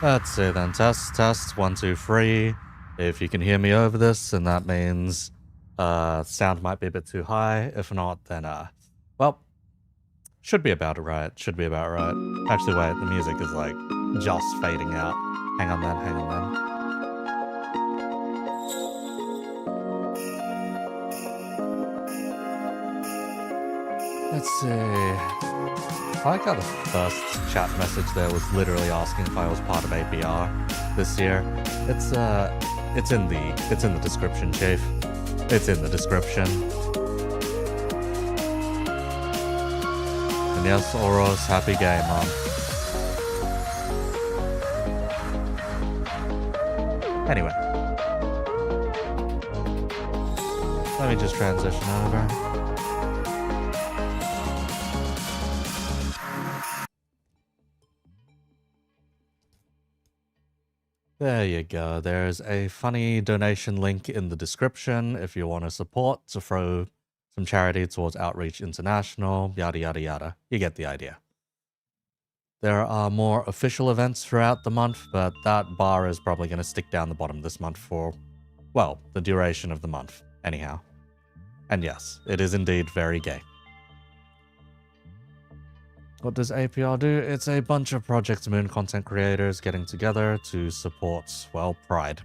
Let's see then. Test, 1, 2, 3. If you can hear me over this, and that means sound might be a bit too high. If not, then well, should be about right. Should be about right. Actually, wait, the music is like just fading out. Hang on then. Let's see. I like how the first chat message there was literally asking if I was part of APR this year. It's in the description, Chief. It's in the description. And yes, Oros, happy game, Mom. Anyway. Let me just transition over. There you go. There's a funny donation link in the description if you want to support to throw some charity towards Outreach International, yada yada yada. You get the idea. There are more official events throughout the month, but that bar is probably going to stick down the bottom this month for, well, the duration of the month, anyhow. And yes, it is indeed very gay. What does APR do? It's a bunch of Project Moon content creators getting together to support, well, Pride,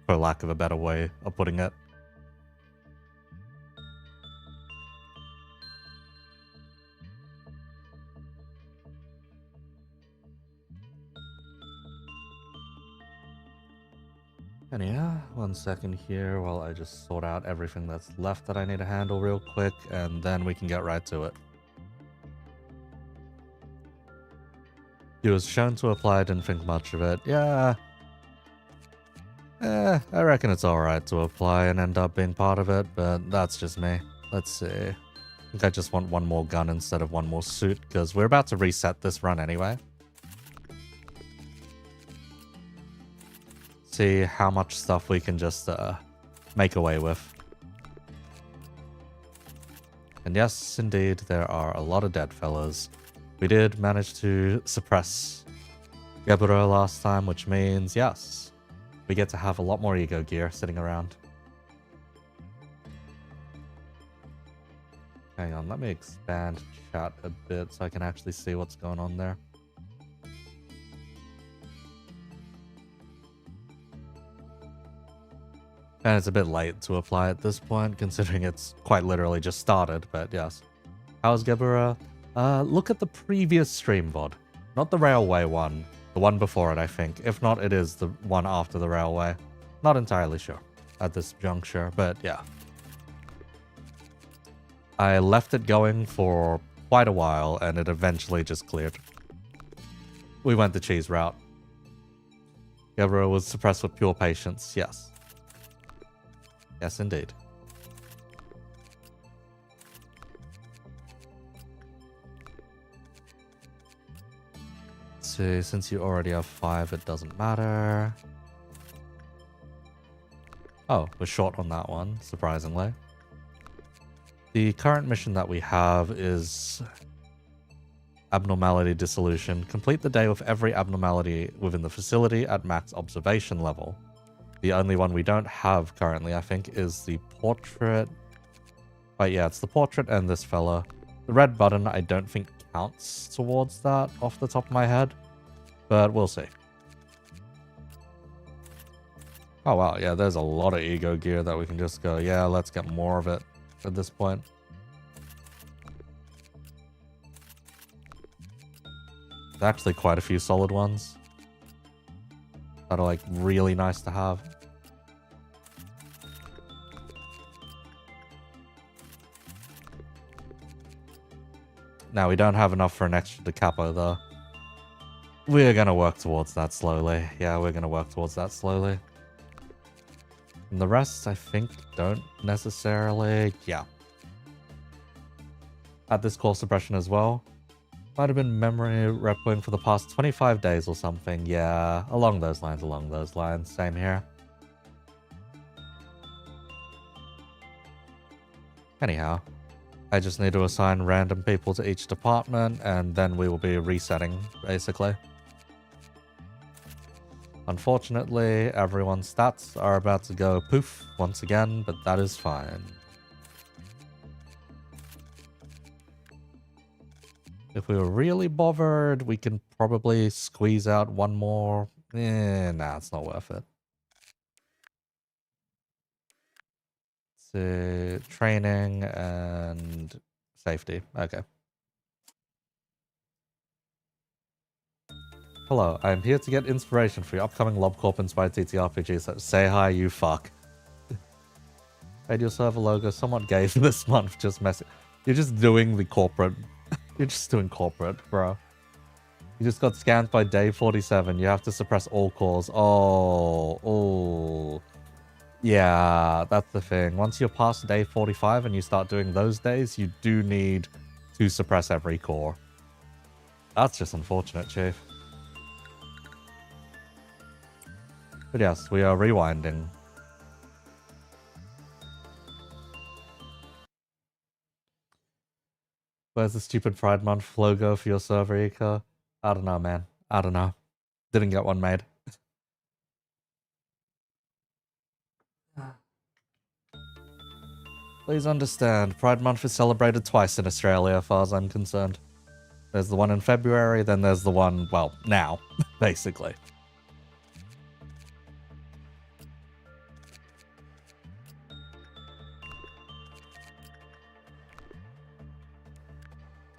for lack of a better way of putting it. Anyhow, 1 second here while I just sort out everything that's left that I need to handle real quick, and then we can get right to it. He was shown to apply, didn't think much of it. Yeah. I reckon it's alright to apply and end up being part of it, but that's just me. Let's see. I think I just want one more gun instead of one more suit, because we're about to reset this run anyway. See how much stuff we can just make away with. And yes, indeed, there are a lot of dead fellas. We did manage to suppress Geburo last time, which means, yes, we get to have a lot more ego gear sitting around. Hang on, let me expand chat a bit so I can actually see what's going on there. And it's a bit late to apply at this point, considering it's quite literally just started, but yes. How's Geburo? Look at the previous stream VOD. Not the railway one. The one before it, I think. If not, it is the one after the railway. Not entirely sure at this juncture, but yeah. I left it going for quite a while, and it eventually just cleared. We went the cheese route. Geburo was suppressed with pure patience, yes. Yes, indeed. So, since you already have 5, it doesn't matter. Oh, we're short on that one, surprisingly. The current mission that we have is Abnormality Dissolution. Complete the day with every abnormality within the facility at max observation level. The only one we don't have currently, I think, is the portrait. But yeah, it's the portrait and this fella. The red button I don't think counts towards that off the top of my head. But we'll see. Oh wow, yeah, there's a lot of ego gear that we can just go, yeah, let's get more of it at this point. There's actually quite a few solid ones that are like really nice to have. Now we don't have enough for an extra da capo though. We're gonna work towards that slowly. Yeah, we're gonna work towards that slowly. And the rest, I think, don't necessarily... Yeah. At this core suppression as well. Might have been memory repoing for the past 25 days or something. Yeah, along those lines, Same here. Anyhow, I just need to assign random people to each department, and then we will be resetting, basically. Unfortunately, everyone's stats are about to go poof once again, but that is fine. If we were really bothered, we can probably squeeze out one more. Nah, it's not worth it. So, training and safety. Okay. Hello, I am here to get inspiration for your upcoming LobCorp inspired TTRPG. So say hi, you fuck. Made your server logo somewhat gay for this month. Just messing. You're just doing the corporate. You're just doing corporate, bro. You just got scanned by day 47. You have to suppress all calls. Oh. Yeah, that's the thing. Once you're past day 45 and you start doing those days, you do need to suppress every core. That's just unfortunate, Chief. But yes, we are rewinding. Where's the stupid Pride Month logo for your server, Eco? I don't know, man. I don't know. Didn't get one made. Please understand, Pride Month is celebrated twice in Australia, as far as I'm concerned. There's the one in February, then there's the one, well, now, basically.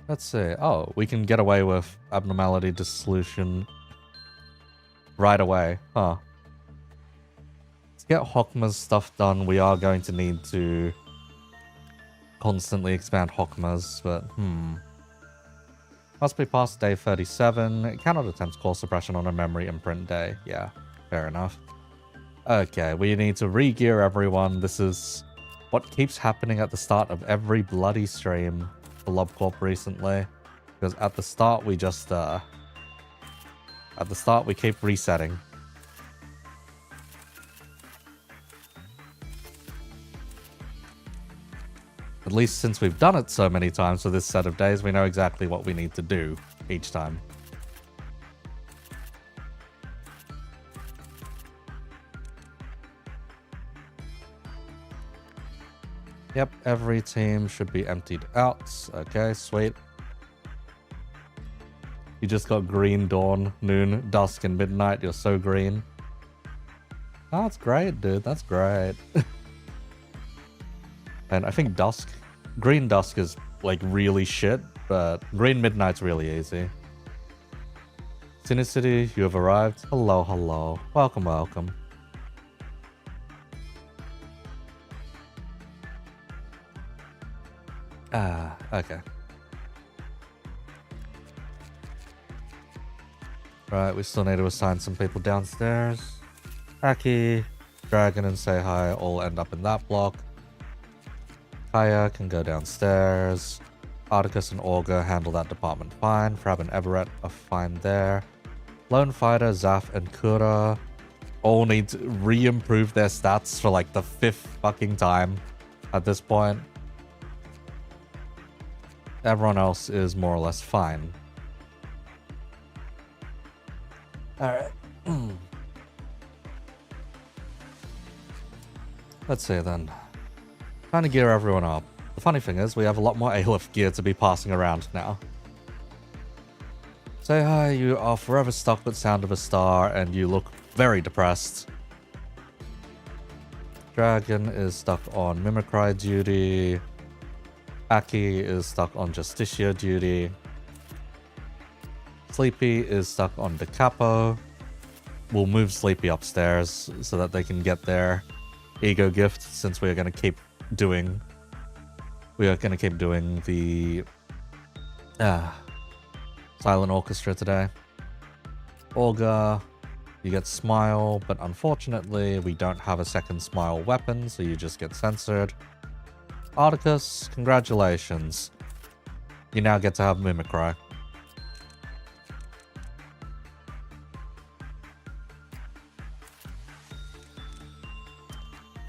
Let's see. Oh, we can get away with abnormality dissolution right away. Huh. To get Hokma's stuff done, we are going to need to constantly expand Hokma's, but Must be past day 37. It cannot attempt core suppression on a memory imprint day. Yeah, fair enough. Okay, we need to re-gear everyone. This is what keeps happening at the start of every bloody stream for LobCorp recently. Because at the start, we just, at the start, we keep resetting. At least since we've done it so many times for this set of days, we know exactly what we need to do each time. Yep, every team should be emptied out. Okay, sweet. You just got green, dawn, noon, dusk, and midnight. You're so green. Oh, that's great, dude. That's great. And I think dusk, green dusk is like really shit, but green midnight's really easy. Sinicity, you have arrived. Hello, hello. Welcome, welcome. Ah, okay. Right, we still need to assign some people downstairs. Aki, Dragon, and Say Hi all end up in that block. Kaya can go downstairs. Articus and Augur handle that department fine. Frab and Everett are fine there. Lone Fighter, Zaf, and Kura all need to re-improve their stats for like the 5th fucking time at this point. Everyone else is more or less fine. Alright. Let's see then. Trying to gear everyone up. The funny thing is, we have a lot more Aleph gear to be passing around now. Say hi, you are forever stuck with Sound of a Star, and you look very depressed. Dragon is stuck on Mimicry duty. Aki is stuck on Justicia duty. Sleepy is stuck on the Capo. We'll move Sleepy upstairs so that they can get their ego gift, since we are going to keep doing the Silent Orchestra today. Olga, you get Smile, but unfortunately we don't have a second Smile weapon, so you just get censored. Articus, congratulations. You now get to have Mimicry.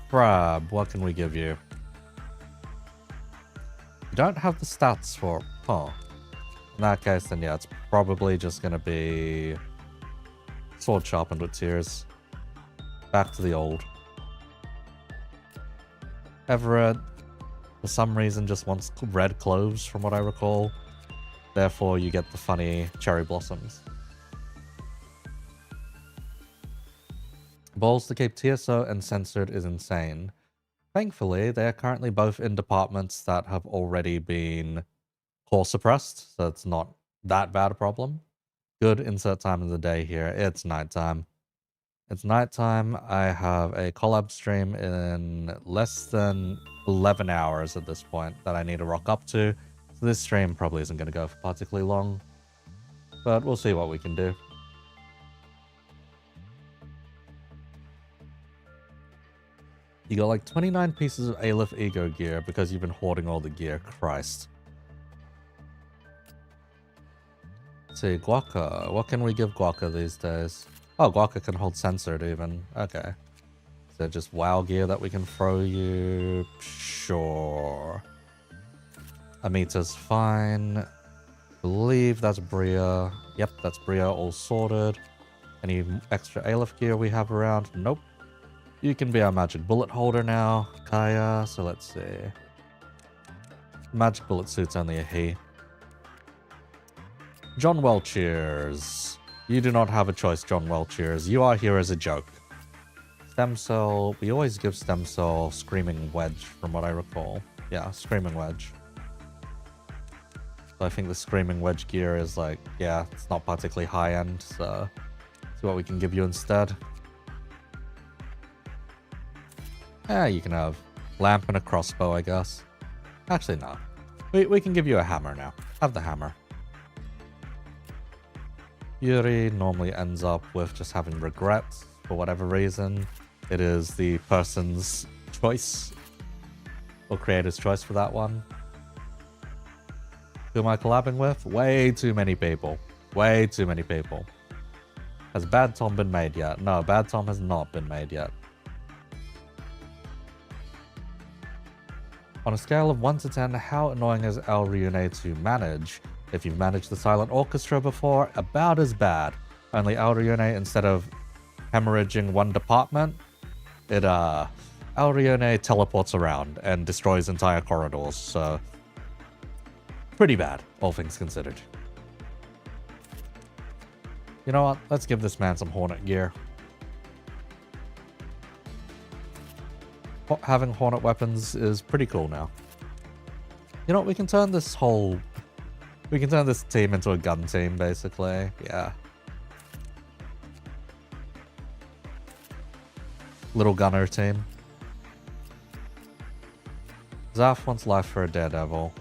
Frab, what can we give you? You don't have the stats for... Huh. In that case, then yeah, it's probably just gonna be... Sword sharpened with tears. Back to the old. Everett, for some reason, just wants red cloves, from what I recall. Therefore, you get the funny cherry blossoms. Balls to keep TSO and censored is insane. Thankfully, they are currently both in departments that have already been core suppressed, so it's not that bad a problem. Good insert time of the day here. It's nighttime. It's nighttime. I have a collab stream in less than 11 hours at this point that I need to rock up to. So this stream probably isn't going to go for particularly long, but we'll see what we can do. You got like 29 pieces of Aleph Ego gear because you've been hoarding all the gear. Christ. Let's see, Guaca. What can we give Guaca these days? Oh, Guaca can hold censored even. Okay. Is there just WoW gear that we can throw you? Sure. Amita's fine. Believe that's Bria. Yep, that's Bria all sorted. Any extra Aleph gear we have around? Nope. You can be our magic bullet holder now, Kaya. So let's see. Magic bullet suit's only a he. John Welcheers. You do not have a choice, John Welcheers. You are here as a joke. Stem cell. We always give stem cell Screaming Wedge, from what I recall. Yeah, Screaming Wedge. So I think the Screaming Wedge gear is like, yeah, it's not particularly high end. So see what we can give you instead. Yeah, you can have lamp and a crossbow, I guess. Actually, no. We can give you a hammer now. Have the hammer. Yuri normally ends up with just having regrets for whatever reason. It is the person's choice, or creator's choice for that one. Who am I collabing with? Way too many people. Way too many people. Has Bad Tom been made yet? No, Bad Tom has not been made yet. On a scale of 1 to 10, how annoying is El Rione to manage? If you've managed the Silent Orchestra before, about as bad. Only El Rione, instead of hemorrhaging one department, El Rione teleports around and destroys entire corridors, so pretty bad, all things considered. You know what? Let's give this man some Hornet gear. Having Hornet weapons is pretty cool now. You know what? We can turn this team into a gun team, basically. Yeah. Little gunner team. Zaf wants life for a daredevil.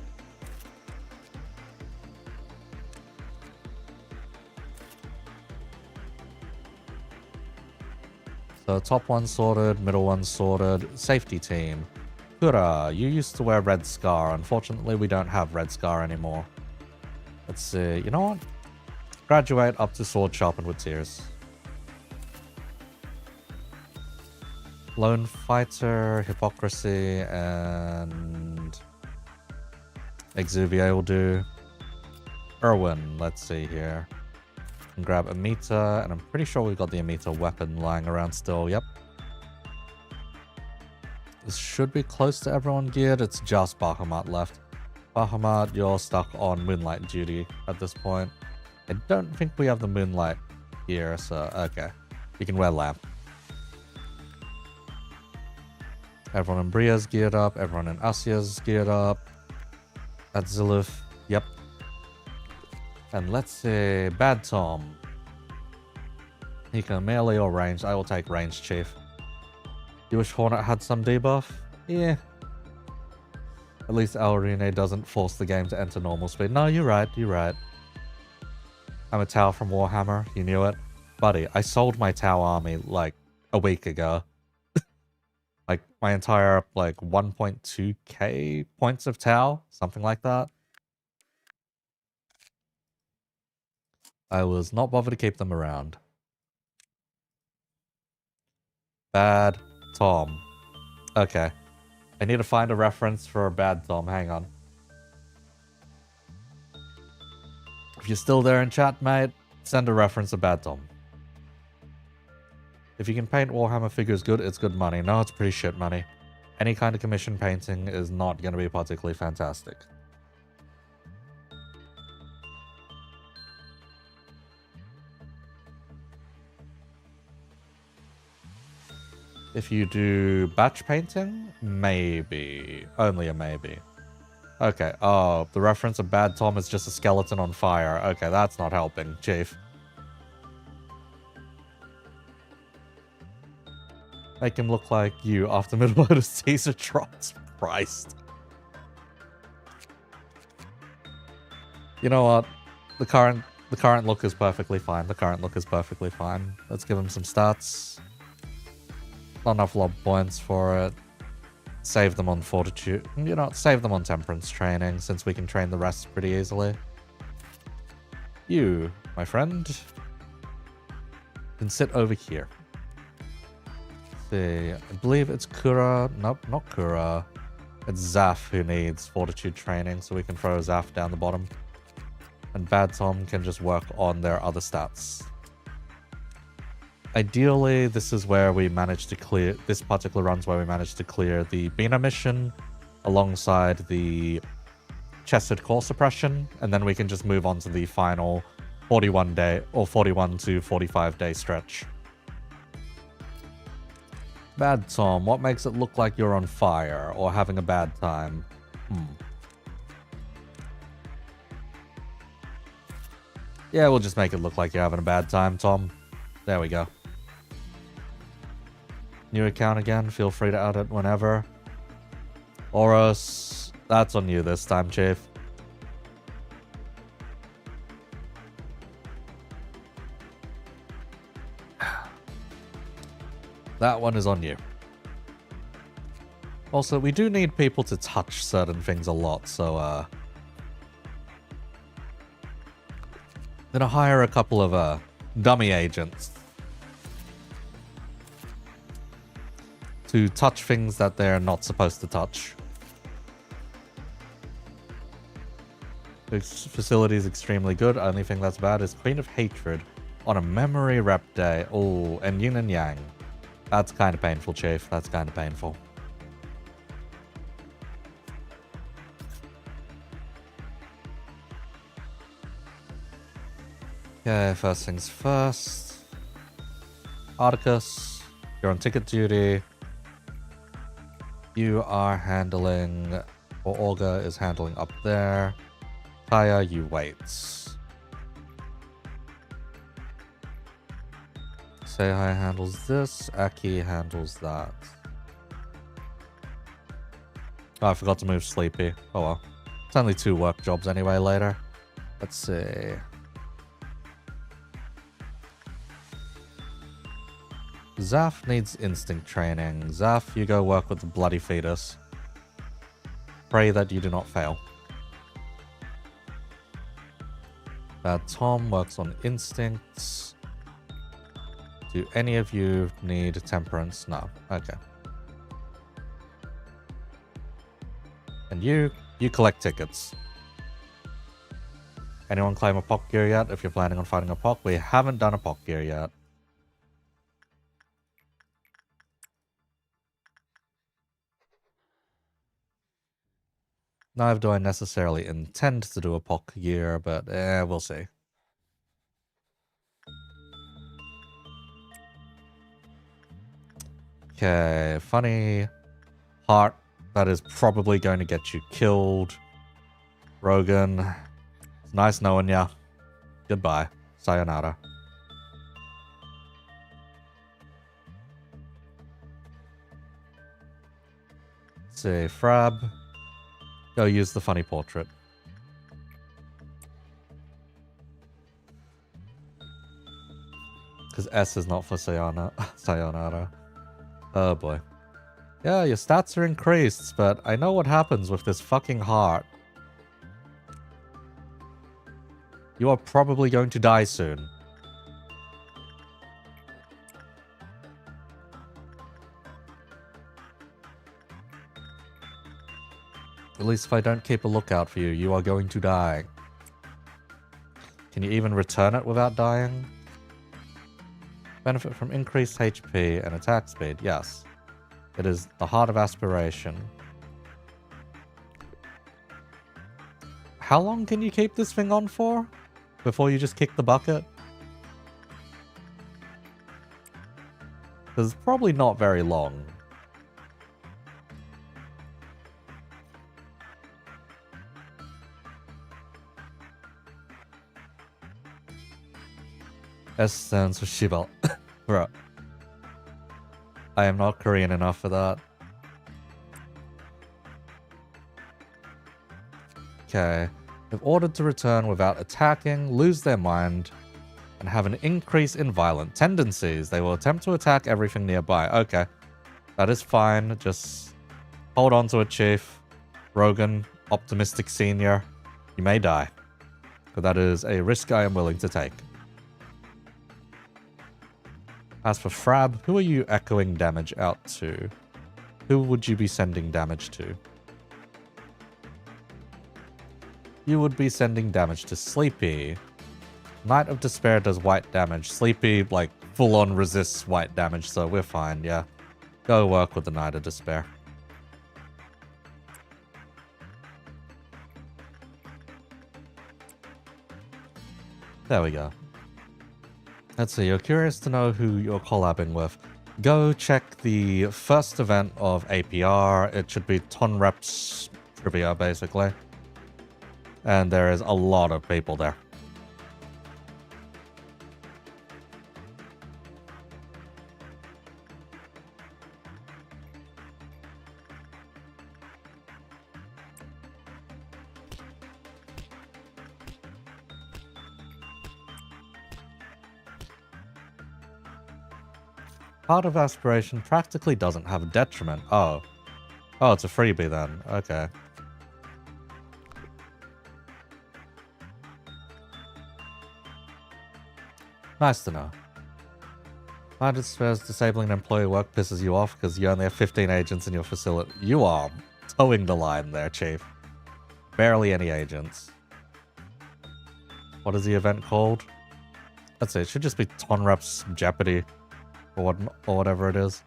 So top one sorted, middle one sorted. Safety team. Kura, you used to wear Red Scar. Unfortunately, we don't have Red Scar anymore. Let's see. You know what? Graduate up to sword sharpened with tears. Lone fighter, hypocrisy, and Exuvier will do. Erwin, let's see here. Can grab Amita, and I'm pretty sure we've got the Amita weapon lying around still. Yep. This should be close to everyone geared. It's just Bahamut left. Bahamut, you're stuck on Moonlight duty at this point. I don't think we have the Moonlight gear, so okay. You can wear Lamp. Everyone in Bria's geared up. Everyone in Asia's geared up. At Zilith, yep. And let's see, Bad Tom. He can melee or range. I will take range, Chief. You wish Hornet had some debuff? Yeah. At least Alrine doesn't force the game to enter normal speed. No, you're right, you're right. I'm a Tau from Warhammer, you knew it. Buddy, I sold my Tau army like a week ago. Like my entire like 1.2k points of Tau, something like that. I was not bothered to keep them around. Bad Tom. Okay. I need to find a reference for a Bad Tom. Hang on. If you're still there in chat, mate, send a reference to Bad Tom. If you can paint Warhammer figures good, it's good money. No, it's pretty shit money. Any kind of commission painting is not going to be particularly fantastic. If you do batch painting, maybe. Only a maybe. Okay, oh, the reference of Bad Tom is just a skeleton on fire. Okay, that's not helping, Chief. Make him look like you after middle-load of Caesar trots. Christ. You know what? The current look is perfectly fine. The current look is perfectly fine. Let's give him some stats. Not enough lob points for it. Save them on fortitude. You know, save them on temperance training, since we can train the rest pretty easily. You, my friend, can sit over here. See, I believe it's Kura. Nope, not Kura. It's Zaf who needs fortitude training, so we can throw Zaf down the bottom. And Bad Tom can just work on their other stats. Ideally, this is where we managed to clear... This particular run's where we managed to clear the Bina mission alongside the Chesed core suppression, and then we can just move on to the final 41 day or 41 to 45 day stretch. Bad Tom, what makes it look like you're on fire or having a bad time? Yeah, we'll just make it look like you're having a bad time, Tom. There we go. New account again, feel free to add it whenever. Oros, that's on you this time, Chief. That one is on you. Also, we do need people to touch certain things a lot, so, I'm gonna hire a couple of, dummy agents to touch things that they're not supposed to touch. This facility is extremely good. Only thing that's bad is Queen of Hatred on a memory rep day. Oh, and yin and yang. That's kind of painful, Chief. That's kind of painful. Okay, first things first. Articus, you're on ticket duty. You are handling, or Olga is handling up there. Kaya, you wait. Seihai handles this. Aki handles that. Oh, I forgot to move Sleepy. Oh well. It's only 2 work jobs anyway later. Let's see. Zaf needs instinct training. Zaf, you go work with the bloody fetus. Pray that you do not fail. Tom works on instincts. Do any of you need temperance? No. Okay. And you collect tickets. Anyone claim a POC gear yet? If you're planning on fighting a POC, we haven't done a POC gear yet. Neither do I necessarily intend to do a POC gear, but we'll see. Okay, funny heart that is probably going to get you killed. Rogan, it's nice knowing ya. Goodbye. Sayonara. Let's see, Frab. Go use the funny portrait. Because S is not for Sayonara. Oh boy. Yeah, your stats are increased, but I know what happens with this fucking heart. You are probably going to die soon. At least if I don't keep a lookout for you, you are going to die. Can you even return it without dying? Benefit from increased HP and attack speed. Yes. It is the Heart of Aspiration. How long can you keep this thing on for? Before you just kick the bucket? Because probably not very long. S stands for Shibal. Bro. I am not Korean enough for that. Okay. If ordered to return without attacking, lose their mind, and have an increase in violent tendencies, they will attempt to attack everything nearby. Okay. That is fine. Just hold on to it, Chief. Rogan, optimistic senior. You may die. But that is a risk I am willing to take. As for Frab, who are you echoing damage out to? Who would you be sending damage to? You would be sending damage to Sleepy. Knight of Despair does white damage. Sleepy, like, full-on resists white damage, so we're fine, yeah. Go work with the Knight of Despair. There we go. Let's see, you're curious to know who you're collabing with. Go check the first event of APR. It should be Tonrep's trivia, basically. And there is a lot of people there. Heart of Aspiration practically doesn't have a detriment. Oh. Oh, it's a freebie then. Okay. Nice to know. Knight of Despair's disabling employee work pisses you off because you only have 15 agents in your facility. You are towing the line there, Chief. Barely any agents. What is the event called? Let's see, it should just be Tonrep's Jeopardy. Or whatever it is.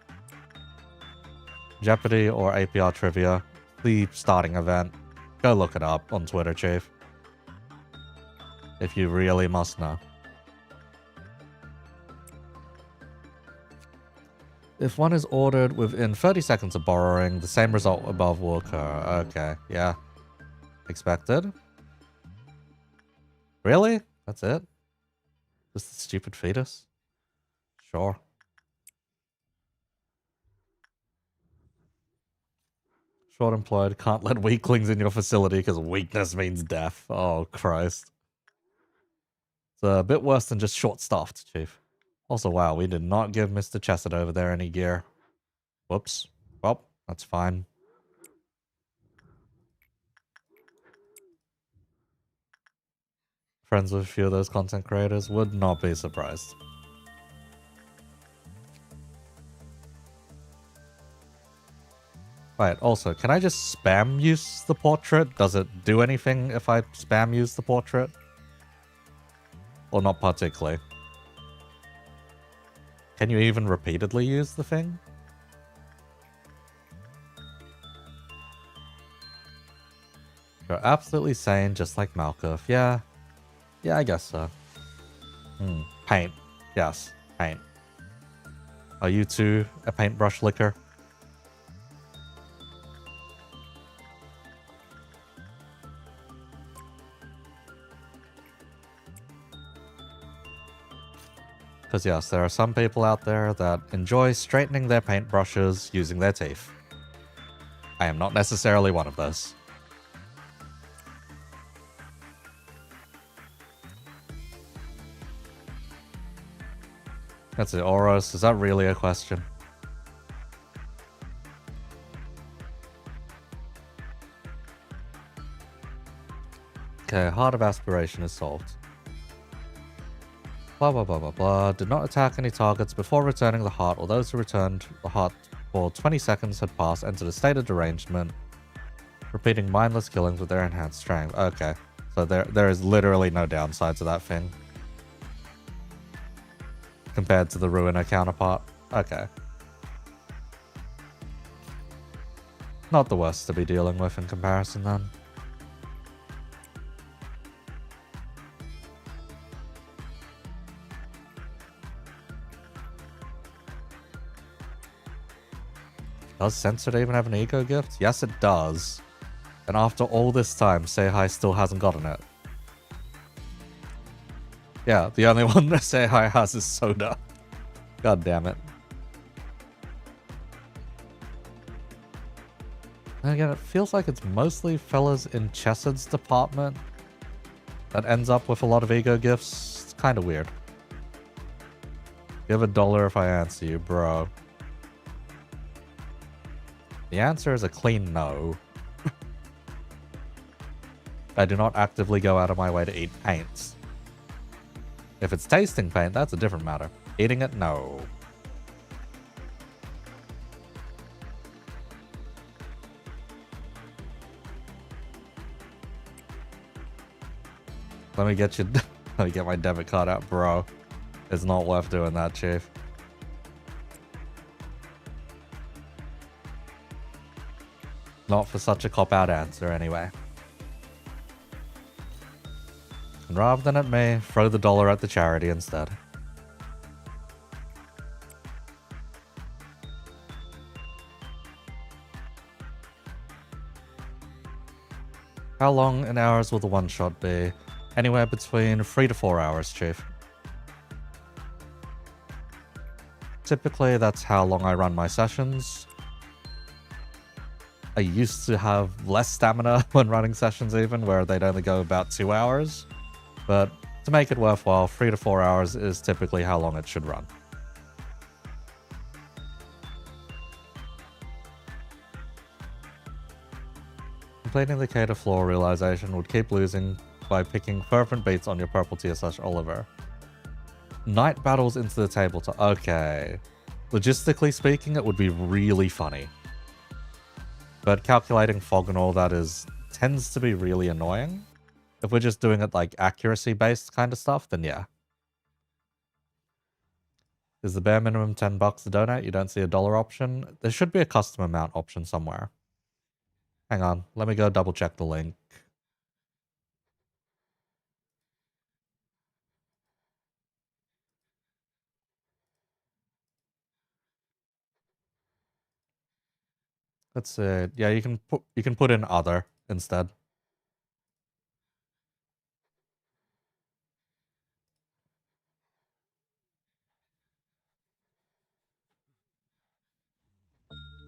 Jeopardy or APR Trivia. The starting event. Go look it up on Twitter, Chief. If you really must know. If one is ordered within 30 seconds of borrowing, the same result above will occur. Okay, yeah. Expected. Really? That's it? Just the stupid fetus? Sure. Short employed, can't let weaklings in your facility because weakness means death. Oh, Christ. It's a bit worse than just short-staffed, Chief. Also, wow, we did not give Mr. Chesed over there any gear. Whoops. Well, that's fine. Friends with a few of those content creators, would not be surprised. Right, also, can I just spam use the portrait? Does it do anything if I spam use the portrait? Or not particularly? Can you even repeatedly use the thing? You're absolutely sane, just like Malkuth. Yeah. Yeah, I guess so. Paint. Yes, paint. Are you too a paintbrush licker? Because yes, there are some people out there that enjoy straightening their paintbrushes using their teeth. I am not necessarily one of those. That's it, Oros. Is that really a question? Okay, Heart of Aspiration is solved. Blah blah blah blah blah. Did not attack any targets before returning the heart, or those who returned the heart for 20 seconds had passed entered a state of derangement, repeating mindless killings with their enhanced strength. Okay, so there is literally no downside to that thing. compared to the Ruiner counterpart. Okay. Not the worst to be dealing with in comparison then. Does Censored even have an ego gift? Yes, it does. And after all this time, Say Hi still hasn't gotten it. Yeah, the only one that Say Hi has is Soda. God damn it. And again, it feels like it's mostly fellas in Chesed's department that ends up with a lot of ego gifts. It's kind of weird. Give $1 if I answer you, bro. The answer is a clean no. I do not actively go out of my way to eat paints. If it's tasting paint, that's a different matter. Eating it, no. Let me get you. Let me get my debit card out, bro. It's not worth doing that, Chief. Not for such a cop-out answer, anyway. And rather than at me, throw the $1 at the charity instead. How long in hours will the one-shot be? Anywhere between 3 to 4 hours, Chief. Typically, that's how long I run my sessions. I used to have less stamina when running sessions even, where they'd only go about 2 hours. But to make it worthwhile, 3 to 4 hours is typically how long it should run. Completing the K to floor realization would keep losing by picking fervent beats on your purple tier /Oliver. Night battles into the tabletop. Okay. Logistically speaking, it would be really funny. But calculating fog and all that tends to be really annoying. If we're just doing it like accuracy-based kind of stuff, then yeah. Is the bare minimum $10 to donate? You don't see a $1 option? There should be a custom amount option somewhere. Hang on, let me go double check the link. Let's see. Yeah, you can put in other instead.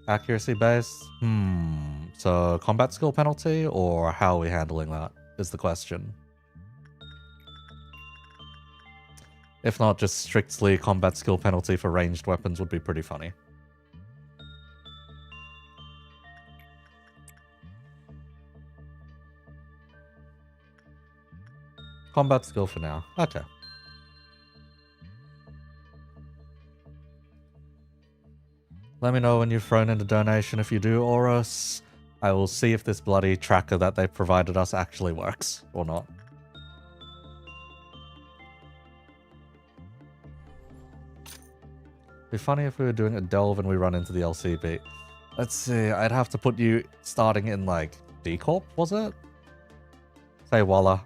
Accuracy based? So combat skill penalty, or how are we handling that is the question. If not, just strictly combat skill penalty for ranged weapons would be pretty funny. Combat skill for now. Okay. Let me know when you've thrown in a donation if you do, Oros. I will see if this bloody tracker that they provided us actually works or not. Be funny if we were doing a delve and we run into the LCB. Let's see, I'd have to put you starting in like D-Corp, was it? Say Walla.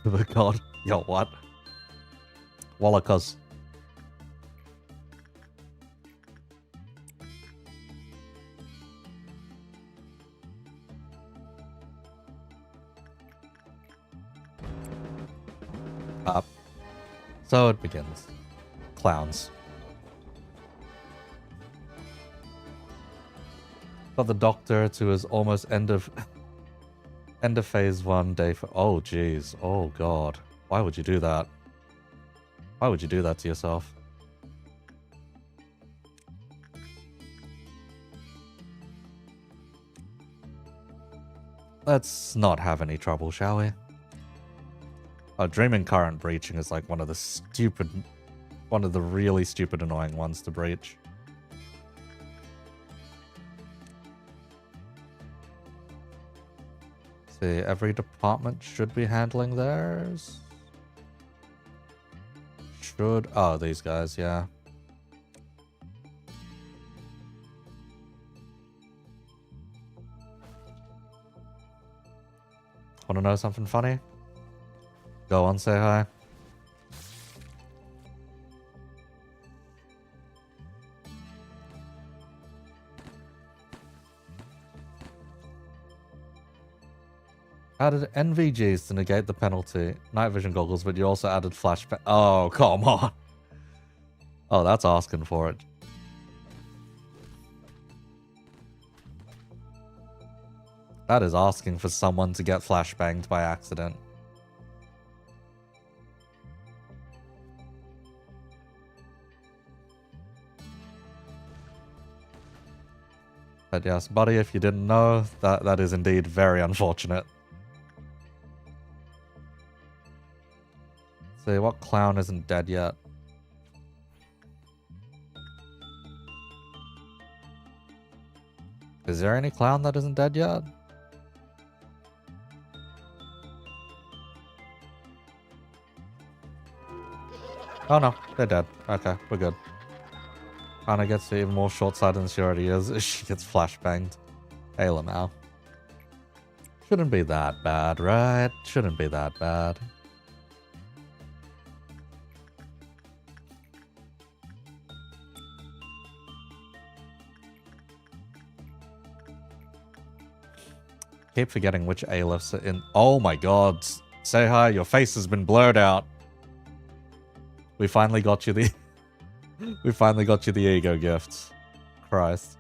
The god. Yo, what? Walla cuz. Up. So it begins. Clowns. Got the doctor to his almost end of phase 1 day for. Oh jeez. Oh god. Why would you do that? Why would you do that to yourself? Let's not have any trouble, shall we? Dreaming current breaching is like one of the really stupid annoying ones to breach. See, every department should be handling theirs. 100. Oh, these guys, yeah. Want to know something funny? Go on, say hi. Added NVGs to negate the penalty. Night vision goggles, but you also added flashback. Oh, come on. Oh, that's asking for it. That is asking for someone to get flashbanged by accident. But yes, buddy, if you didn't know, that is indeed very unfortunate. See, what clown isn't dead yet? Is there any clown that isn't dead yet? Oh no, they're dead. Okay, we're good. Anna gets even more short-sighted than she already is. She gets flashbanged. Hey, Lamau. Shouldn't be that bad, right? Shouldn't be that bad. Keep forgetting which A-lifts are in. Oh my god. Say hi, your face has been blurred out. We finally got you the... we finally got you the ego gifts. Christ.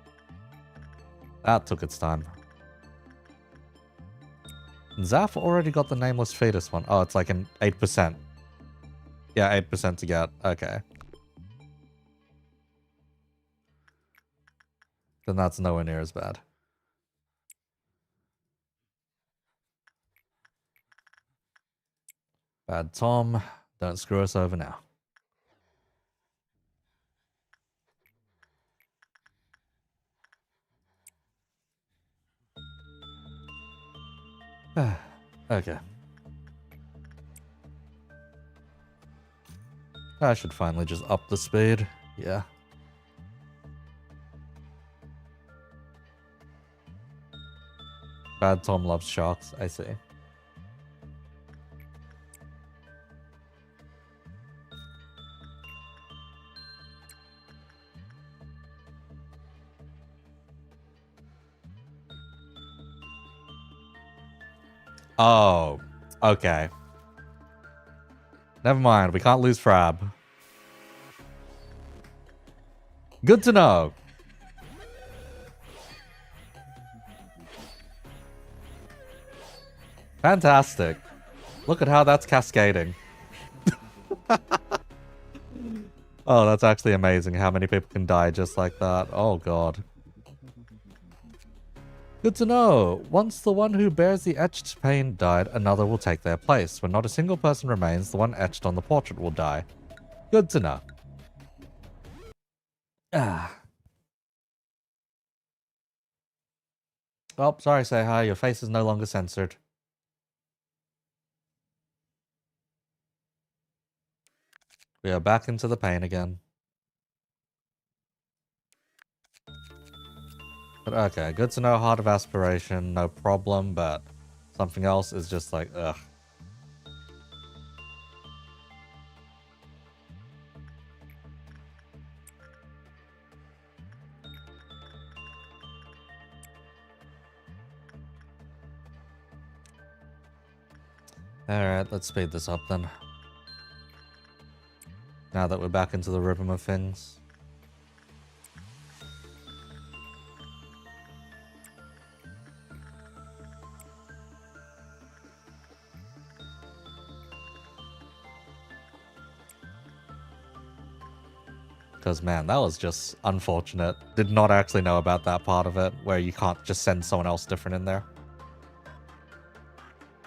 That took its time. Zaf already got the nameless fetus one. Oh, it's like an 8%. Yeah, 8% to get. Okay. Then that's nowhere near as bad. Bad Tom. Don't screw us over now. Okay. I should finally just up the speed. Yeah. Bad Tom loves sharks, I see. Oh, okay. Never mind, we can't lose Frab. Good to know. Fantastic. Look at how that's cascading. Oh, that's actually amazing how many people can die just like that. Oh, God. Good to know. Once the one who bears the etched pain died, another will take their place. When not a single person remains, the one etched on the portrait will die. Good to know. Ah. Oh, sorry, say hi. Your face is no longer censored. We are back into the pain again. But okay, good to know. Heart of aspiration, no problem, but something else is just like, ugh. Alright, let's speed this up then. Now that we're back into the rhythm of things. Because, man, that was just unfortunate. Did not actually know about that part of it, where you can't just send someone else different in there.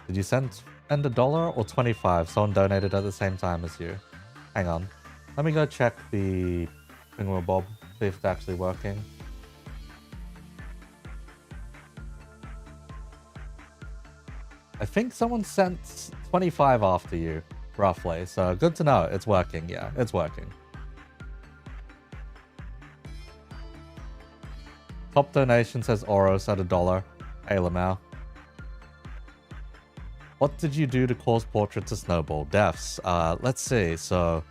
Did you send $1 or 25? Someone donated at the same time as you. Hang on. Let me go check the thingamabob, see if it's actually working. I think someone sent 25 after you. roughly. So good to know. It's working. Yeah, it's working. Top donation says Oros at $1. Hey, Lamau. What did you do to cause Portrait to snowball? Deaths. Let's see. So,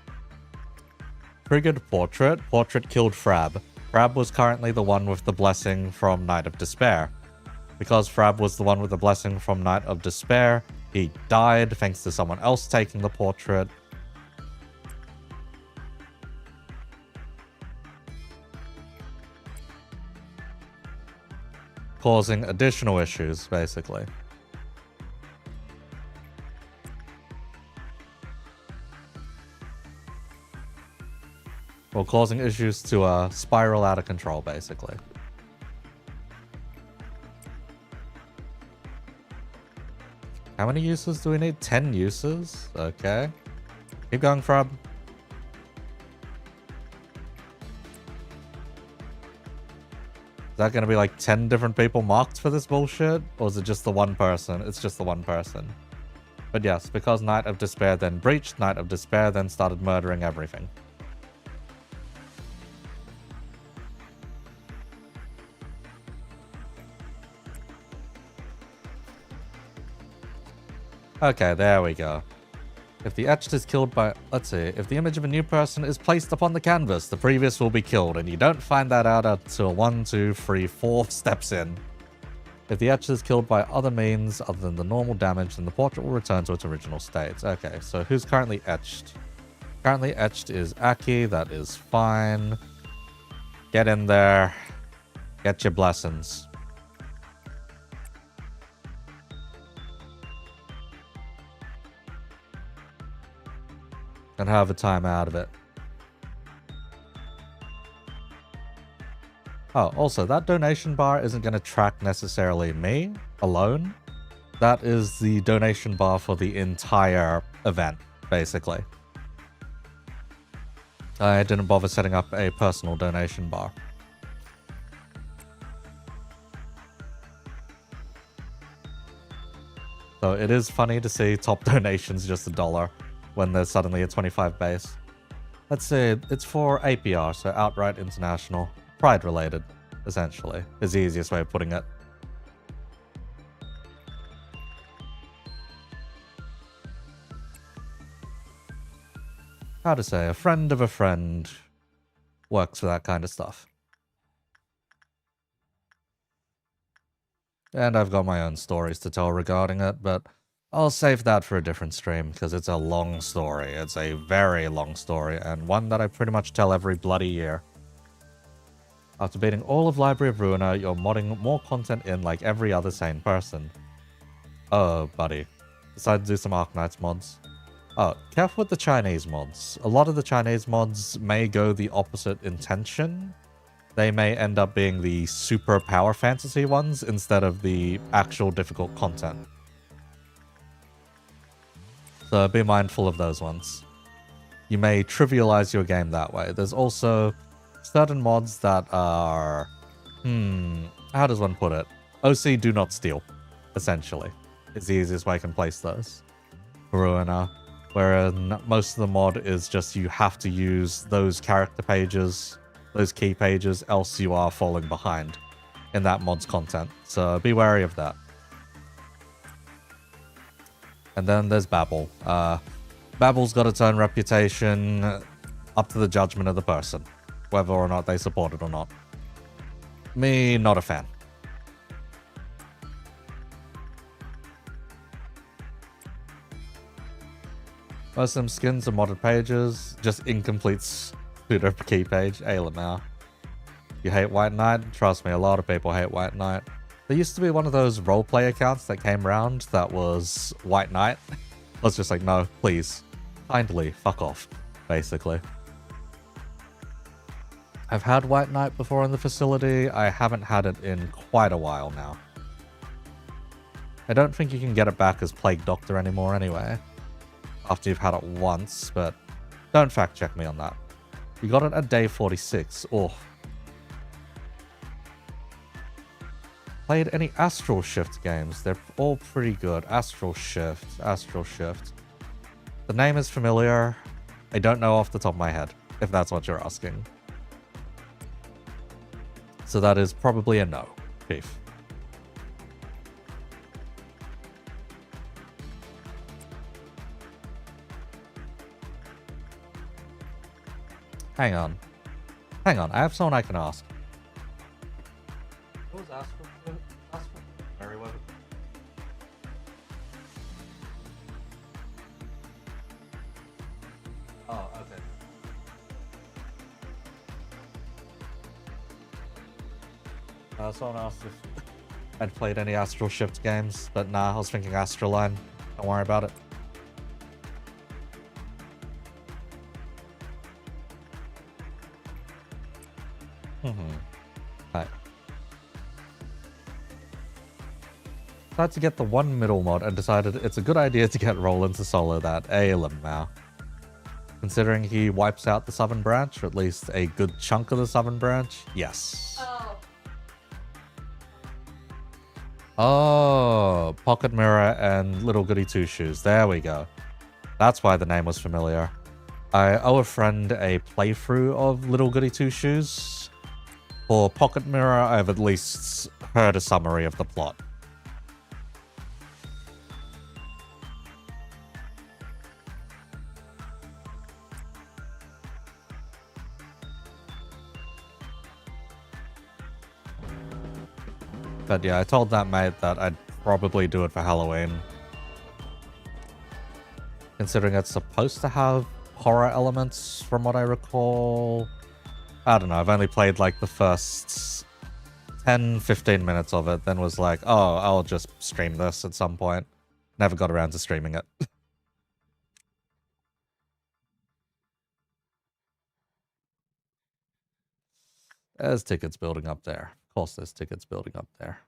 triggered Portrait. Portrait killed Frab. Frab was currently the one with the blessing from Night of Despair. Because Frab was the one with the blessing from Night of Despair, he died thanks to someone else taking the Portrait. Causing additional issues, basically. Well, causing issues to spiral out of control, basically. How many uses do we need? 10 uses? Okay. Keep going, Frab. Is that going to be like 10 different people marked for this bullshit? Or is it just the one person? It's just the one person. But yes, because Night of Despair then breached, Night of Despair then started murdering everything. Okay, there we go. If the etched is killed by... Let's see. If the image of a new person is placed upon the canvas, the previous will be killed, and you don't find that out until 1, 2, 3, 4 steps in. If the etched is killed by other means other than the normal damage, then the portrait will return to its original state. Okay, so who's currently etched? Currently etched is Aki. That is fine. Get in there. Get your blessings. And have a time out of it. Oh, also, that donation bar isn't going to track necessarily me alone. That is the donation bar for the entire event, basically. I didn't bother setting up a personal donation bar. So it is funny to see top donations just $1 when there's suddenly a 25 base. Let's say it's for APR, so outright international. Pride related, essentially, is the easiest way of putting it. How to say, a friend of a friend works for that kind of stuff. And I've got my own stories to tell regarding it, but I'll save that for a different stream, because it's a long story. It's a very long story, and one that I pretty much tell every bloody year. After beating all of Library of Ruiner, you're modding more content in like every other sane person. Oh, buddy. Decided to do some Arknights mods. Oh, careful with the Chinese mods. A lot of the Chinese mods may go the opposite intention. They may end up being the super power fantasy ones instead of the actual difficult content. So be mindful of those ones. You may trivialize your game that way. There's also certain mods that are... how does one put it? OC do not steal, essentially. Is the easiest way I can place those. Ruiner. Wherein most of the mod is just you have to use those character pages, those key pages, else you are falling behind in that mod's content. So be wary of that. And then there's Babel. Babel's got its own reputation, up to the judgment of the person, whether or not they support it or not. Me, not a fan. Most of them skins are modded pages, just incomplete pseudo key page. Now. You hate White Knight? Trust me, a lot of people hate White Knight. There used to be one of those roleplay accounts that came around that was White Knight. I was just like, no, please. Kindly, fuck off, basically. I've had White Knight before in the facility. I haven't had it in quite a while now. I don't think you can get it back as Plague Doctor anymore anyway. After you've had it once, but don't fact check me on that. You got it at day 46. Oh. Played any Astral Shift games? They're all pretty good. Astral Shift. Astral Shift. The name is familiar. I don't know off the top of my head, if that's what you're asking. So that is probably a no, Chief. Hang on. Hang on, I have someone I can ask. What was Astral? Merryweather? Oh, okay. Someone asked if I'd played any Astral Shift games, but nah, I was thinking Astral Line. Don't worry about it. Right. Tried to get the one middle mod and decided it's a good idea to get Roland to solo that Aelum now. Considering he wipes out the southern branch, or at least a good chunk of the southern branch, yes. Oh, Pocket Mirror and Little Goody Two Shoes. There we go. That's why the name was familiar. I owe a friend a playthrough of Little Goody Two Shoes. For Pocket Mirror, I've at least heard a summary of the plot. But yeah, I told that mate that I'd probably do it for Halloween. Considering it's supposed to have horror elements, from what I recall. I don't know, I've only played like the first 10-15 minutes of it, then was like, oh, I'll just stream this at some point. Never got around to streaming it. There's tickets building up there. Of course there's tickets building up there.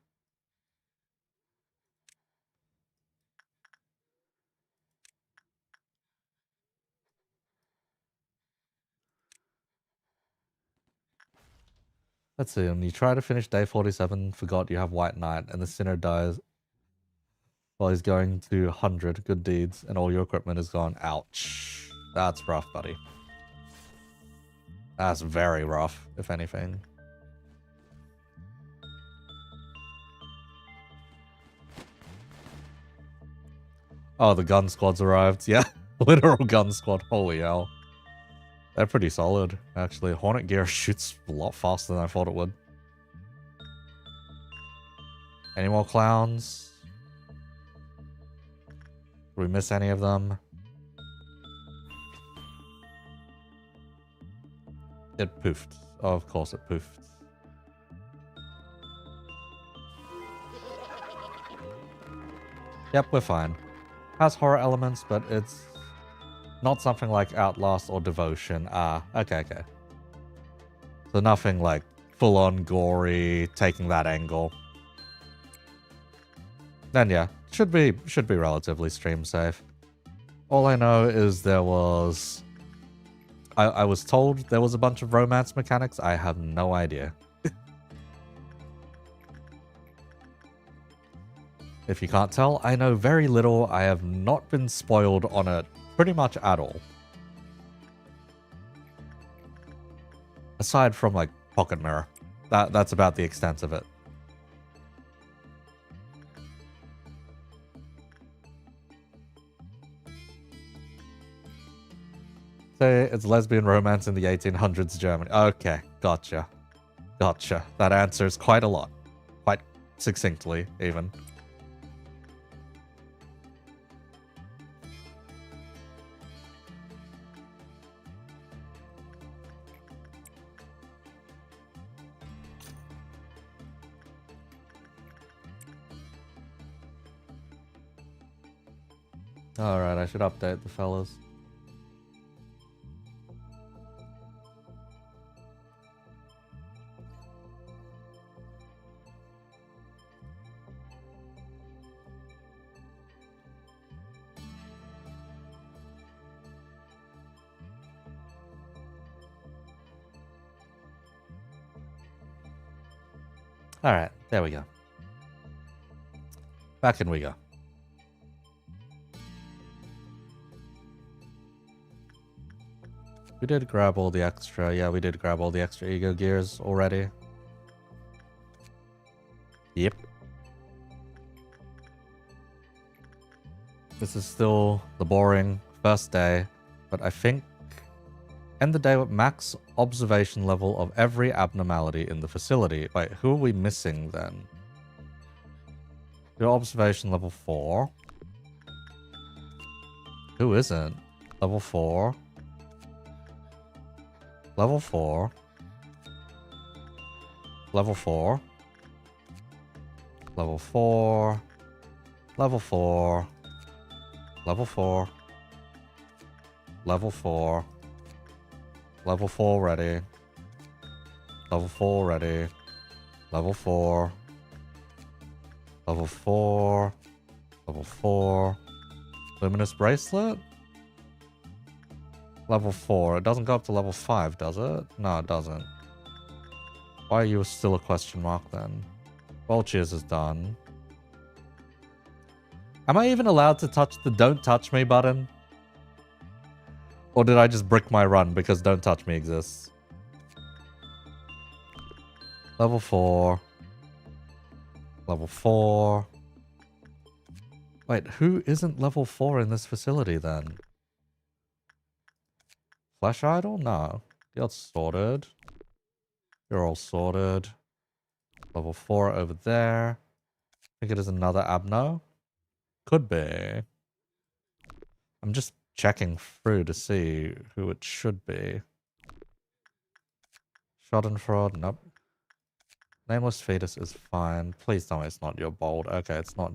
Let's see, when you try to finish day 47, forgot you have White Knight, and the sinner dies while he's going to 100 good deeds, and all your equipment is gone. Ouch. That's rough, buddy. That's very rough, if anything. Oh, the gun squad's arrived. Yeah, literal gun squad. Holy hell. They're pretty solid, actually. Hornet gear shoots a lot faster than I thought it would. Any more clowns? Did we miss any of them? It poofed. Oh, of course it poofed. Yep, we're fine. Has horror elements, but it's not something like Outlast or Devotion. Ah, okay. So nothing like full-on gory, taking that angle. Then yeah, should be relatively stream safe. All I know is there was... I was told there was a bunch of romance mechanics. I have no idea. If you can't tell, I know very little. I have not been spoiled on it pretty much at all. Aside from, like, Pocket Mirror. That's about the extent of it. Say it's lesbian romance in the 1800s Germany. Okay, gotcha. That answers quite a lot. Quite succinctly, even. Alright, I should update the fellas. Alright, there we go. Back in we go. We did grab all the extra. Yeah, we did grab all the extra ego gears already. Yep. This is still the boring first day, but I think end the day with max observation level of every abnormality in the facility. Wait, who are we missing then? Your observation level 4. Who isn't? Level 4. Level 4. Level 4. Level 4. Level 4. Level 4. Level 4. Level 4 ready. Level 4 ready. Level 4. Level 4. Level 4. Luminous bracelet? Level 4. It doesn't go up to level 5, does it? No, it doesn't. Why are you still a question mark then? Well, cheers is done. Am I even allowed to touch the don't touch me button? Or did I just brick my run because don't touch me exists? Level 4. Level 4. Wait, who isn't level 4 in this facility then? Flesh Idol? No. You're sorted. You're all sorted. Level 4 over there. I think it is another Abno. Could be. I'm just checking through to see who it should be. Schadenfreude? Nope. Nameless Fetus is fine. Please tell me it's not your bold. Okay, it's not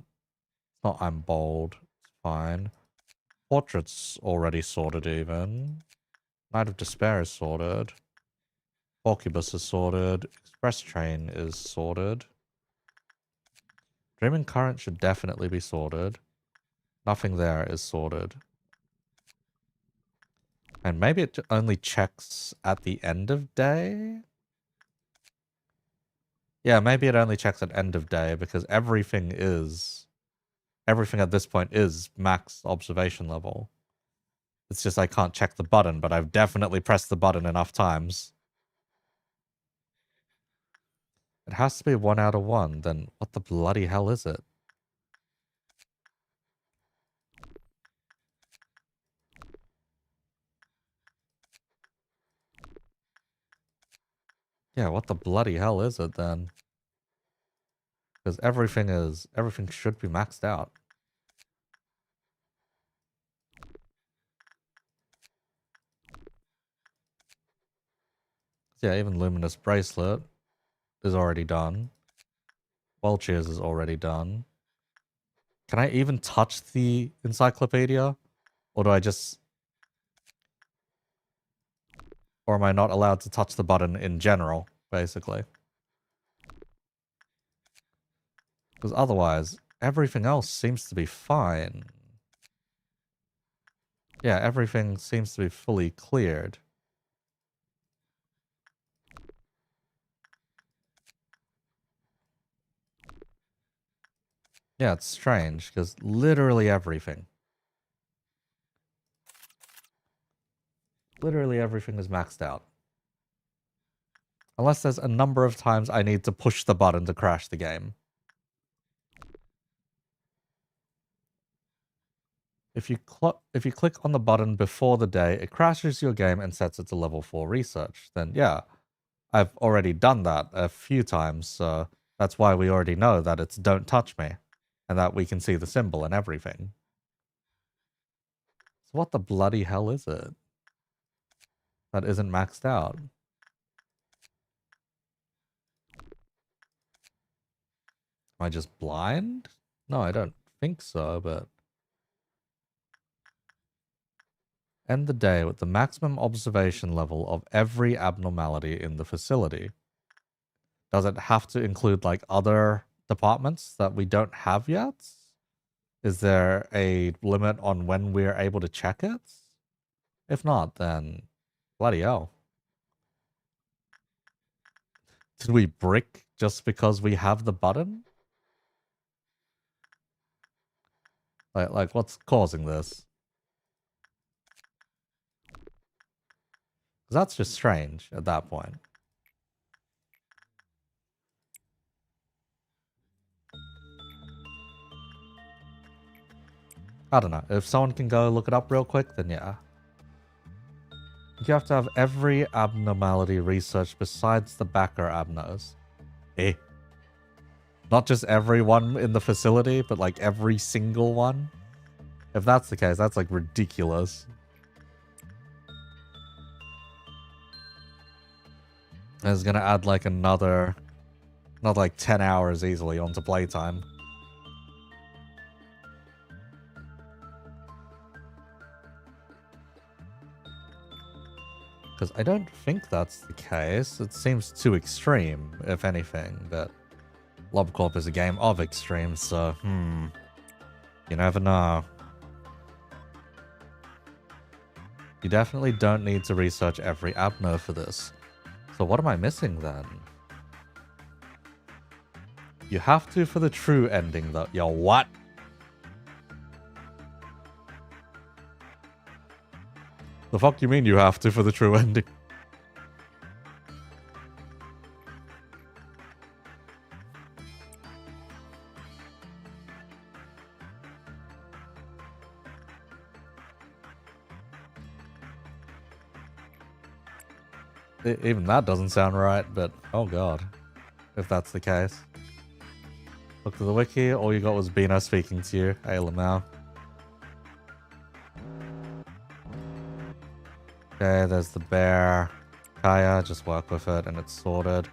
I'm bold. It's fine. Portrait's already sorted even. Night of Despair is sorted. Porcubus is sorted. Express Train is sorted. Dreaming Current should definitely be sorted. Nothing there is sorted. And maybe it only checks at the end of day? Yeah, maybe it only checks at end of day because everything at this point is max observation level. It's just I can't check the button, but I've definitely pressed the button enough times. It has to be 1 out of 1, then what the bloody hell is it? Yeah, what the bloody hell is it then? Because everything should be maxed out. Yeah, even Luminous Bracelet is already done. Well, Cheers is already done. Can I even touch the encyclopedia? Or do I just... Or am I not allowed to touch the button in general, basically? Because otherwise, everything else seems to be fine. Yeah, everything seems to be fully cleared. Yeah, it's strange, because literally everything. Literally everything is maxed out. Unless there's a number of times I need to push the button to crash the game. If you click on the button before the day, it crashes your game and sets it to level 4 research. Then yeah, I've already done that a few times, so that's why we already know that it's don't touch me. And that we can see the symbol and everything. So what the bloody hell is it? That isn't maxed out. Am I just blind? No, I don't think so, but... End the day with the maximum observation level of every abnormality in the facility. Does it have to include like other departments that we don't have yet? Is there a limit on when we're able to check it? If not, then bloody hell. Did we brick just because we have the button? Like what's causing this? That's just strange at that point. I don't know. If someone can go look it up real quick, then yeah. You have to have every abnormality researched besides the backer abnos. Eh? Not just everyone in the facility, but like every single one? If that's the case, that's like ridiculous. And it's gonna add like another, not like 10 hours easily onto playtime. Because I don't think that's the case. It seems too extreme, if anything, but LobCorp is a game of extremes, so, you never know. You definitely don't need to research every abno for this. So what am I missing then? You have to for the true ending though. Yo, what? The fuck you mean you have to for the true ending? Even that doesn't sound right, but oh god. If that's the case. Look to the wiki, all you got was Bino speaking to you. Hey, Lamau. Okay, there's the bear. Kaya, just work with it and it's sorted.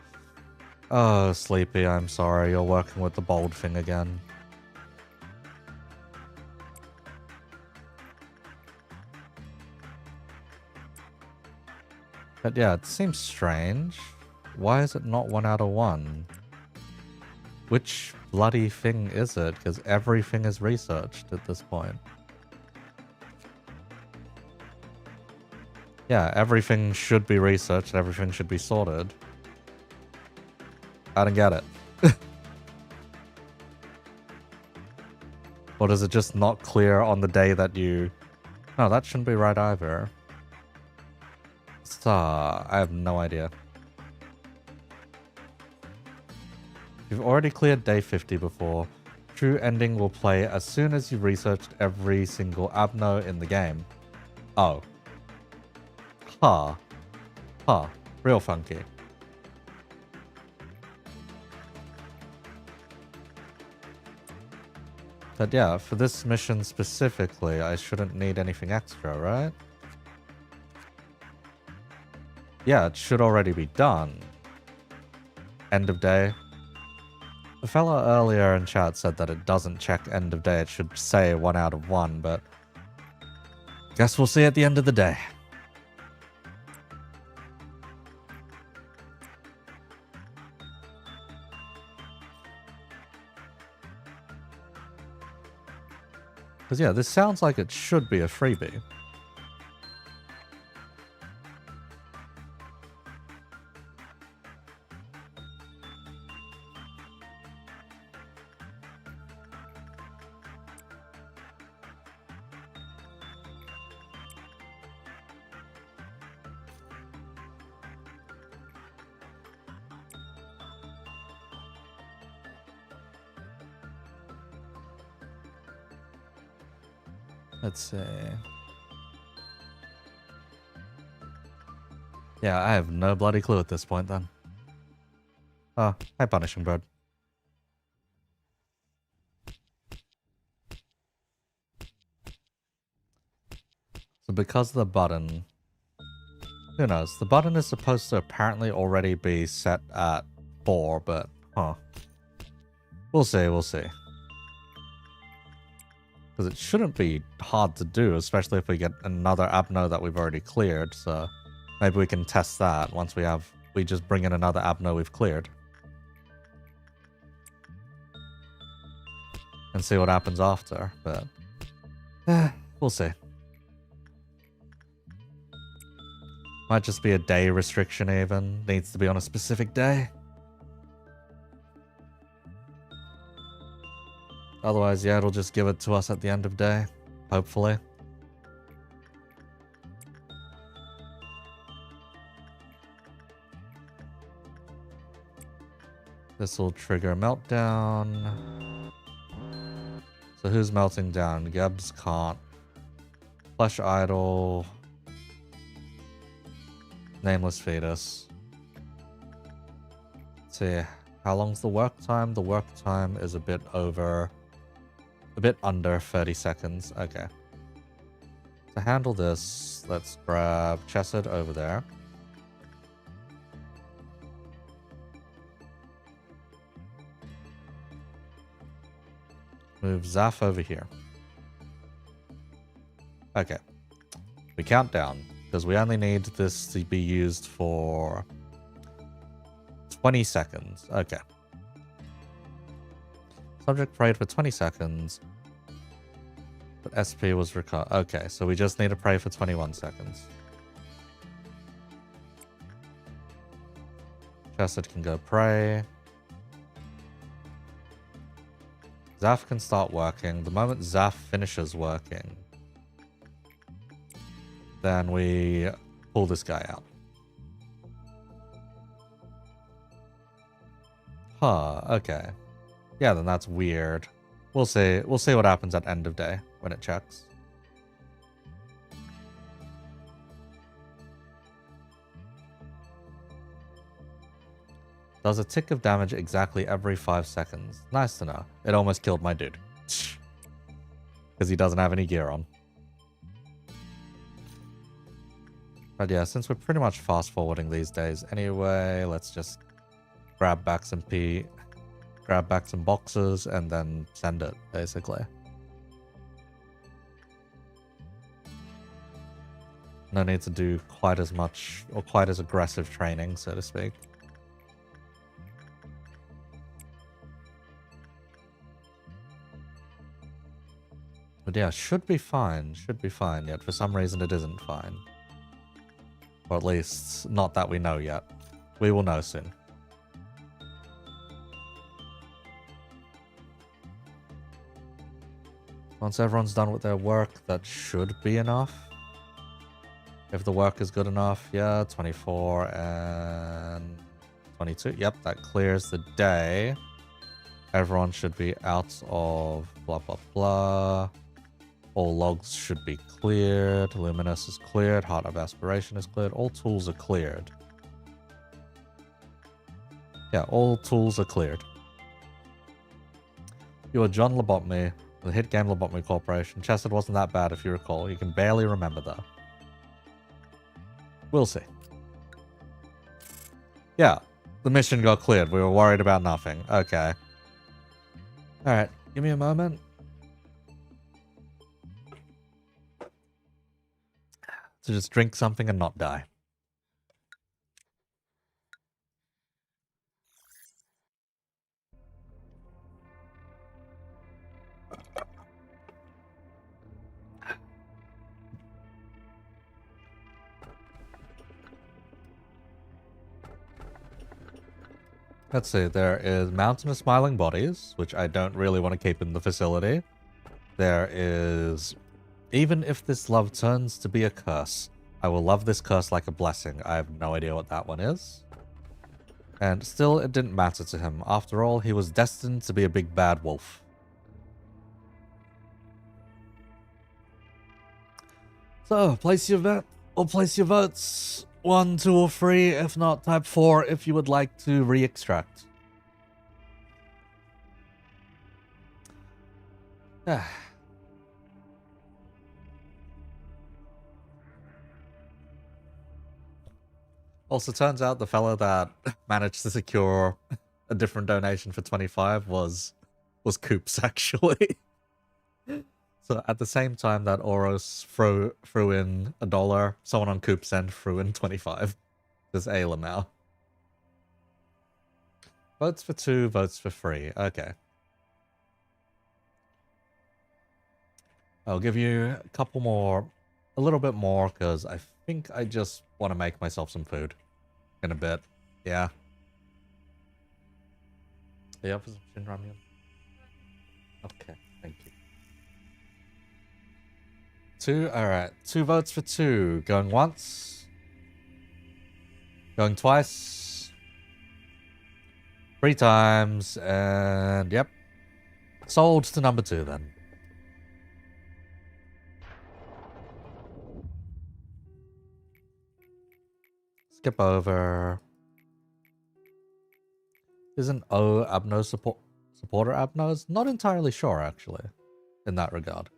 Oh, Sleepy, I'm sorry. You're working with the bold thing again. But yeah, it seems strange. Why is it not 1 out of 1? Which bloody thing is it? Because everything is researched at this point. Yeah, everything should be researched. Everything should be sorted. I don't get it. Or is it just not clear on the day that you... No, that shouldn't be right either. I have no idea. You've already cleared day 50 before. True ending will play as soon as you researched every single abno in the game. Oh. Huh. Huh. Real funky. But yeah, for this mission specifically, I shouldn't need anything extra, right? Yeah, it should already be done. End of day. The fella earlier in chat said that it doesn't check end of day. It should say 1 out of 1, but... guess we'll see at the end of the day. Because yeah, this sounds like it should be a freebie. Let's see. Yeah, I have no bloody clue at this point then. Oh, hi Punishing Bird. So because of the button... who knows? The button is supposed to apparently already be set at 4, but... huh. We'll see, we'll see. Because it shouldn't be hard to do, especially if we get another abno that we've already cleared, so... maybe we can test that once we just bring in another abno we've cleared. And see what happens after, but... we'll see. Might just be a day restriction even. Needs to be on a specific day. Otherwise, yeah, it'll just give it to us at the end of day. Hopefully. This will trigger a meltdown. So who's melting down? Gebs can't. Flesh Idol. Nameless Fetus. Let's see. How long's the work time? The work time is a bit under 30 seconds. Okay. To handle this, let's grab Chesed over there. Move Zaf over here. Okay. We count down, because we only need this to be used for 20 seconds. Okay. Subject prayed for 20 seconds. But SP was recovered. Okay, so we just need to pray for 21 seconds. Chesed can go pray. Zaf can start working. The moment Zaf finishes working, then we pull this guy out. Huh, okay. Yeah, then that's weird. We'll see what happens at end of day when it checks. Does a tick of damage exactly every 5 seconds. Nice to know. It almost killed my dude. Because he doesn't have any gear on. But yeah, since we're pretty much fast forwarding these days anyway, let's just grab back some boxes and then send it, basically. No need to do quite as much or quite as aggressive training, so to speak. But yeah, should be fine, yet for some reason it isn't fine. Or at least, not that we know yet. We will know soon. Once everyone's done with their work, that should be enough. If the work is good enough, yeah, 24 and 22. Yep, that clears the day. Everyone should be out of blah, blah, blah. All logs should be cleared. Luminous is cleared. Heart of Aspiration is cleared. All tools are cleared. Yeah, all tools are cleared. You are John Lobotomy, the hit game Lobotomy Corporation. Chesed wasn't that bad if you recall. You can barely remember though. We'll see. Yeah, the mission got cleared. We were worried about nothing. Okay. Alright, give me a moment. To just drink something and not die. Let's see, there is Mountain of Smiling Bodies, which I don't really want to keep in the facility. There is, even if this love turns to be a curse, I will love this curse like a blessing. I have no idea what that one is. And still, it didn't matter to him. After all, he was destined to be a big bad wolf. So, place your bet, or place your votes. 1, 2, or 3, if not, type 4 if you would like to re-extract. Also, turns out the fellow that managed to secure a different donation for 25 was Coops, actually. So at the same time that Oros threw in $1, someone on Coop's end threw in 25. There's a Lamau. Votes for 2, votes for 3. Okay. I'll give you a couple more, a little bit more, because I think I just want to make myself some food in a bit. Yeah. Yeah, for some shin ramyun. Okay, thank you. 2, alright. 2 votes for 2. Going once. Going twice. 3 times, and yep. Sold to number 2 then. Skip over. Isn't O Abno supporter Abnos? Not entirely sure, actually, in that regard.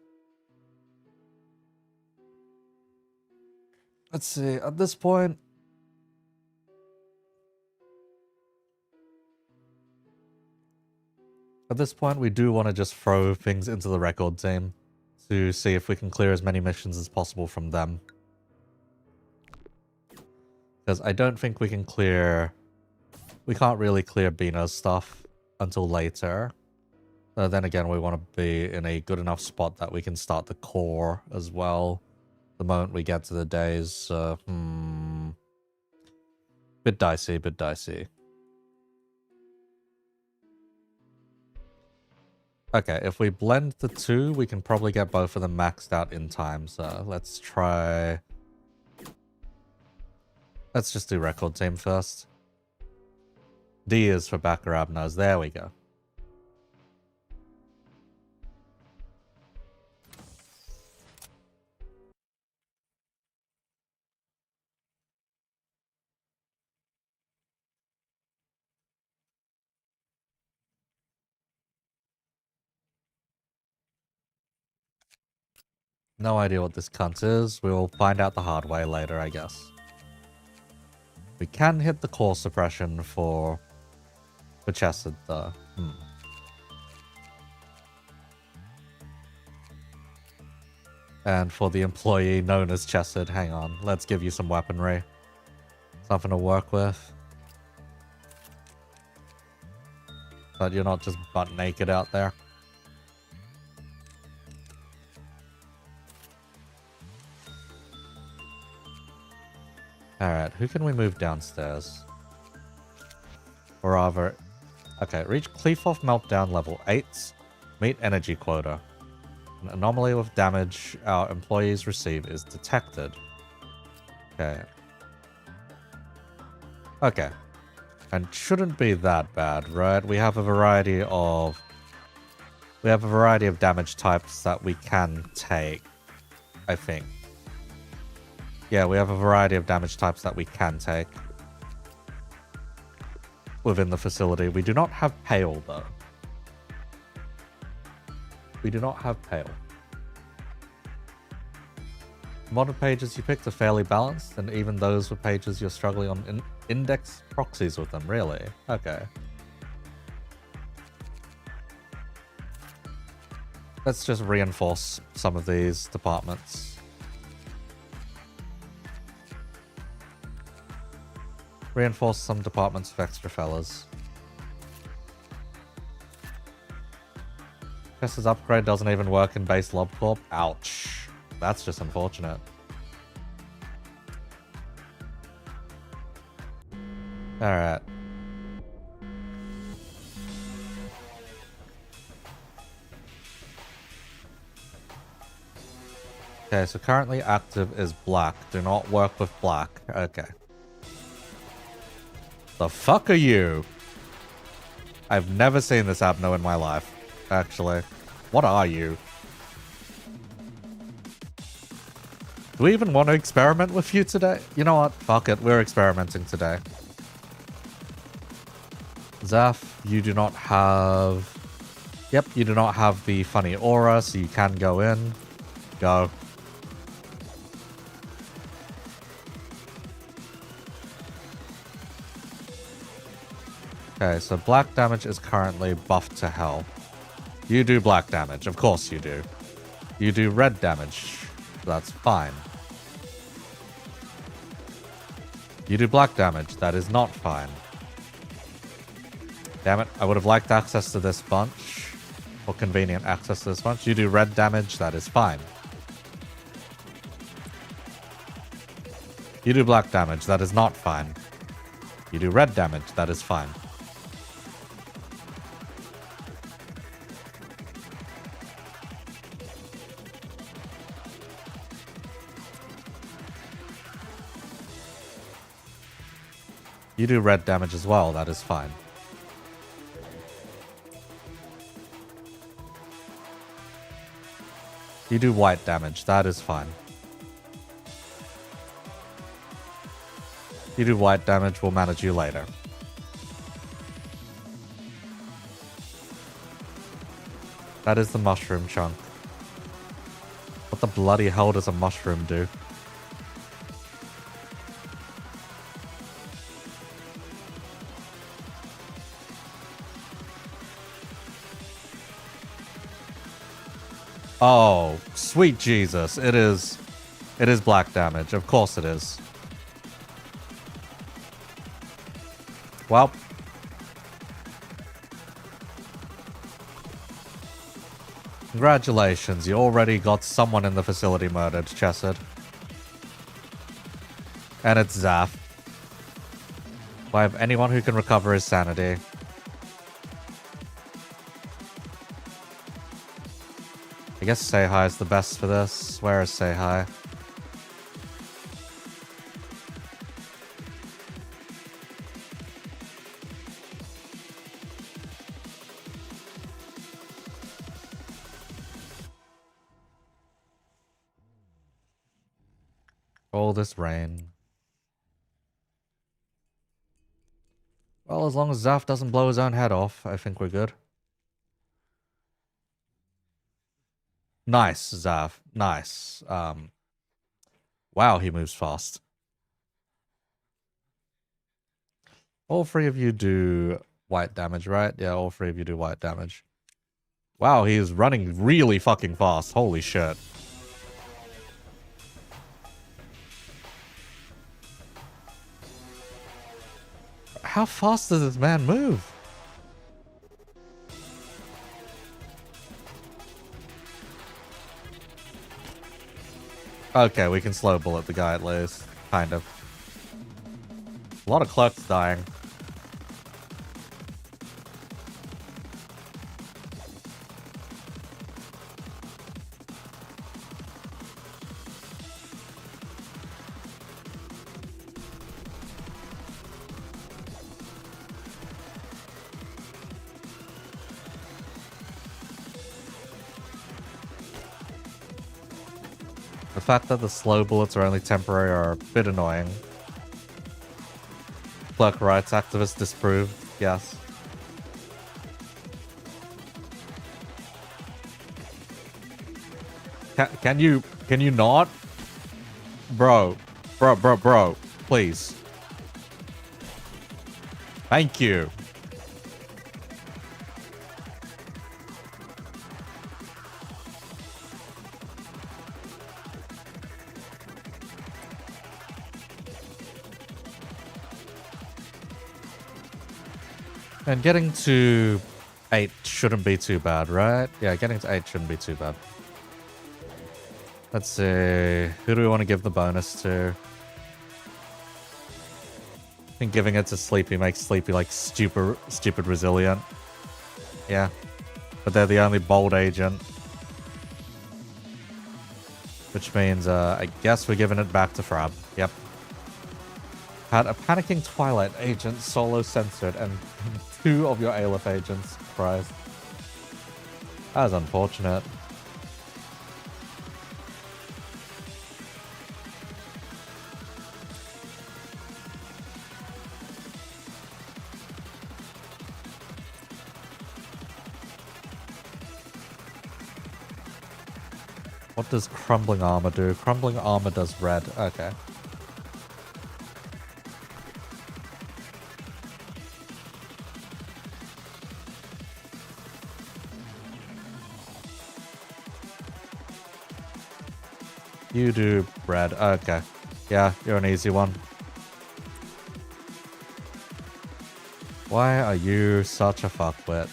Let's see, at this point... At this point, we do want to just throw things into the record team to see if we can clear as many missions as possible from them. Because I don't think we can clear... We can't really clear Bino's stuff until later. Then again, we want to be in a good enough spot that we can start the core as well. The moment we get to the days, bit dicey, bit dicey. Okay, if we blend the 2, we can probably get both of them maxed out in time. So let's try... Let's just do record team first. D is for Bakarabnos. There we go. No idea what this cunt is. We'll find out the hard way later, I guess. We can hit the core suppression for Chesed, though. And for the employee known as Chesed, hang on. Let's give you some weaponry. Something to work with. But you're not just butt naked out there. Alright, who can we move downstairs? Or rather... Okay, reach Cleafoff Meltdown level 8. Meet energy quota. An anomaly with damage our employees receive is detected. Okay. Okay. And shouldn't be that bad, right? We have a variety of... We have a variety of damage types that we can take, I think. Yeah, we have a variety of damage types that we can take within the facility. We do not have Pale, though. We do not have Pale. Modern pages you picked are fairly balanced, and even those with pages you're struggling on index proxies with them, really? Okay. Let's just reinforce some of these departments. Reinforce some departments with extra fellas. Chesed's upgrade doesn't even work in base LobCorp. Ouch. That's just unfortunate. Alright. Okay, so currently active is black. Do not work with black. Okay. The fuck are you? I've never seen this Abno in my life, actually. What are you? Do we even want to experiment with you today? You know what? Fuck it. We're experimenting today. Zaf, you do not have... Yep, you do not have the funny aura, so you can go in. Go. Okay, so black damage is currently buffed to hell. You do black damage. Of course you do. You do red damage. That's fine. You do black damage. That is not fine. Damn it. I would have liked access to this bunch. Or convenient access to this bunch. You do red damage. That is fine. You do black damage. That is not fine. You do red damage. That is fine. You do red damage as well, that is fine. You do white damage. That is fine. You do white damage. We'll manage you later. That is the mushroom chunk. What the bloody hell does a mushroom do? Oh, sweet Jesus. It is black damage. Of course it is. Well. Congratulations, you already got someone in the facility murdered, Chesed. And it's Zaf. Do I have anyone who can recover his sanity? I guess Say Hi is the best for this. Where is Say Hi? All this rain. Well, as long as Zaf doesn't blow his own head off, I think we're good. Nice, Zaf. Nice. Wow, he moves fast. All three of you do white damage, right? Yeah, all three of you do white damage. Wow, he is running really fucking fast. Holy shit. How fast does this man move? Okay, we can slow bullet the guy at least. Kind of. A lot of clerks dying. The fact that the slow bullets are only temporary are a bit annoying. Clerk rights activists disproved, yes. Can you not? Bro, please. Thank you. And getting to 8 shouldn't be too bad, right? Yeah, getting to 8 shouldn't be too bad. Let's see. Who do we want to give the bonus to? I think giving it to Sleepy makes Sleepy like stupid resilient. Yeah. But they're the only bold agent. Which means, I guess we're giving it back to Frab. Yep. Had a panicking Twilight agent solo censored and 2 of your Aleph agents surprised. That was unfortunate. What does Crumbling Armor do? Crumbling Armor does red. Okay. You do red. Okay. Yeah, you're an easy one. Why are you such a fuckwit?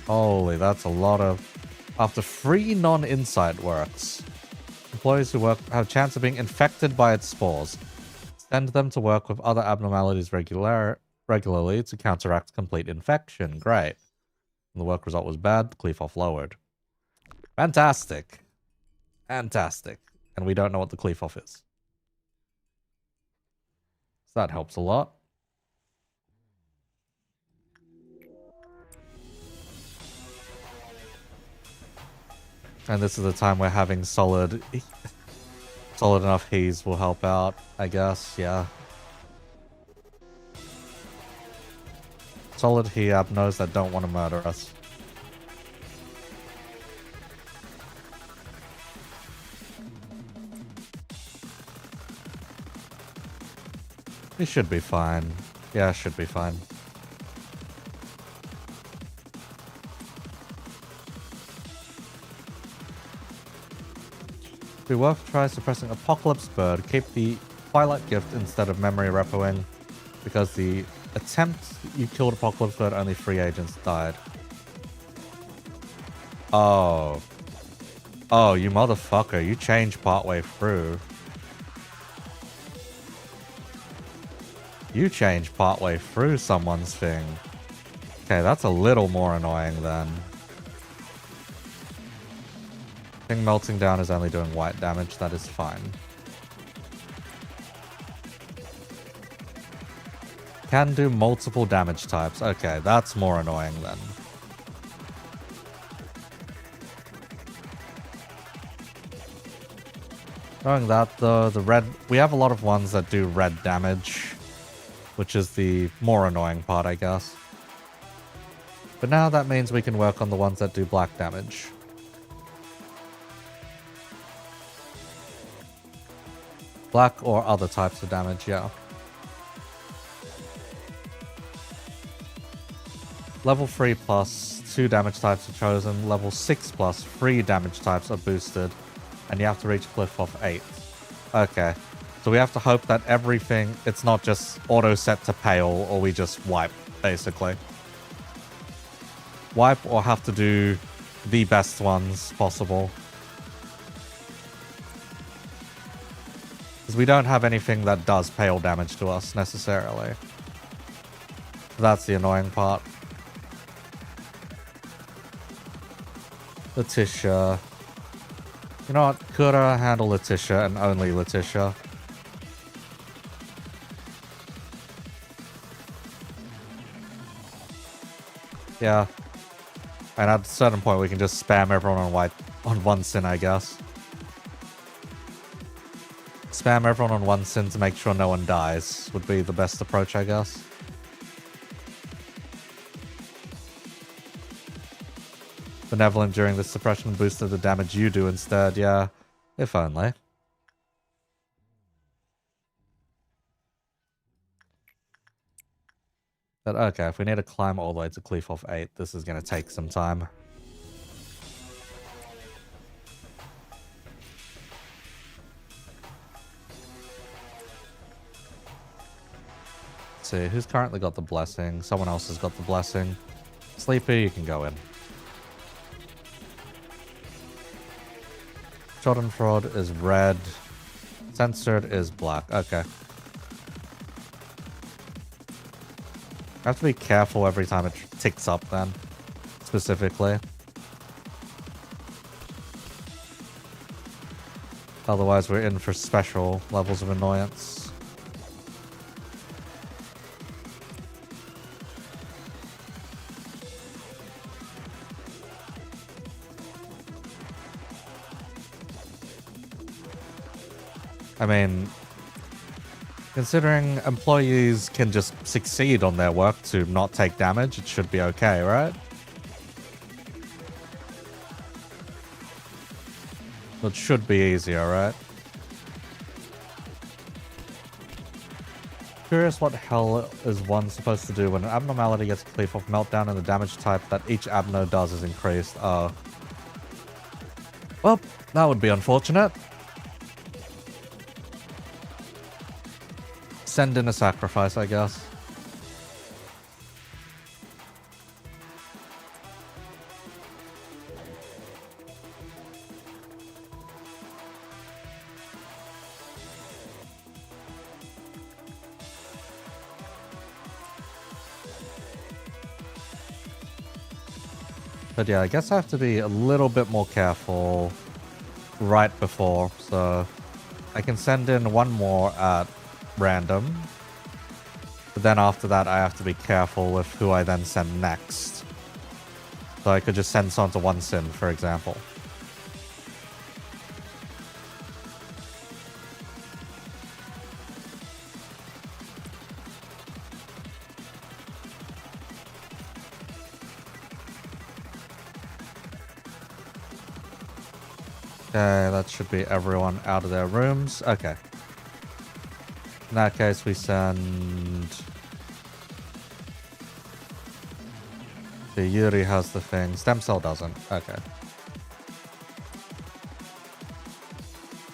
Holy, that's a lot of... After 3 non-insight works, employees who work have a chance of being infected by its spores. Send them to work with other abnormalities regularly to counteract complete infection. Great. And the work result was bad. Cleave off lowered. Fantastic. Fantastic. And we don't know what the cleave off is. So that helps a lot. And this is the time where having solid enough he's will help out, I guess, yeah. Solid he abnos that don't want to murder us. We should be fine. Yeah, should be fine. Be worth try suppressing Apocalypse Bird. Keep the Twilight Gift instead of memory repoing, because the attempt you killed Apocalypse Bird, only 3 agents died. Oh. Oh, you motherfucker. You changed partway through. You changed partway through someone's thing. Okay, that's a little more annoying then. Thing melting down is only doing white damage. That is fine. Can do multiple damage types. Okay, that's more annoying then. Knowing that though, the red... We have a lot of ones that do red damage, which is the more annoying part, I guess. But now that means we can work on the ones that do black damage. Black or other types of damage, yeah. Level 3 plus 2 damage types are chosen. Level 6 plus 3 damage types are boosted. And you have to reach cliff of 8. Okay. So we have to hope that everything, it's not just auto set to pale or we just wipe, basically. Wipe or have to do the best ones possible. Because we don't have anything that does pale damage to us, necessarily. That's the annoying part. Letitia. You know what? Could I handle Letitia and only Letitia? Yeah. And at a certain point we can just spam everyone on one sin, I guess. Spam everyone on one sin to make sure no one dies would be the best approach, I guess. Benevolent during the suppression boosted the damage you do instead, yeah. If only. But okay, if we need to climb all the way to Cleaf of 8, this is going to take some time. Let's see, who's currently got the blessing? Someone else has got the blessing. Sleepy, you can go in. Schadenfreude is red. Censored is black. Okay. I have to be careful every time it ticks up then. Specifically. Otherwise we're in for special levels of annoyance. I mean, considering employees can just succeed on their work to not take damage, it should be okay, right? It should be easier, right? Curious what hell is one supposed to do when an abnormality gets a cleave of meltdown and the damage type that each abno does is increased. Oh. Well, that would be unfortunate. Send in a sacrifice, I guess. But yeah, I guess I have to be a little bit more careful right before, so I can send in one more at random, but then after that I have to be careful with who I then send next. So I could just send someone to one sin, for example. Okay, that should be everyone out of their rooms. Okay. In that case, we send... The Yuri has the thing. Stem cell doesn't. Okay.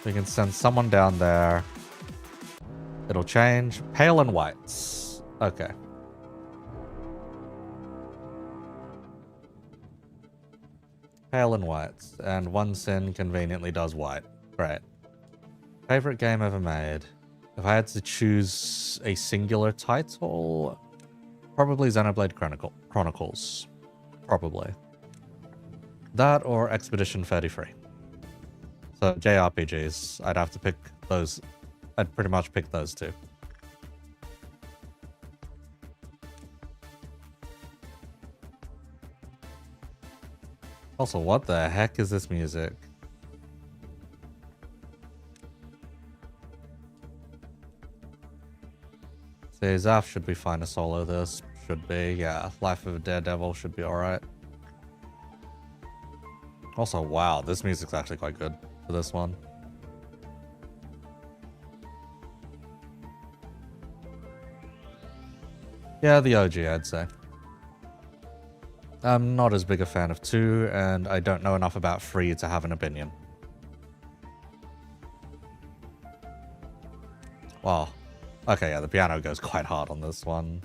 We can send someone down there. It'll change. Pale and whites. Okay. Pale and whites. And one sin conveniently does white. Great. Favorite game ever made. If I had to choose a singular title, probably Xenoblade Chronicles. Probably. That or Expedition 33. So JRPGs, I'd have to pick those. I'd pretty much pick those two. Also, what the heck is this music? See, Zaf should be fine to solo this. Should be, yeah. Life of a Daredevil should be alright. Also, wow, this music's actually quite good for this one. Yeah, the OG, I'd say. I'm not as big a fan of 2, and I don't know enough about 3 to have an opinion. Wow. Okay, yeah, the piano goes quite hard on this one.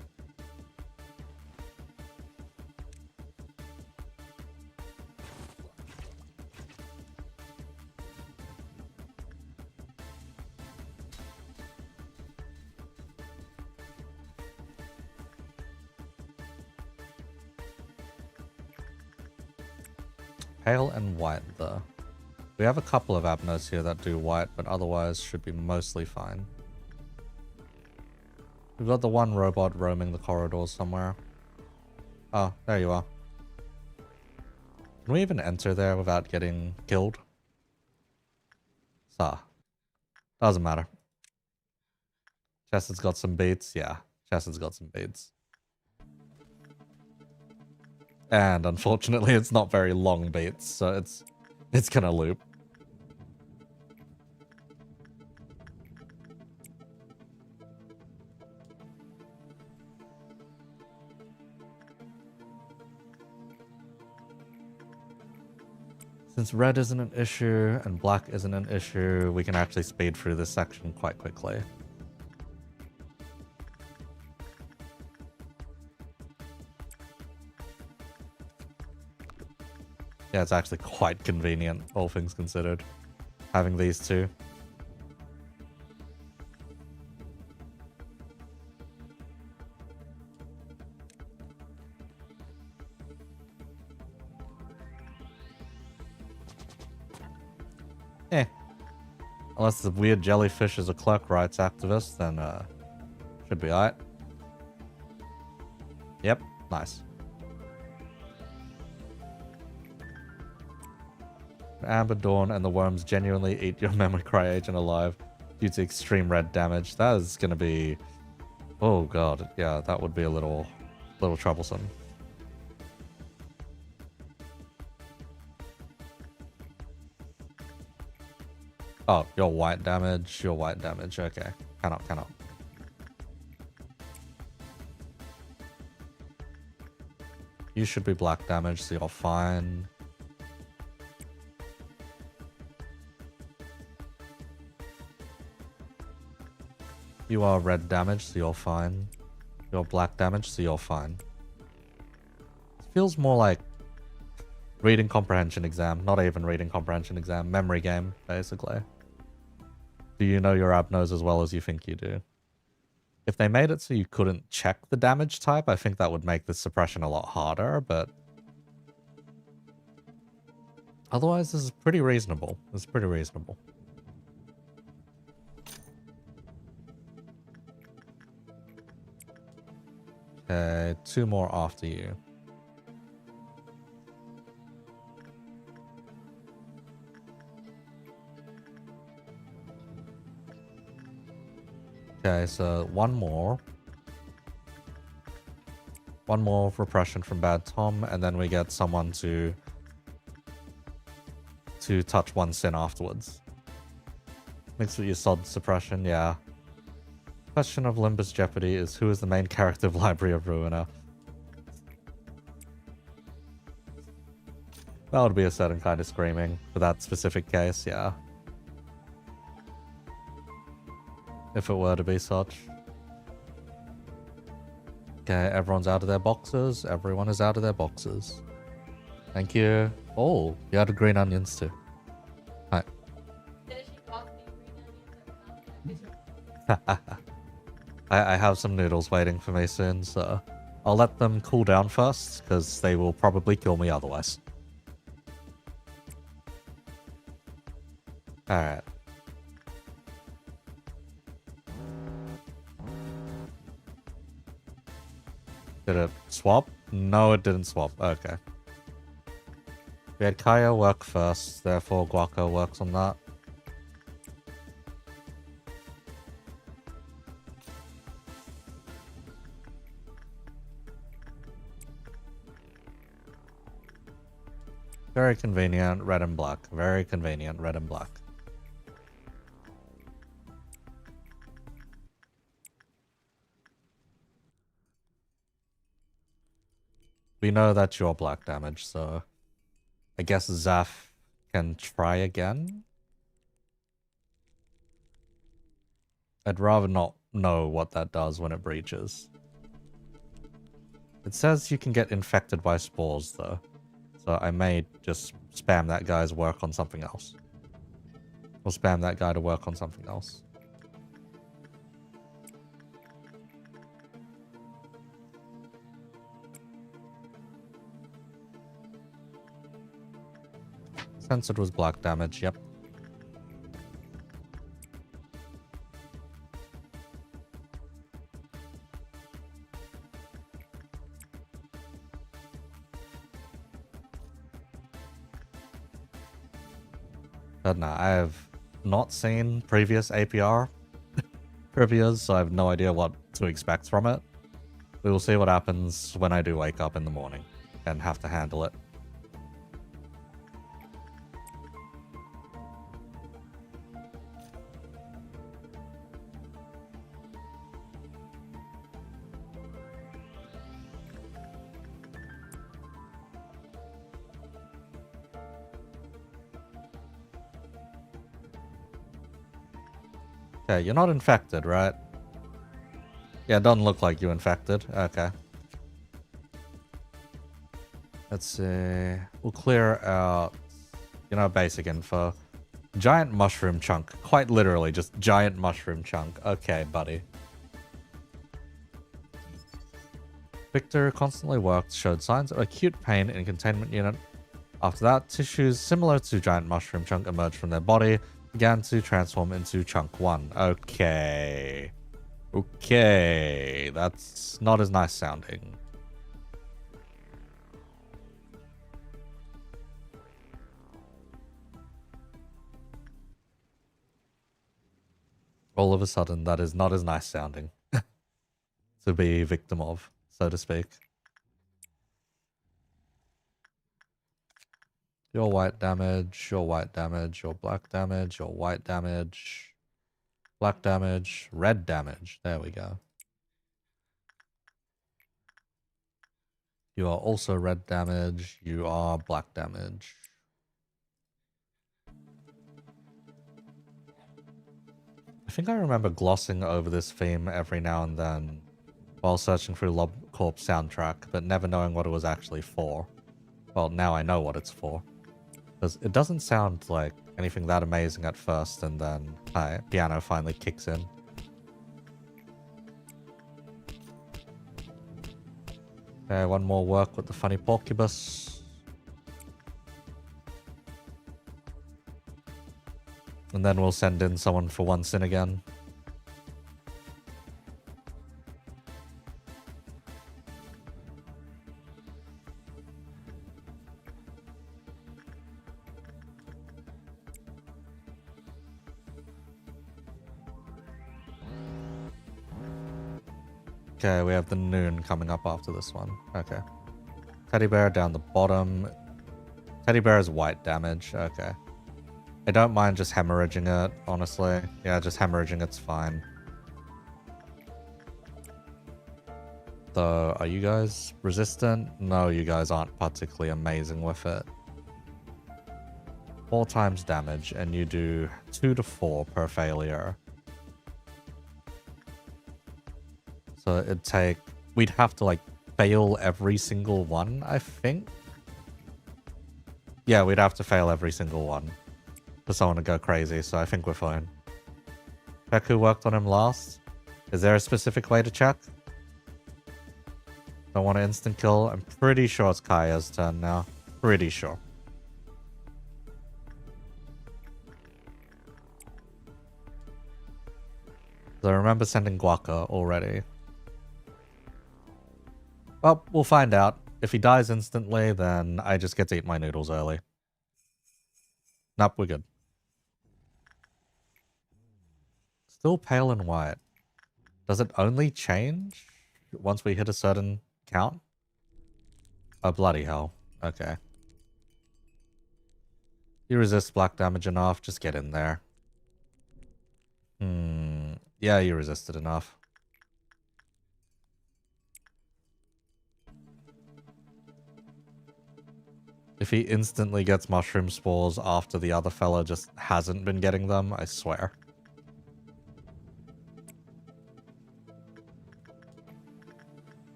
Pale and white, though. We have a couple of Abnos here that do white, but otherwise should be mostly fine. We've got the one robot roaming the corridors somewhere. Oh, there you are. Can we even enter there without getting killed? Doesn't matter. Chesed's got some beats. Yeah, Chesed's got some beats. And unfortunately, it's not very long beats, so it's gonna loop. Since red isn't an issue and black isn't an issue, we can actually speed through this section quite quickly. Yeah, it's actually quite convenient, all things considered, having these two. Eh. Unless the weird jellyfish is a clerk rights activist, then should be alright. Yep, nice. Amber Dawn and the worms genuinely eat your memory cry agent alive due to extreme red damage. That is gonna be... Oh god, yeah, that would be a little troublesome. Oh, your white damage, okay. Cannot. You should be black damage, so you're fine. You are red damage, so you're fine. You're black damage, so you're fine. It feels more like reading comprehension exam, not even reading comprehension exam, memory game, basically. Do you know your Abnos as well as you think you do? If they made it so you couldn't check the damage type, I think that would make the suppression a lot harder, but... Otherwise, this is pretty reasonable. This is pretty reasonable. Okay, 2 more after you. Okay, so 1 more. 1 more repression from Bad Tom, and then we get someone to to touch one sin afterwards. Mixed with your sod suppression, yeah. Question of Limbus Jeopardy is who is the main character of Library of Ruiner? That would be a certain kind of screaming for that specific case, yeah. If it were to be such. Okay, everyone's out of their boxes. Everyone is out of their boxes. Thank you. Oh, you had green onions too. Hi. I have some noodles waiting for me soon, so I'll let them cool down first, because they will probably kill me otherwise. Alright. Did it swap? No, it didn't swap. Okay. We had Kaya work first, therefore Guaco works on that. Very convenient, red and black. Very convenient, red and black. We know that you're black damage, so I guess Zaf can try again. I'd rather not know what that does when it breaches. It says you can get infected by spores, though. So I may just spam that guy's work on something else. Or spam that guy to work on something else. Since it was black damage, yep. But no, I have not seen previous APR reviews, so I have no idea what to expect from it. We will see what happens when I do wake up in the morning and have to handle it. Okay, you're not infected, right? Yeah, it doesn't look like you infected. Okay. Let's see. We'll clear out, basic info. Giant mushroom chunk. Quite literally, just giant mushroom chunk. Okay, buddy. Victor constantly worked, showed signs of acute pain in containment unit. After that, tissues similar to giant mushroom chunk emerged from their body, began to transform into chunk 1. Okay. Okay. That's not as nice sounding. All of a sudden, that is not as nice sounding to be victim of, so to speak. Your white damage, your white damage, your black damage, your white damage, black damage, red damage. There we go. You are also red damage. You are black damage. I think I remember glossing over this theme every now and then while searching through LobCorp soundtrack, but never knowing what it was actually for. Well, now I know what it's for. Because it doesn't sound like anything that amazing at first, and then piano finally kicks in. Okay, one more work with the funny porcupus. And then we'll send in someone for one sin again. Okay, we have the noon coming up after this one. Okay. Teddy bear down the bottom. Teddy bear is white damage. Okay. I don't mind just hemorrhaging it, honestly. Yeah, just hemorrhaging it's fine. So, are you guys resistant? No, you guys aren't particularly amazing with it. 4 times damage, and you do 2 to 4 per failure. So it'd take... We'd have to, like, fail every single one, I think? Yeah, we'd have to fail every single one for someone to go crazy, so I think we're fine. Check who worked on him last. Is there a specific way to check? Don't want to instant kill. I'm pretty sure it's Kaya's turn now. Pretty sure. So I remember sending Guaka already. Well, we'll find out. If he dies instantly, then I just get to eat my noodles early. Nope, we're good. Still pale and white. Does it only change once we hit a certain count? Oh, bloody hell. Okay. You resist black damage enough, just get in there. Yeah, you resisted enough. If he instantly gets mushroom spores after the other fella just hasn't been getting them, I swear.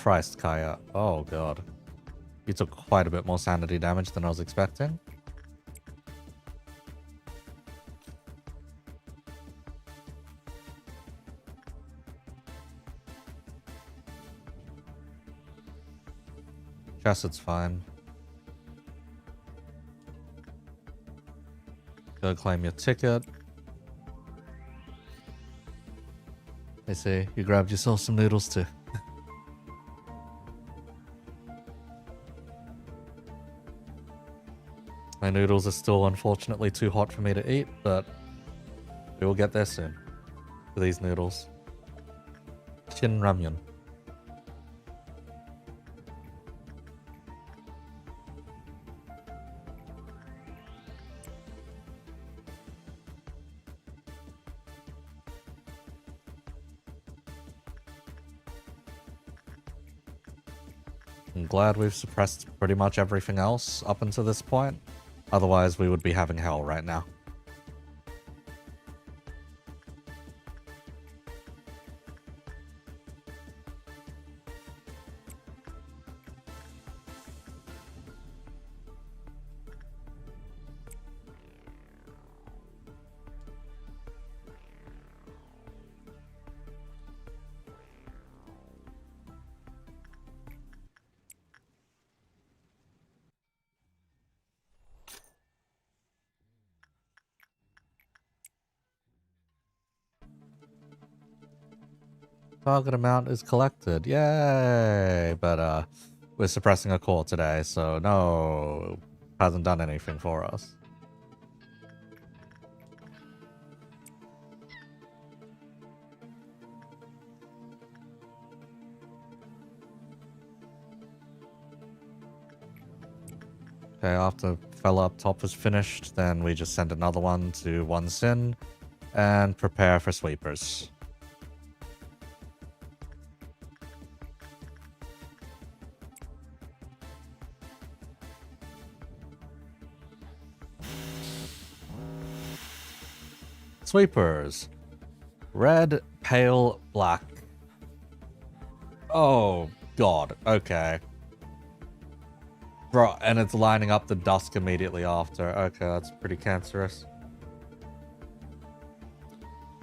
Christ, Kaya. Oh, God. You took quite a bit more sanity damage than I was expecting. Chesed's fine. Go claim your ticket. I see. You grabbed yourself some noodles too. My noodles are still unfortunately too hot for me to eat, but we will get there soon. For these noodles. Shin ramyun. I'm glad we've suppressed pretty much everything else up until this point. Otherwise, we would be having hell right now. Target amount is collected. Yay! But, we're suppressing a core today, so no, hasn't done anything for us. Okay, after fella up top was finished, then we just send another one to one sin and prepare for sweepers. Sweepers. Red, pale, black. Oh, God. Okay. Bro, and it's lining up the dusk immediately after. Okay, that's pretty cancerous.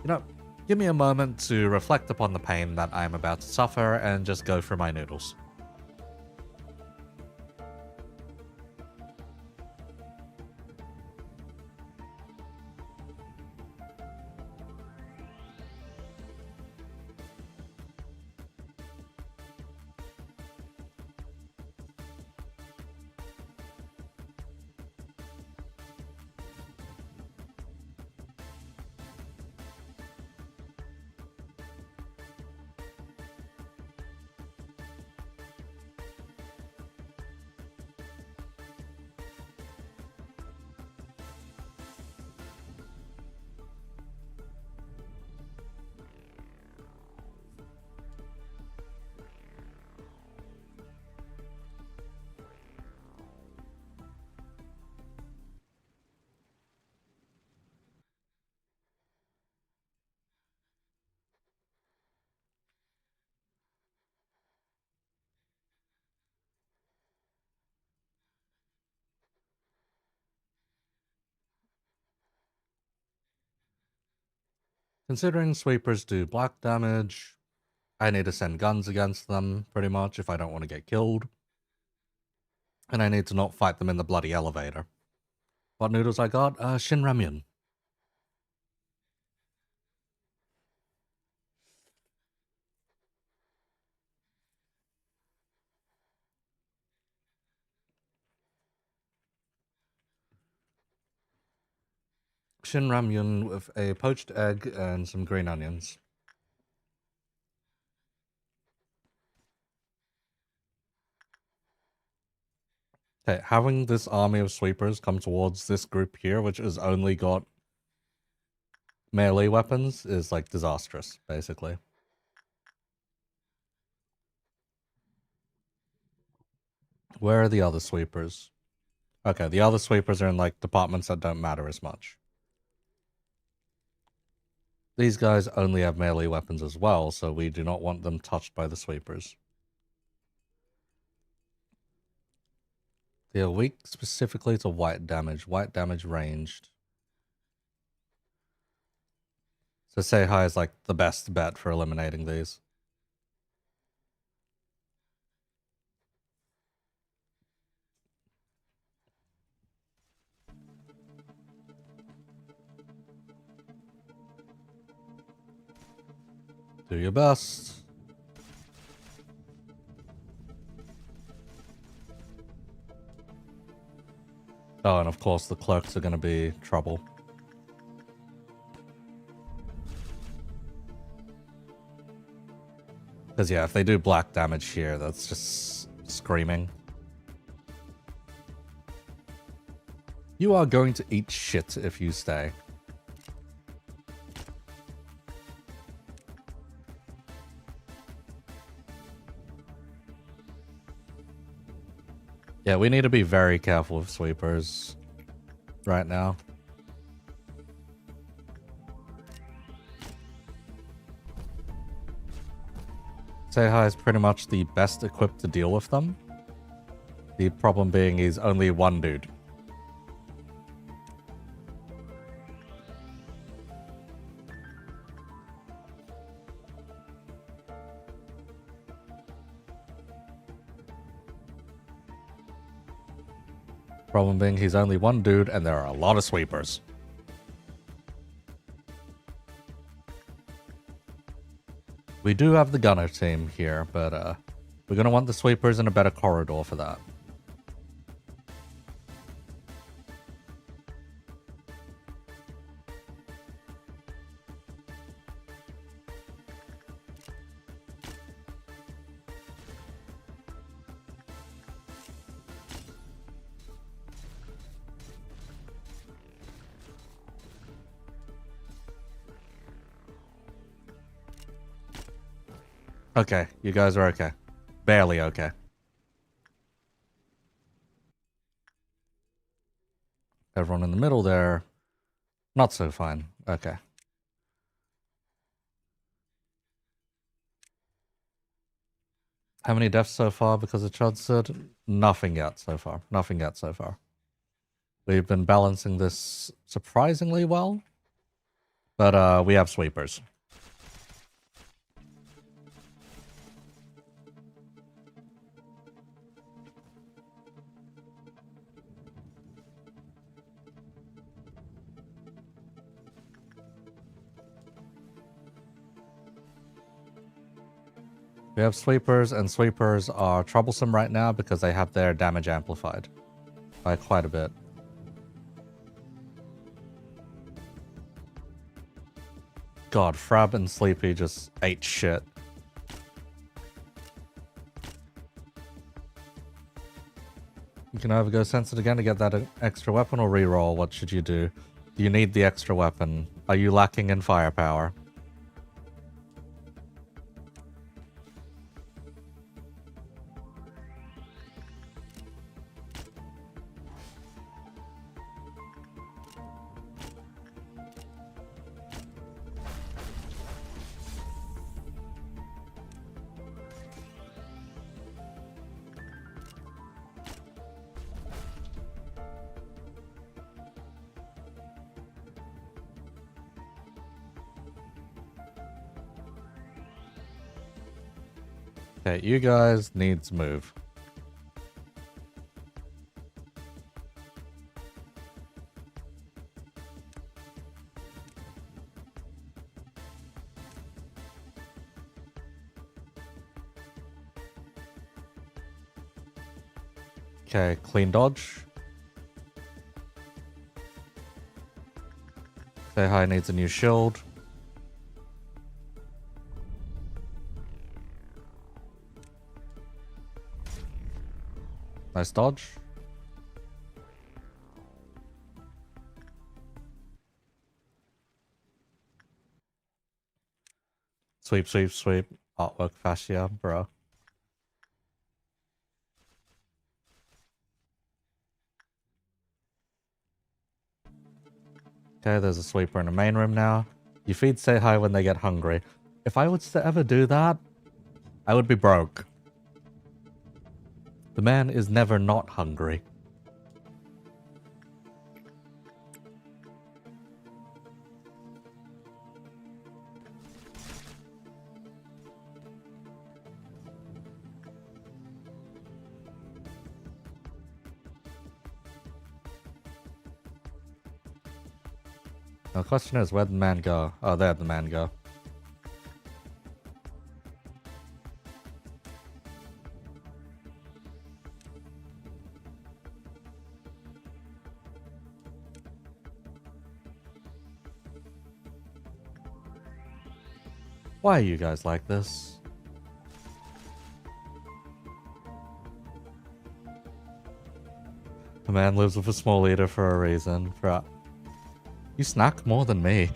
You know, give me a moment to reflect upon the pain that I am about to suffer and just go for my noodles. Considering sweepers do black damage, I need to send guns against them, pretty much, if I don't want to get killed. And I need to not fight them in the bloody elevator. What noodles I got? Shin Ramyun. Shin Ramyun with a poached egg and some green onions. Okay, having this army of sweepers come towards this group here, which has only got melee weapons, is like disastrous, basically. Where are the other sweepers? Okay, the other sweepers are in like departments that don't matter as much. These guys only have melee weapons as well, so we do not want them touched by the sweepers. They are weak specifically to white damage ranged. So Seihai is like the best bet for eliminating these. Do your best. Oh, and of course the clerks are going to be trouble. Because yeah, if they do black damage here, that's just screaming. You are going to eat shit if you stay. Yeah, we need to be very careful with sweepers right now. Seihai is pretty much the best equipped to deal with them. The problem being he's only one dude. Problem being he's only one dude and there are a lot of sweepers. We do have the gunner team here, but we're going to want the sweepers in a better corridor for that. Okay, you guys are okay. Barely okay. Everyone in the middle there, not so fine. Okay. How many deaths so far because of Chesed? Nothing yet so far. Nothing yet so far. We've been balancing this surprisingly well, but we have sweepers. We have sweepers, and sweepers are troublesome right now because they have their damage amplified by quite a bit. God, Frab and Sleepy just ate shit. You can either go Sense-It again to get that extra weapon or reroll. What should you do? You need the extra weapon. Are you lacking in firepower? Okay, you guys need to move. Okay, clean dodge. Say hi needs a new shield. Nice dodge. Sweep, sweep, sweep. Artwork fascia, bro. Okay, there's a sweeper in the main room now. You feed say hi when they get hungry. If I was to ever do that, I would be broke. The man is never not hungry. Now, the question is, where'd the man go? Oh, there'd the man go. Why are you guys like this? The man lives with a small eater for a reason. You snack more than me.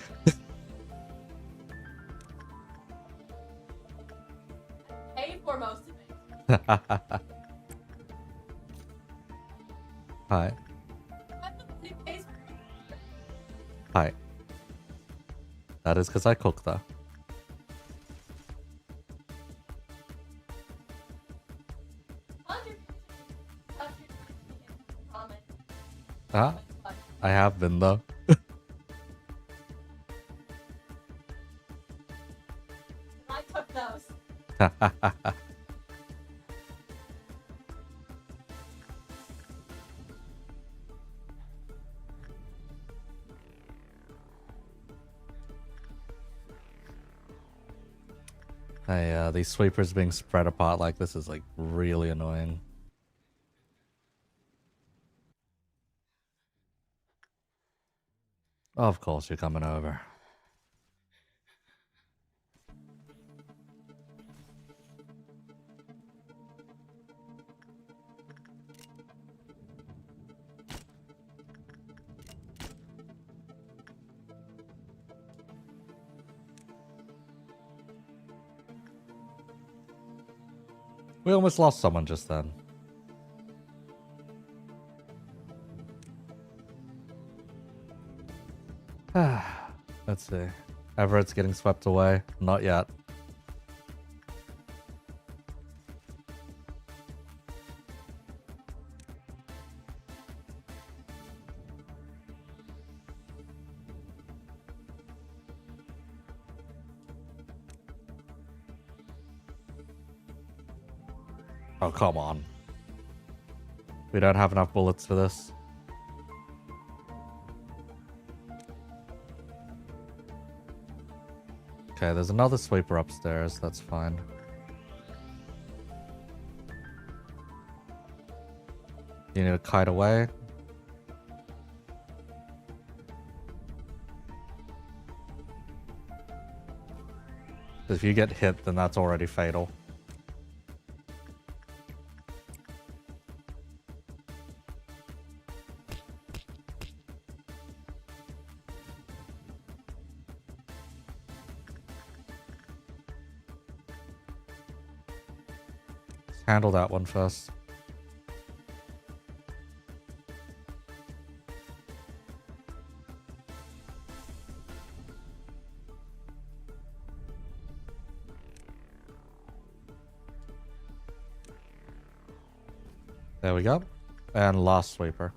Pay for most of it. Hi. Hi. That is because I cook, though. Ah, I have been, though. I took those. Hey, these sweepers being spread apart like this is like really annoying. Of course you're coming over. We almost lost someone just then. Let's see. Everett's getting swept away. Not yet. Oh, come on. We don't have enough bullets for this. Okay, there's another sweeper upstairs. That's fine. You need to kite away. If you get hit, then that's already fatal. Handle that one first. There we go. And last sweeper.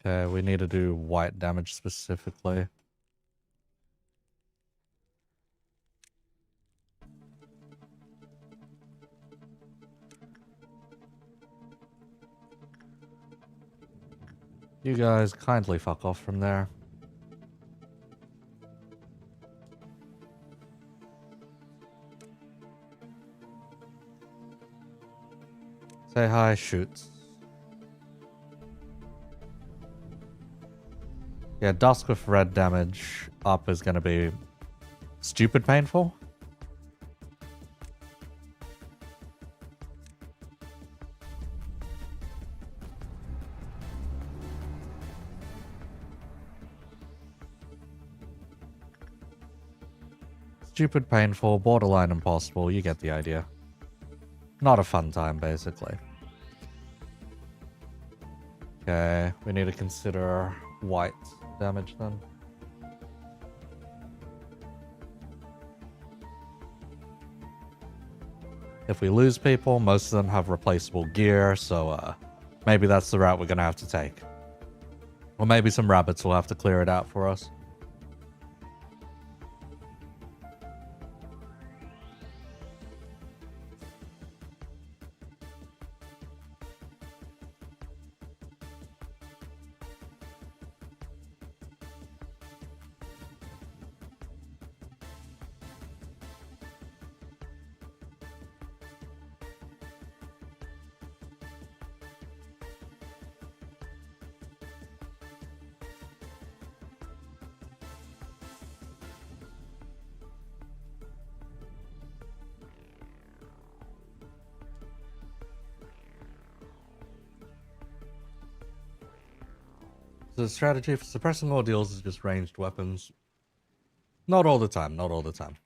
Okay, we need to do white damage specifically. You guys kindly fuck off from there. Say hi, shoots. Yeah, dusk with red damage up is gonna be stupid painful. Stupid painful, borderline impossible, you get the idea. Not a fun time, basically. Okay, we need to consider white damage then. If we lose people, most of them have replaceable gear, so maybe that's the route we're gonna have to take. Or maybe some rabbits will have to clear it out for us. So the strategy for suppressing ordeals is just ranged weapons. Not all the time, not all the time.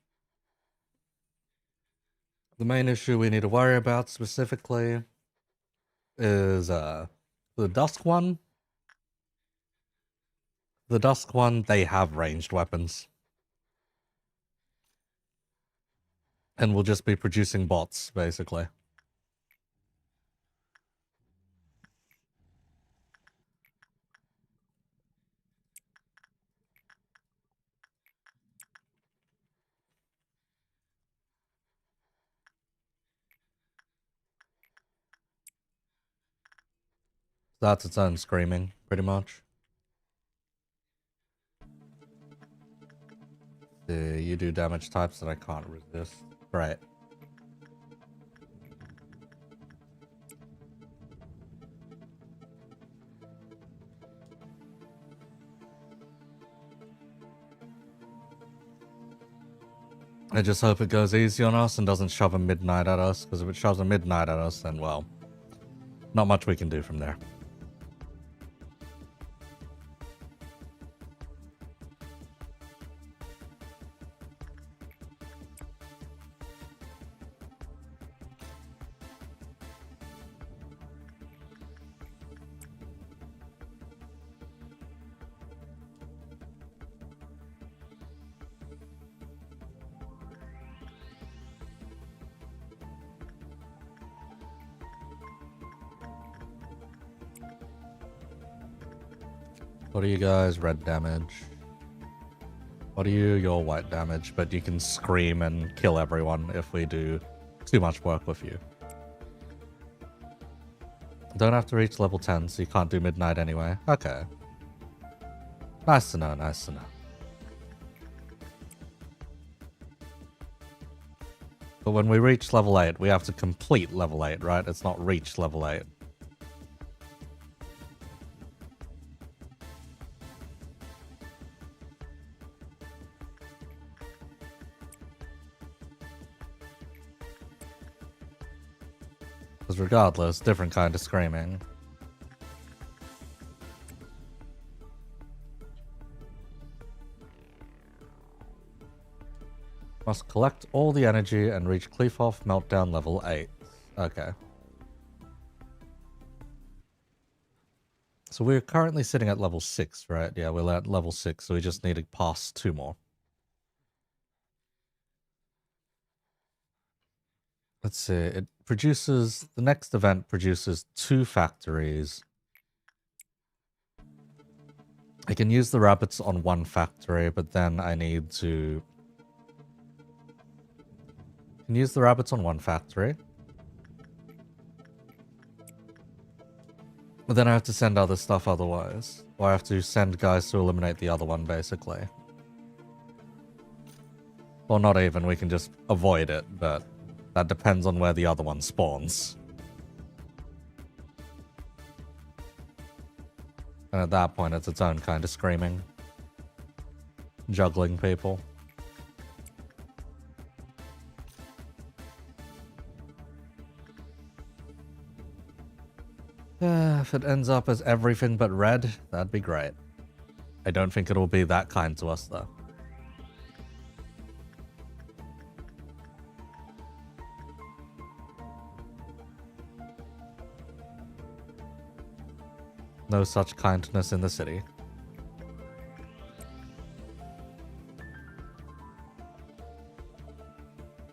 The main issue we need to worry about specifically is the Dusk one. The Dusk one, they have ranged weapons. And we'll just be producing bots, basically. That's its own screaming, pretty much. You do damage types that I can't resist. Right. I just hope it goes easy on us and doesn't shove a midnight at us, because if it shoves a midnight at us, then, well, not much we can do from there. What are you guys? Red damage. What are you? Your white damage, but you can scream and kill everyone if we do too much work with you. Don't have to reach level 10, so you can't do midnight anyway. Okay. Nice to know, nice to know. But when we reach level 8, we have to complete level 8, right? It's not reach level 8. Because regardless, different kind of screaming. Must collect all the energy and reach Cleafoff Meltdown level 8. Okay. So we're currently sitting at level 6, right? Yeah, we're at level 6, so we just need to pass 2 more. Let's see, it produces, the next event produces 2 factories. I can use the rabbits on one factory, but then I need to... I can use the rabbits on one factory. But then I have to send other stuff otherwise. Or I have to send guys to eliminate the other one, basically. Well, not even. We can just avoid it, but that depends on where the other one spawns. And at that point, it's its own kind of screaming. Juggling people. If it ends up as everything but red, that'd be great. I don't think it'll be that kind to us, though. No such kindness in the city.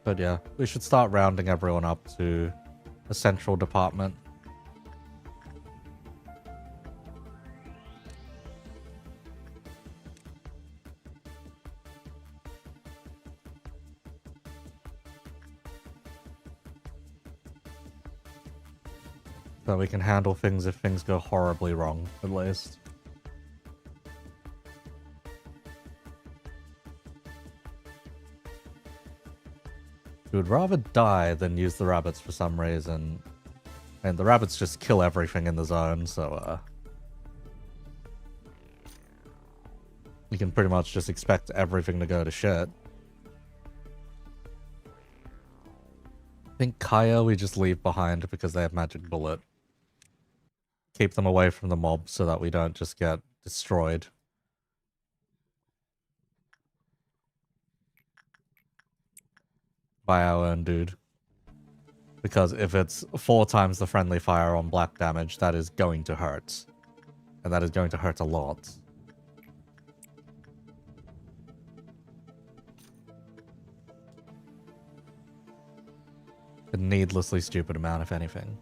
But yeah, we should start rounding everyone up to a central department. So we can handle things if things go horribly wrong, at least. We would rather die than use the rabbits for some reason. And the rabbits just kill everything in the zone, so you can pretty much just expect everything to go to shit. I think Kaya we just leave behind because they have magic bullet. Keep them away from the mob so that we don't just get destroyed. By our own dude. Because if it's 4 times the friendly fire on black damage, that is going to hurt. And that is going to hurt a lot. A needlessly stupid amount, if anything.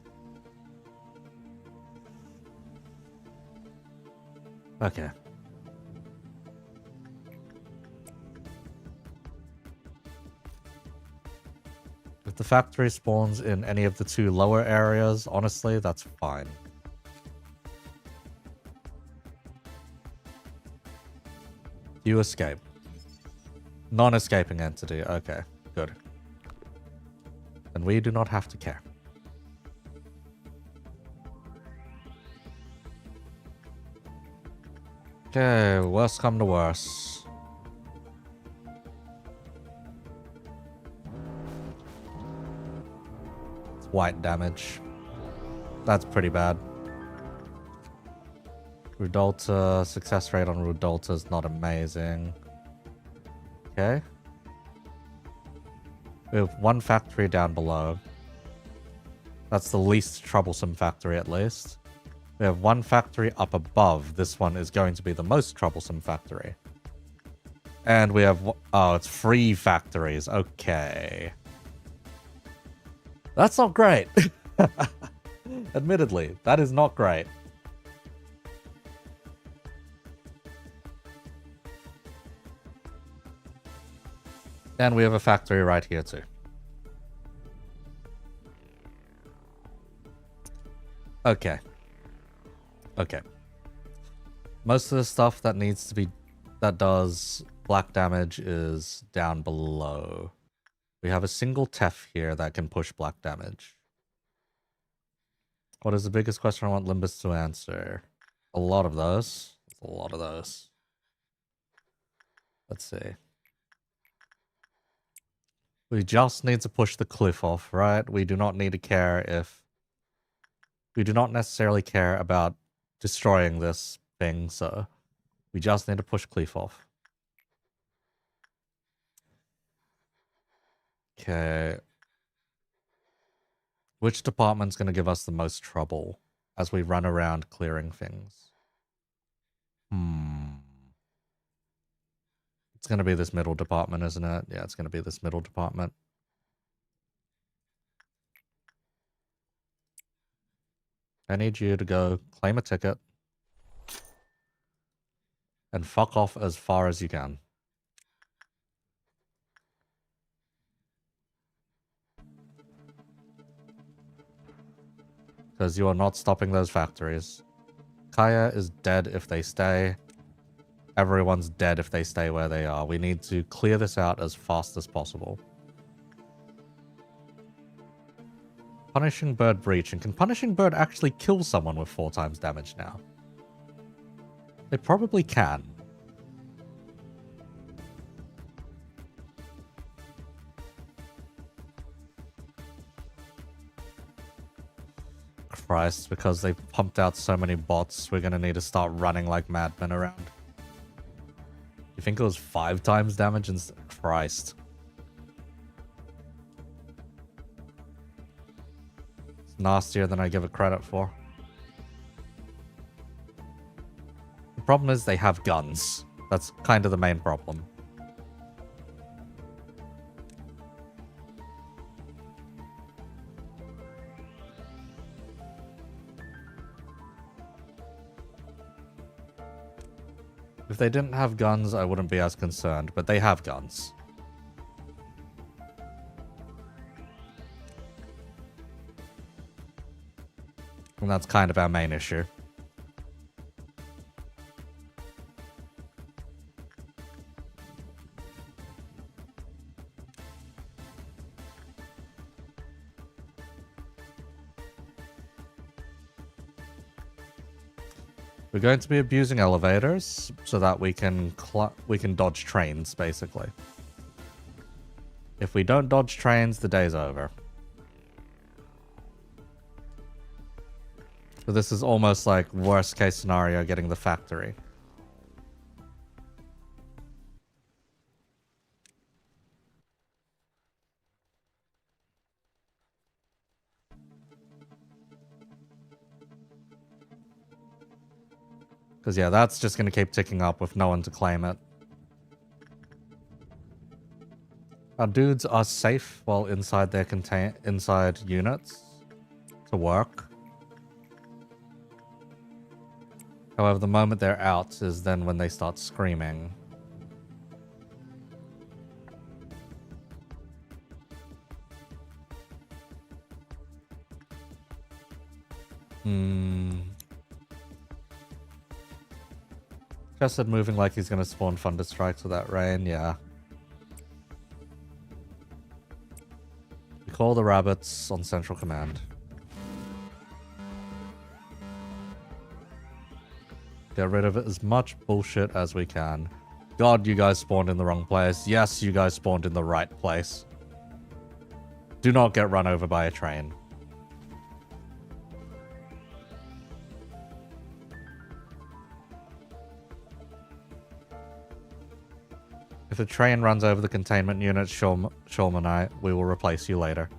Okay. If the factory spawns in any of the 2 lower areas, honestly, that's fine. You escape. Non-escaping entity. Okay, good. And we do not have to care. Okay, worst come to worst. It's white damage. That's pretty bad. Rudolta, success rate on Rudolta is not amazing. Okay. We have 1 factory down below. That's the least troublesome factory, at least. We have 1 factory up above. This one is going to be the most troublesome factory. And we have... Oh, it's 3 factories. Okay. That's not great. Admittedly, that is not great. And we have a factory right here, too. Okay. Okay. Most of the stuff that needs to be... that does black damage is down below. We have a single Tef here that can push black damage. What is the biggest question I want Limbus to answer? A lot of those. A lot of those. Let's see. We just need to push the cliff off, right? We do not need to care if... We do not necessarily care about destroying this thing, so... We just need to push cliff off. Okay. Which department's going to give us the most trouble as we run around clearing things? It's going to be this middle department, isn't it? Yeah, it's going to be this middle department. I need you to go claim a ticket. and fuck off as far as you can. Because you are not stopping those factories. Kaya is dead if they stay. Everyone's dead if they stay where they are. We need to clear this out as fast as possible. Punishing Bird breaching. Can Punishing Bird actually kill someone with 4 times damage now? They probably can. Christ, because they pumped out so many bots, we're gonna need to start running like madmen around. You think it was 5 times damage instead? Christ. It's nastier than I give it credit for. The problem is they have guns. That's kind of the main problem. If they didn't have guns, I wouldn't be as concerned, but they have guns. And that's kind of our main issue. We're going to be abusing elevators so that we can dodge trains, basically. If we don't dodge trains, the day's over. So this is almost like worst case scenario getting the factory. Because yeah, that's just going to keep ticking up with no one to claim it. Our dudes are safe while inside their inside units to work. However, the moment they're out is then when they start screaming. Chesed moving like he's going to spawn thunder strikes with that rain, yeah. We call the rabbits on Central Command. Get rid of as much bullshit as we can. God, you guys spawned in the wrong place. Yes, you guys spawned in the right place. Do not get run over by a train. If a train runs over the containment unit, Shulman and I, we will replace you later.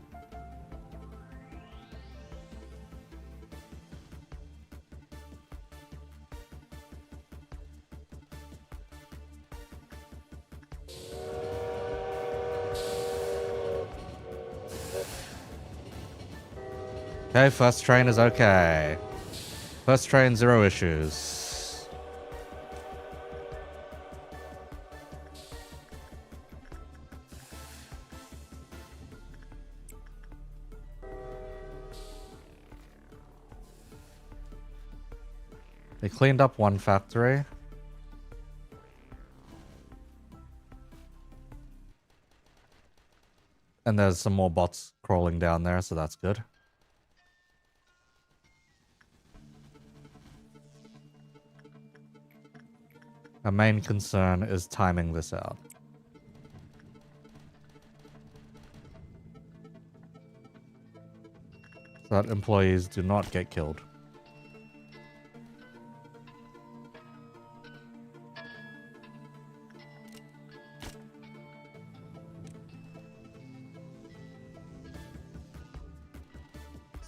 Okay, first train is okay. First train, 0 issues. They cleaned up one factory. And there's some more bots crawling down there, so that's good. Our main concern is timing this out. So that employees do not get killed.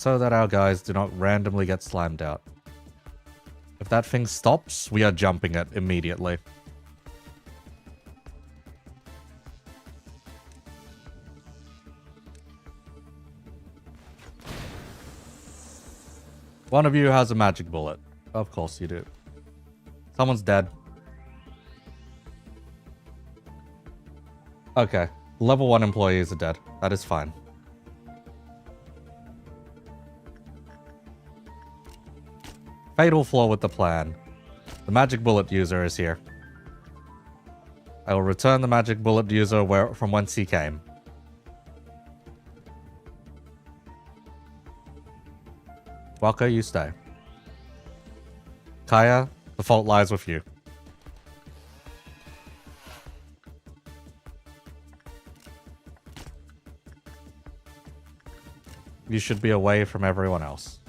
So that our guys do not randomly get slimed out. If that thing stops, we are jumping it immediately. One of you has a magic bullet. Of course you do. Someone's dead. Okay. Level 1 employees are dead. That is fine. Fatal flaw with the plan. The magic bullet user is here. I will return the magic bullet user from whence he came. Waka, you stay. Kaya, the fault lies with you. You should be away from everyone else.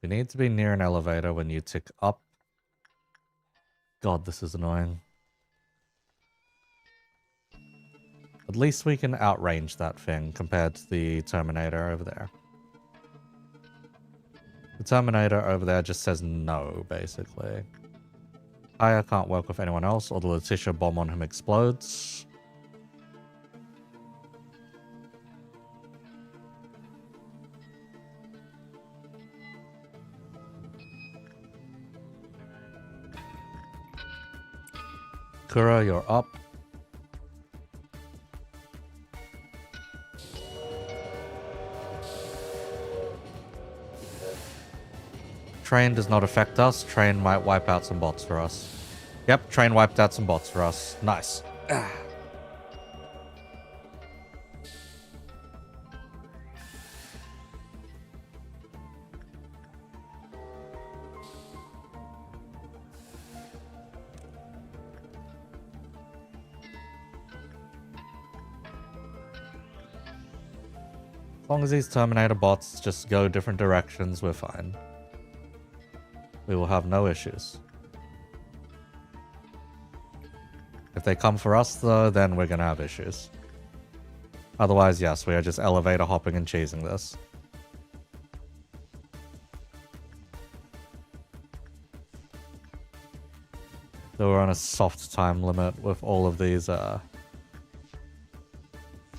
You need to be near an elevator when you tick up. God, this is annoying. At least we can outrange that thing compared to the Terminator over there. The Terminator over there just says no, basically. Aya can't work with anyone else, or the Letitia bomb on him explodes. Kura, you're up. Train does not affect us. Train might wipe out some bots for us. Yep, train wiped out some bots for us. Nice. As long as these Terminator bots just go different directions, we're fine. We will have no issues. If they come for us, though, then we're gonna have issues. Otherwise, yes, we are just elevator hopping and cheesing this. So we're on a soft time limit with all of these,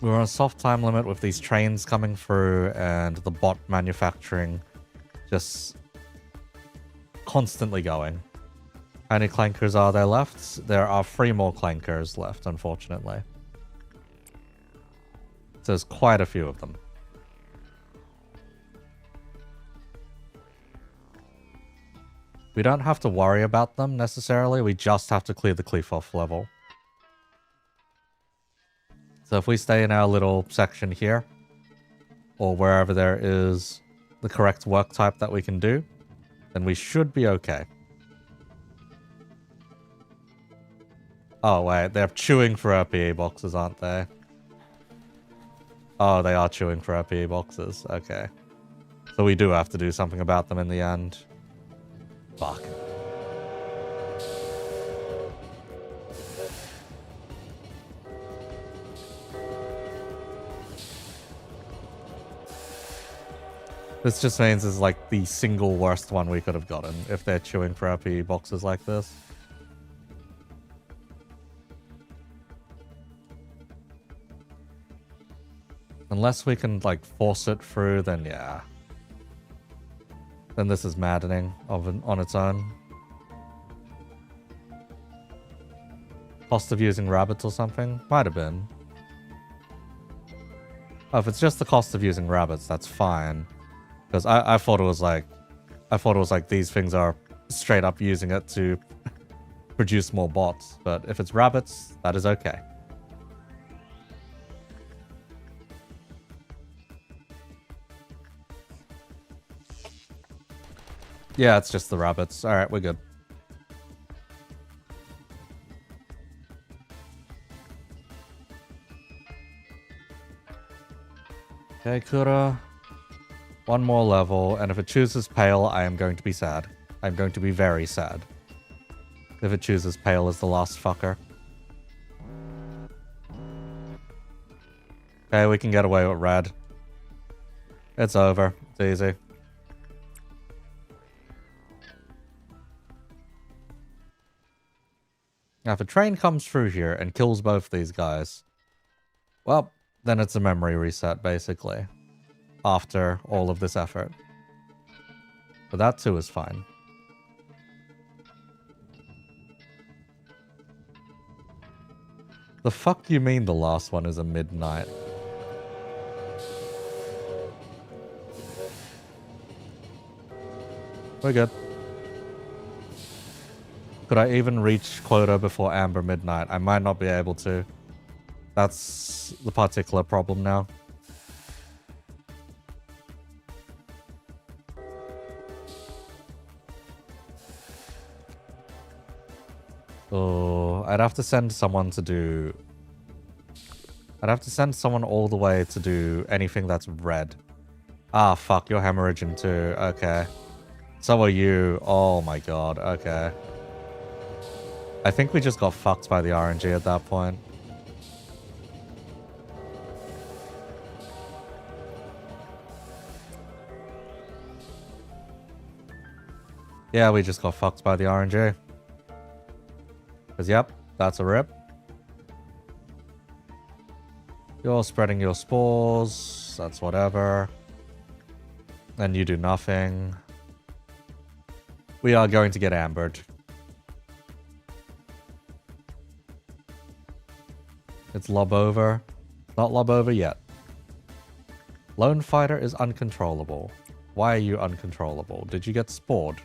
we're on a soft time limit with these trains coming through and the bot manufacturing just constantly going. How many clankers are there left? There are 3 more clankers left, unfortunately. So there's quite a few of them. We don't have to worry about them necessarily, we just have to clear the Cleaf-off level. So if we stay in our little section here, or wherever there is the correct work type that we can do, then we should be okay. Oh wait, they're chewing for our PE boxes, aren't they? Oh, they are chewing for our PE boxes, okay. So we do have to do something about them in the end. Fuck. This just means it's like the single worst one we could have gotten if they're chewing for our PE boxes like this. Unless we can like force it through, then yeah. Then this is maddening on its own. Cost of using rabbits or something? Might have been. Oh, if it's just the cost of using rabbits, that's fine. Because I thought it was like these things are straight up using it to produce more bots. But if it's rabbits, that is okay. Yeah, it's just the rabbits. Alright, we're good. Okay, Kura. One more level, and if it chooses pale, I am going to be sad. I'm going to be very sad. If it chooses pale as the last fucker. Okay, we can get away with red. It's over. It's easy. Now, if a train comes through here and kills both these guys, well, then it's a memory reset, basically. After all of this effort. But that too is fine. The fuck do you mean the last one is a midnight? We're good. Could I even reach quota before Amber Midnight? I might not be able to. That's the particular problem now. Oh, I'd have to send someone to do... I'd have to send someone all the way to do anything that's red. Ah, fuck, you're hemorrhaging too. Okay. So are you. Oh my god, okay. I think we just got fucked by the RNG at that point. Yeah, we just got fucked by the RNG. Because, yep, that's a rip. You're spreading your spores. That's whatever. And you do nothing. We are going to get ambered. It's lob over. Not lob over yet. Lone Fighter is uncontrollable. Why are you uncontrollable? Did you get spored?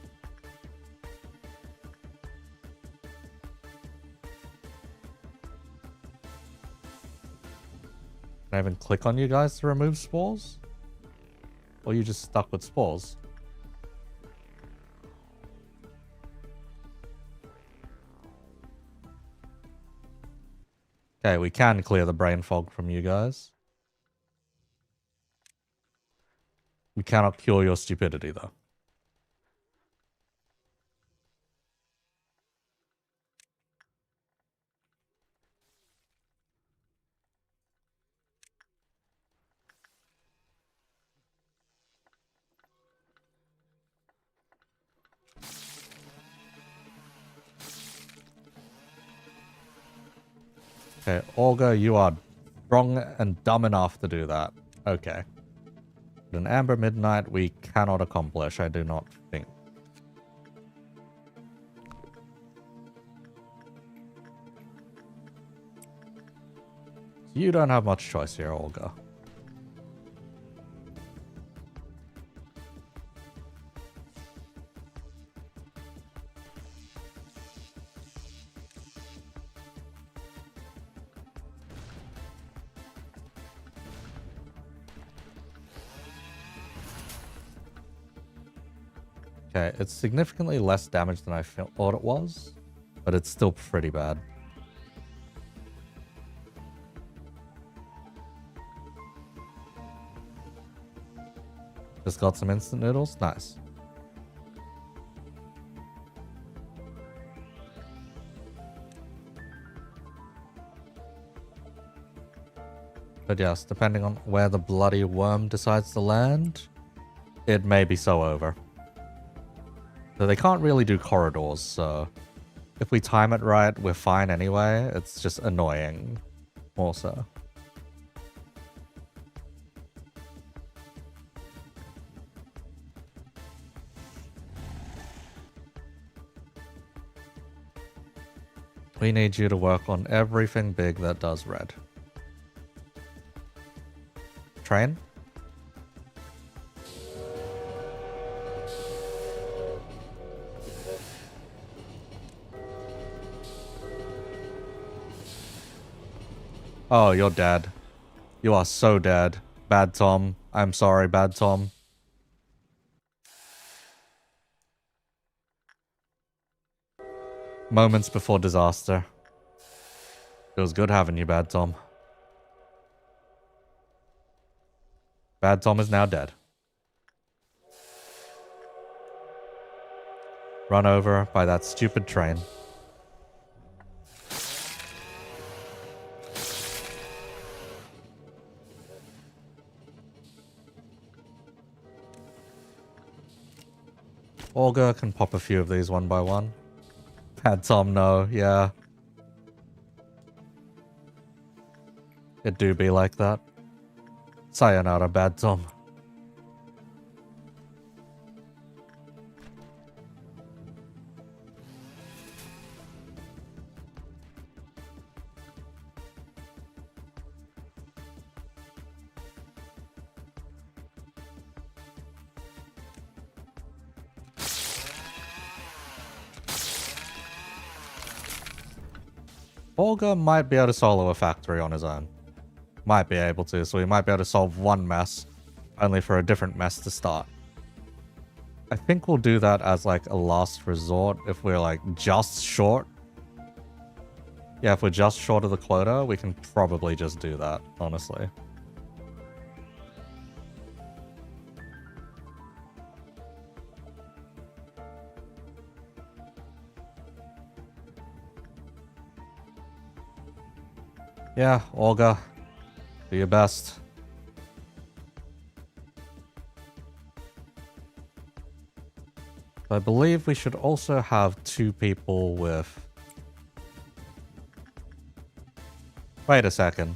Can I even click on you guys to remove spores? Or are you just stuck with spores? Okay, we can clear the brain fog from you guys. We cannot cure your stupidity, though. Okay, Olga, you are strong and dumb enough to do that. Okay. But an Amber Midnight we cannot accomplish, I do not think. You don't have much choice here, Olga. Okay, it's significantly less damage than I thought it was, but it's still pretty bad. Just got some instant noodles? Nice. But yes, depending on where the bloody worm decides to land, it may be so over. So they can't really do corridors, so if we time it right, we're fine anyway. It's just annoying, also. We need you to work on everything big that does red. Train? Oh, you're dead. You are so dead. Bad Tom. I'm sorry, Bad Tom. Moments before disaster. It was good having you, Bad Tom. Bad Tom is now dead. Run over by that stupid train. Olga can pop a few of these one by one. Bad Tom, no, yeah. It do be like that. Sayonara, Bad Tom. Olga might be able to solo a factory on his own. Might be able to, so he might be able to solve one mess, only for a different mess to start. I think we'll do that as like a last resort if we're like just short. Yeah, if we're just short of the quota, we can probably just do that, honestly. Yeah, Olga, do your best. I believe we should also have 2 people with... Wait a second.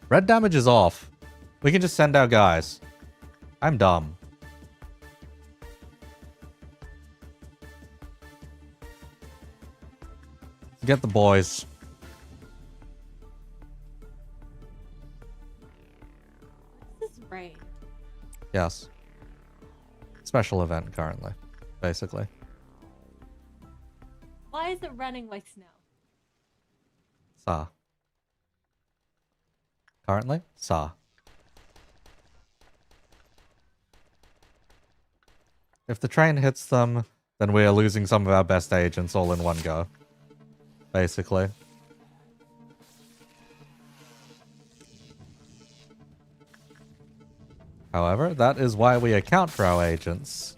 Red damage is off. We can just send our guys. I'm dumb. Get the boys. This is rain. Yes. Special event currently, basically. Why is it running like snow? Sa. Currently? Sa. If the train hits them, then we are losing some of our best agents all in one go. Basically. However, that is why we account for our agents.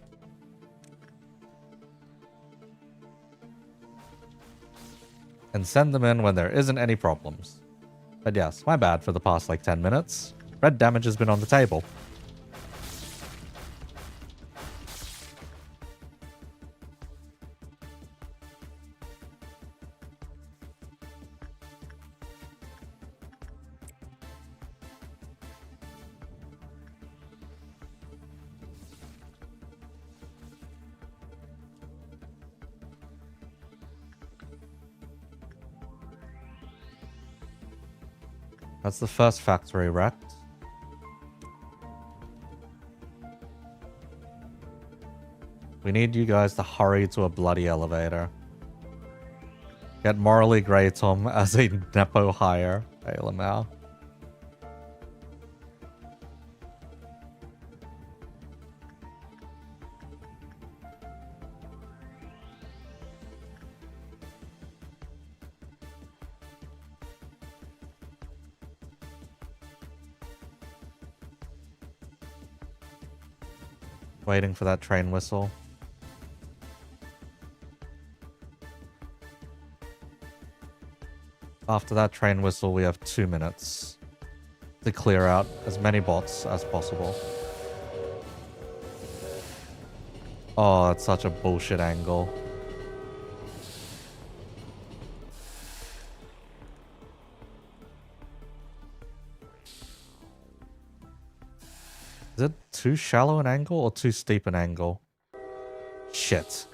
And send them in when there isn't any problems. But yes, my bad for the past like 10 minutes. Red damage has been on the table. That's the first factory wrecked. We need you guys to hurry to a bloody elevator. Get morally grey Tom as a Nepo hire. Lamau. Waiting for that train whistle. After that train whistle, we have 2 minutes to clear out as many bots as possible. Oh, that's such a bullshit angle. Is it too shallow an angle or too steep an angle? Shit.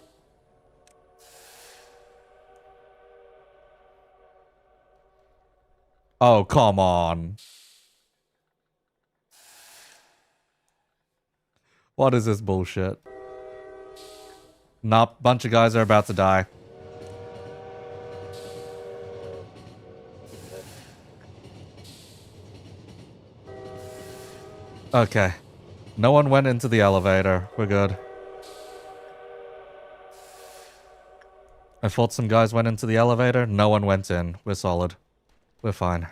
Oh, come on. What is this bullshit? Nope, bunch of guys are about to die. Okay. No one went into the elevator. We're good. I thought some guys went into the elevator. No one went in. We're solid. We're fine.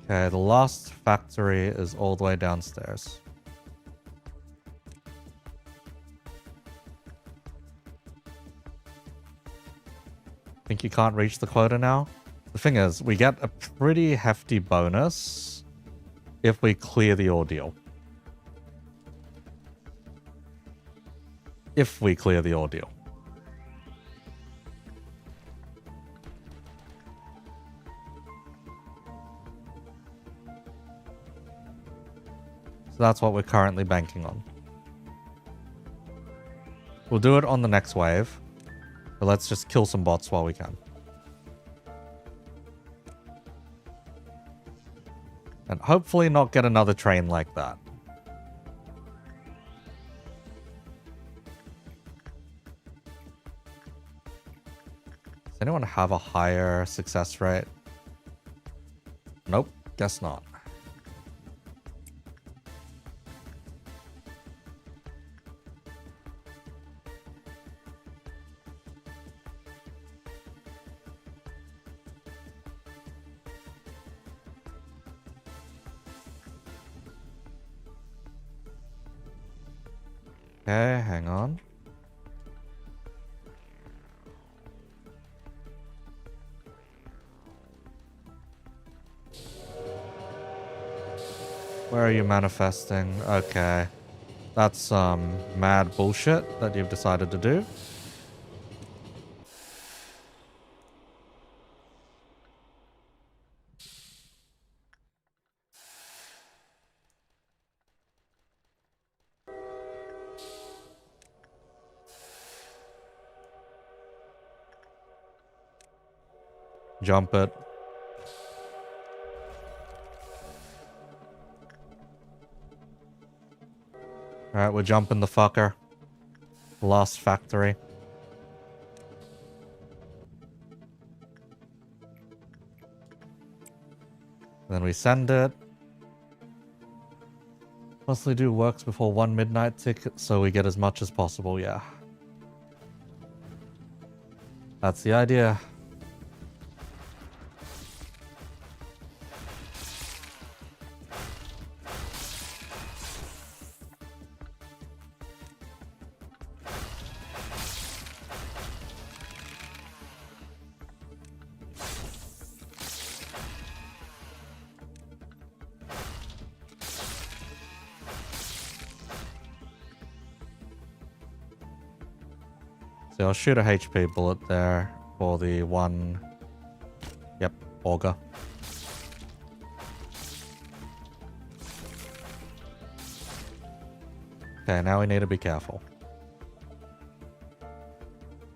Okay, the last factory is all the way downstairs. Think you can't reach the quota now? The thing is, we get a pretty hefty bonus if we clear the ordeal. If we clear the ordeal. So that's what we're currently banking on. We'll do it on the next wave. But let's just kill some bots while we can. And hopefully not get another train like that. Does anyone have a higher success rate? Nope, guess not. Okay, hang on. Where are you manifesting? Okay. That's some mad bullshit that you've decided to do. Jump it. Alright, we're jumping the fucker. Lost factory. Then we send it. Mostly do works before 1 midnight ticket so we get as much as possible, yeah. That's the idea. So I'll shoot a HP bullet there for the one... Yep, auger. Okay, now we need to be careful.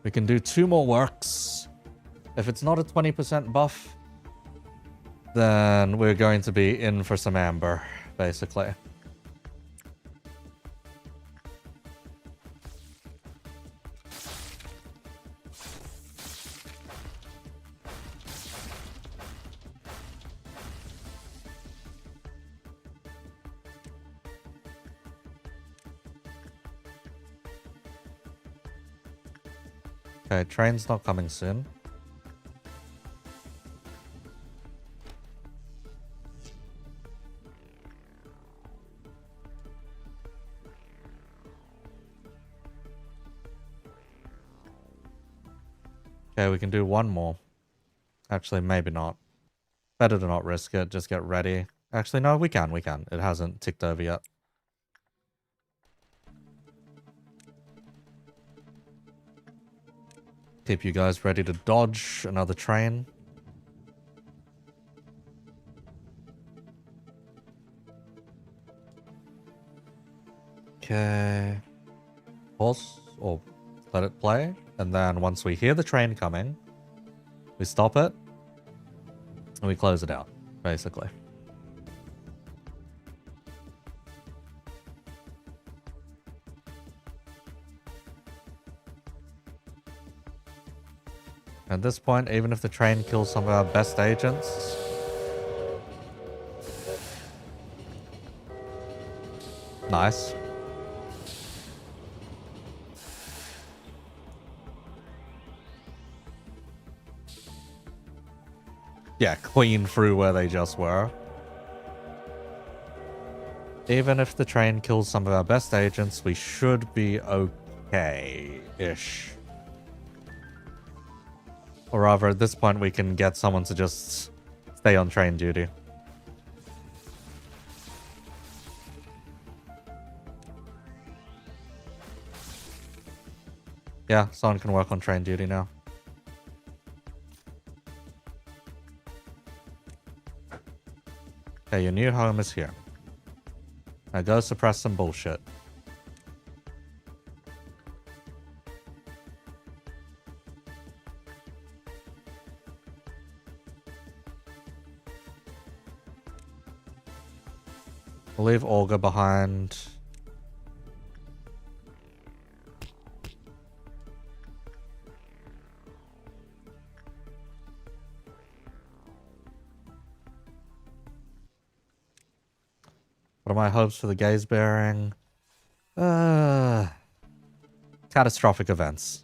We can do 2 more works. If it's not a 20% buff, then we're going to be in for some amber, basically. Okay, train's not coming soon. Okay, we can do 1 more. Actually, maybe not. Better to not risk it, just get ready. Actually, no, we can. It hasn't ticked over yet. Keep you guys ready to dodge another train. Okay. Pause or let it play. And then once we hear the train coming, we stop it and we close it out, basically. At this point, even if the train kills some of our best agents... Nice. Yeah, clean through where they just were. Even if the train kills some of our best agents, we should be okay-ish. Or rather, at this point, we can get someone to just stay on train duty. Yeah, someone can work on train duty now. Okay, your new home is here. Now go suppress some bullshit. We'll leave Olga behind. What are my hopes for the gaze bearing? Catastrophic events.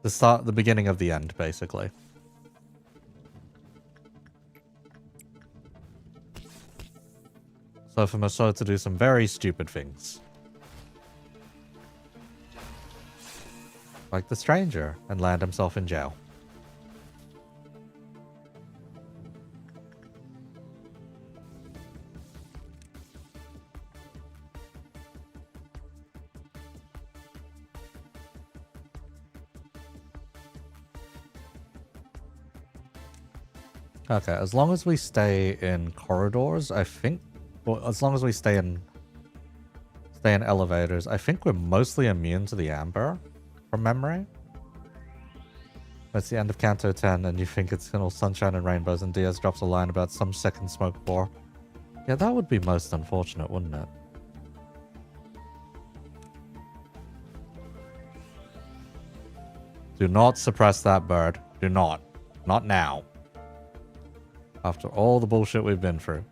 The beginning of the end, basically. So for Maso to do some very stupid things. Like the stranger, and land himself in jail. Okay, as long as we stay in corridors, I think... Well, as long as we stay in elevators, I think we're mostly immune to the amber, from memory. It's the end of Canto 10, and you think it's all sunshine and rainbows, and Diaz drops a line about some second smoke war. Yeah, that would be most unfortunate, wouldn't it? Do not suppress that bird. Do not. Not now. After all the bullshit we've been through.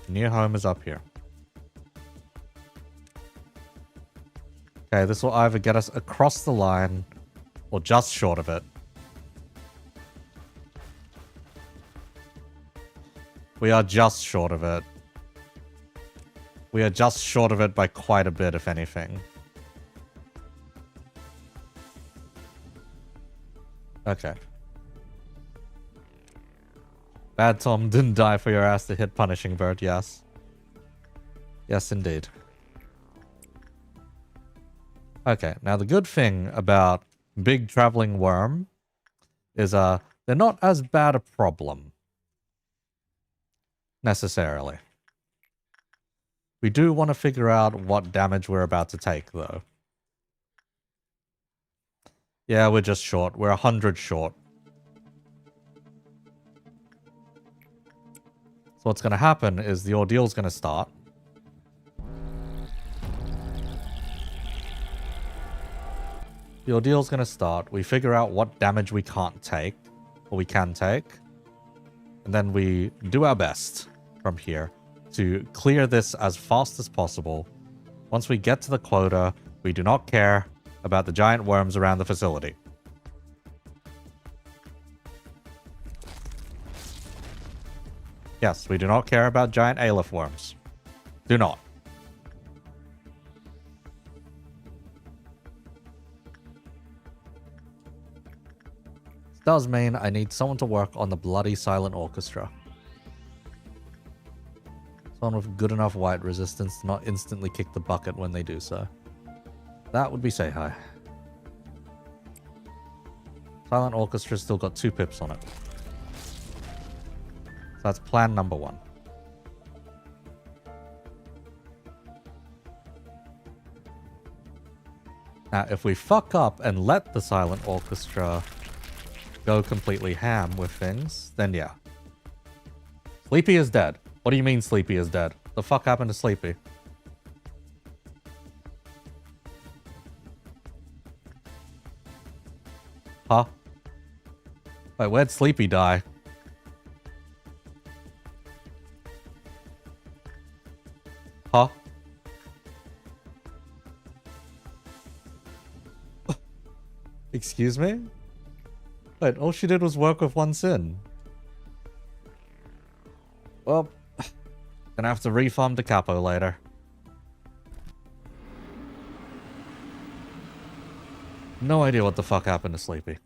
New home is up here. Okay, this will either get us across the line or just short of it. We are just short of it. We are just short of it by quite a bit, if anything. Okay. Bad Tom didn't die for your ass to hit Punishing Bird, yes. Yes, indeed. Okay, now the good thing about Big Traveling Worm is they're not as bad a problem. Necessarily. We do want to figure out what damage we're about to take, though. Yeah, we're just short. We're 100 short. So what's going to happen is the ordeal's going to start. The ordeal's going to start. We figure out what damage we can't take, or we can take. And then we do our best from here to clear this as fast as possible. Once we get to the quota, we do not care about the giant worms around the facility. Yes, we do not care about giant Aleph worms. Do not. This does mean I need someone to work on the bloody silent orchestra. Someone with good enough white resistance to not instantly kick the bucket when they do so. That would be Seihai. Silent Orchestra's still got 2 pips on it. So that's plan number 1. Now, if we fuck up and let the Silent Orchestra go completely ham with things, then yeah. Sleepy is dead. What do you mean Sleepy is dead? The fuck happened to Sleepy? Huh? Wait, where'd Sleepy die? Huh? Excuse me? Wait, all she did was work with one sin. Well, gonna have to refund the capo later. No idea what the fuck happened to Sleepy.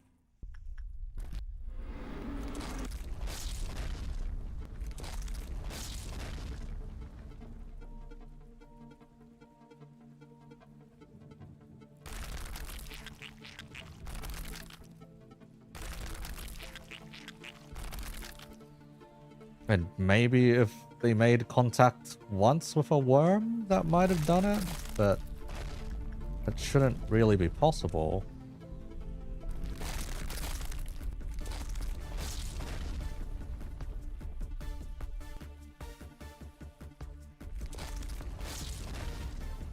And maybe if they made contact once with a worm, that might have done it, but it shouldn't really be possible.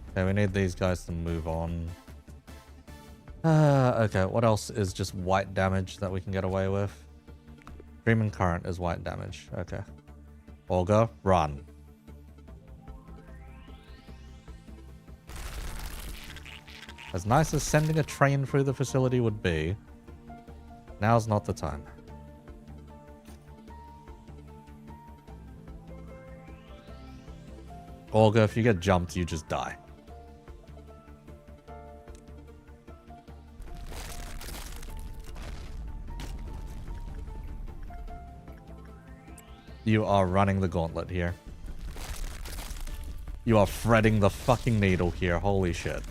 Okay, we need these guys to move on. Okay, what else is just white damage that we can get away with? Dreaming Current is white damage. Okay. Olga, run. As nice as sending a train through the facility would be, now's not the time. Olga, if you get jumped, you just die. You are running the gauntlet here. You are threading the fucking needle here. Holy shit.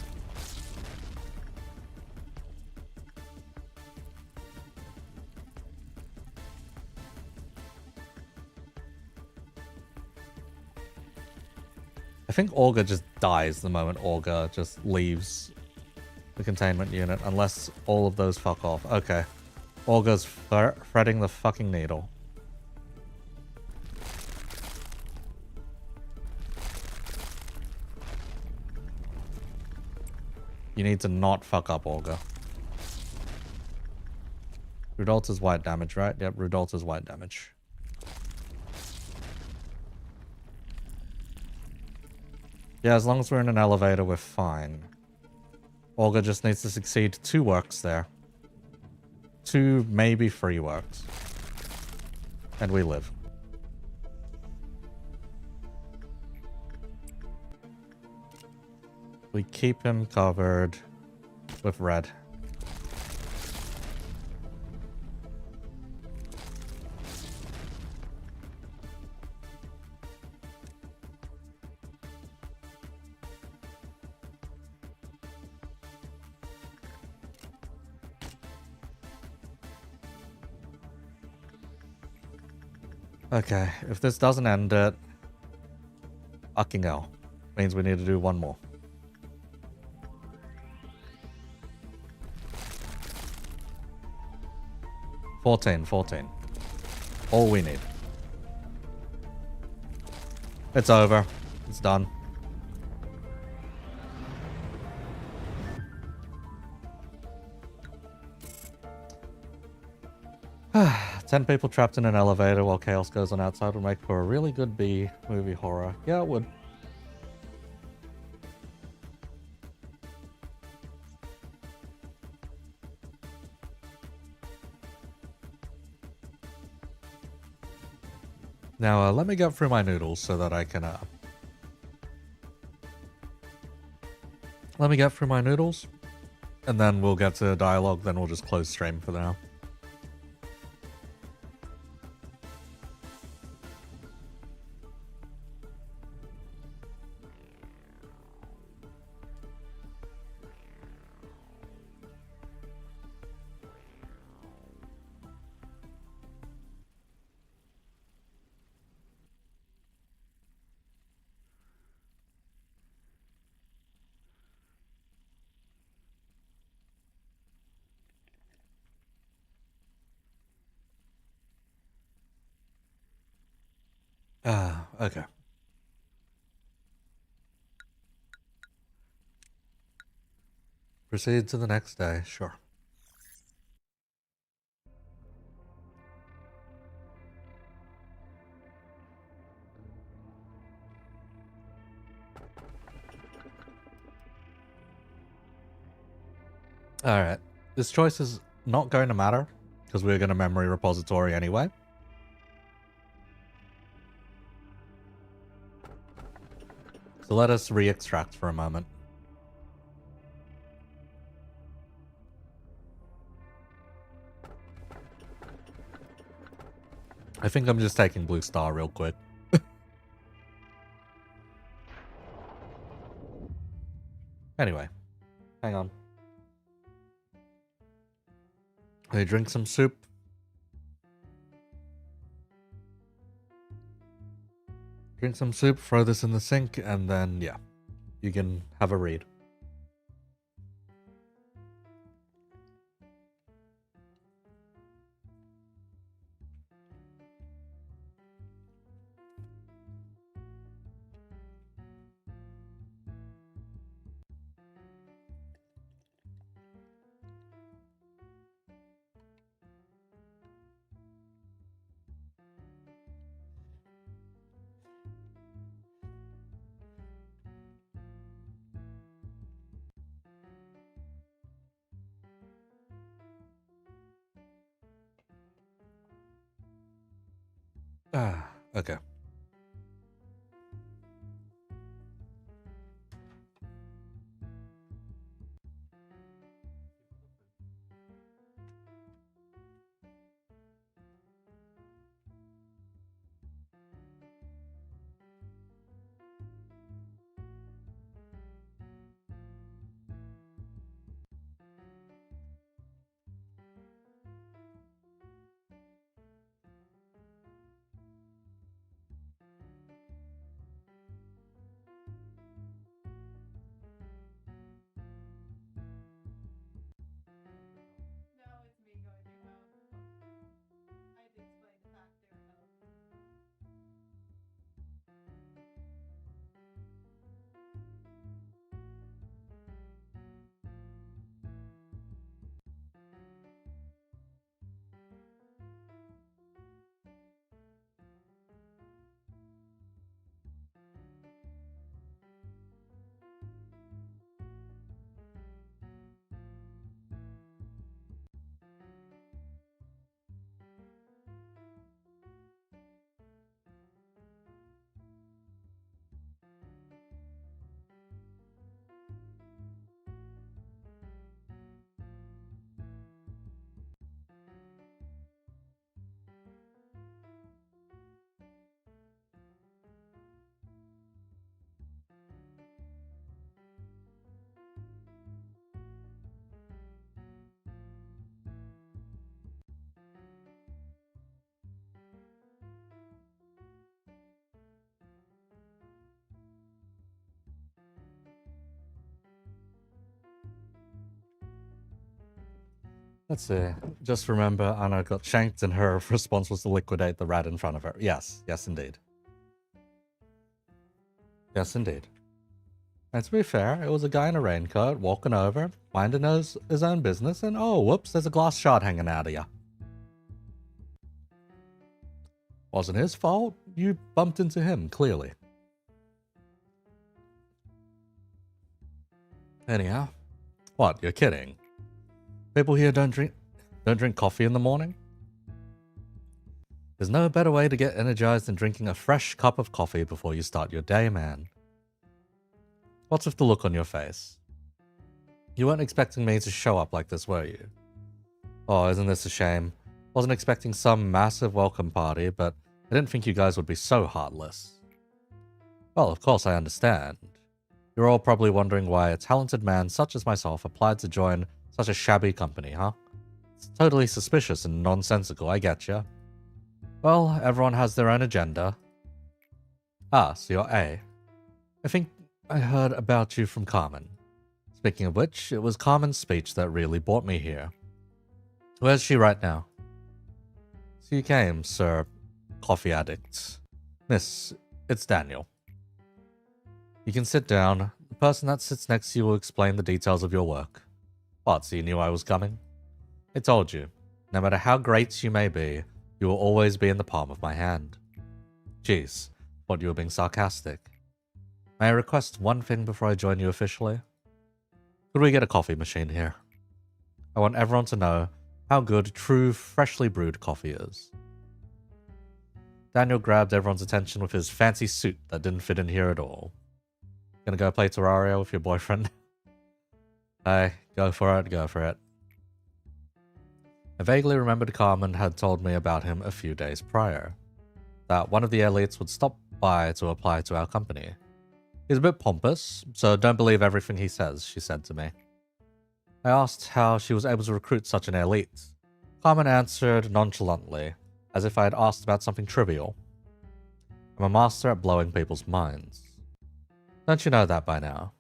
I think Olga just dies the moment Olga just leaves the containment unit, unless all of those fuck off. Okay. Olga's threading the fucking needle. You need to not fuck up, Olga. Rudolta's white damage, right? Yep, Rudolta's white damage. Yeah, as long as we're in an elevator, we're fine. Olga just needs to succeed 2 works there. 2, maybe 3 works. And we live. We keep him covered with red. Okay, if this doesn't end it, fucking hell. Means we need to do one more. $14. All we need. It's over. It's done. Ten people trapped in an elevator while chaos goes on outside would make for a really good B-movie horror. Yeah, it would. Now, let me get through my noodles so that I can, let me get through my noodles, and then we'll get to dialogue, then we'll just close stream for now. Okay. Proceed to the next day, sure. Alright. This choice is not going to matter, because we're going to memory repository anyway. So let us re-extract for a moment. I think I'm just taking Blue Star real quick. Anyway, hang on. They drink some soup. Drink some soup, throw this in the sink, and then, yeah, you can have a read. Okay. Let's see. Just remember, Anna got shanked and her response was to liquidate the rat in front of her. Yes. Yes, indeed. Yes, indeed. And to be fair, it was a guy in a raincoat walking over, minding his own business, and oh, whoops, there's a glass shard hanging out of you. Wasn't his fault. You bumped into him, clearly. Anyhow. What, you're kidding? People here don't drink coffee in the morning? There's no better way to get energized than drinking a fresh cup of coffee before you start your day, man. What's with the look on your face? You weren't expecting me to show up like this, were you? Oh, isn't this a shame? Wasn't expecting some massive welcome party, but I didn't think you guys would be so heartless. Well, of course I understand. You're all probably wondering why a talented man such as myself applied to join such a shabby company, huh? It's totally suspicious and nonsensical, I getcha. Well, everyone has their own agenda. Ah, so you're A. I think I heard about you from Carmen. Speaking of which, it was Carmen's speech that really brought me here. Where's she right now? So you came, sir, coffee addict. Miss, it's Daniel. You can sit down. The person that sits next to you will explain the details of your work. What, so you knew I was coming? I told you, no matter how great you may be, you will always be in the palm of my hand. Jeez, thought you were being sarcastic. May I request one thing before I join you officially? Could we get a coffee machine here? I want everyone to know how good true freshly brewed coffee is. Daniel grabbed everyone's attention with his fancy suit that didn't fit in here at all. Gonna go play Terraria with your boyfriend? Hey, go for it, go for it. I vaguely remembered Carmen had told me about him a few days prior. That one of the elites would stop by to apply to our company. He's a bit pompous, so don't believe everything he says, she said to me. I asked how she was able to recruit such an elite. Carmen answered nonchalantly, as if I had asked about something trivial. I'm a master at blowing people's minds. Don't you know that by now?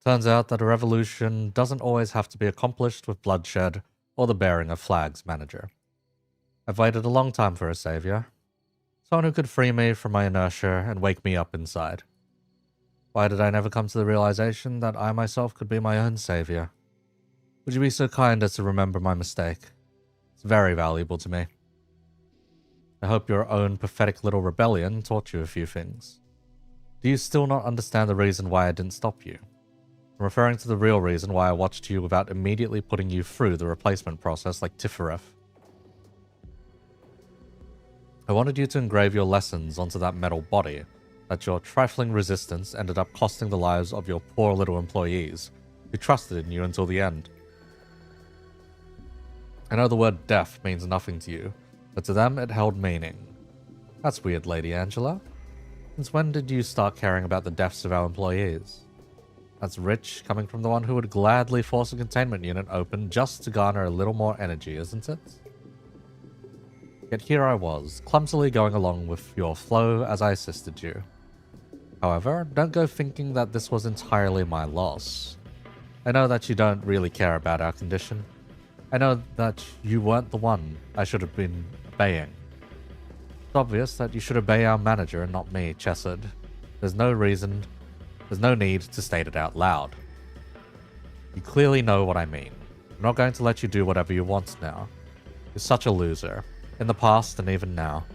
Turns out that a revolution doesn't always have to be accomplished with bloodshed or the bearing of flags, manager. I've waited a long time for a savior. Someone who could free me from my inertia and wake me up inside. Why did I never come to the realization that I myself could be my own savior? Would you be so kind as to remember my mistake? It's very valuable to me. I hope your own pathetic little rebellion taught you a few things. Do you still not understand the reason why I didn't stop you? I'm referring to the real reason why I watched you without immediately putting you through the replacement process like Tifereth. I wanted you to engrave your lessons onto that metal body, that your trifling resistance ended up costing the lives of your poor little employees, who trusted in you until the end. I know the word death means nothing to you, but to them it held meaning. That's weird, Lady Angela. Since when did you start caring about the deaths of our employees? That's rich, coming from the one who would gladly force a containment unit open just to garner a little more energy, isn't it? Yet here I was, clumsily going along with your flow as I assisted you. However, don't go thinking that this was entirely my loss. I know that you don't really care about our condition. I know that you weren't the one I should have been obeying. It's obvious that you should obey our manager and not me, Chesed. There's no need to state it out loud. You clearly know what I mean. I'm not going to let you do whatever you want now. You're such a loser. In the past and even now.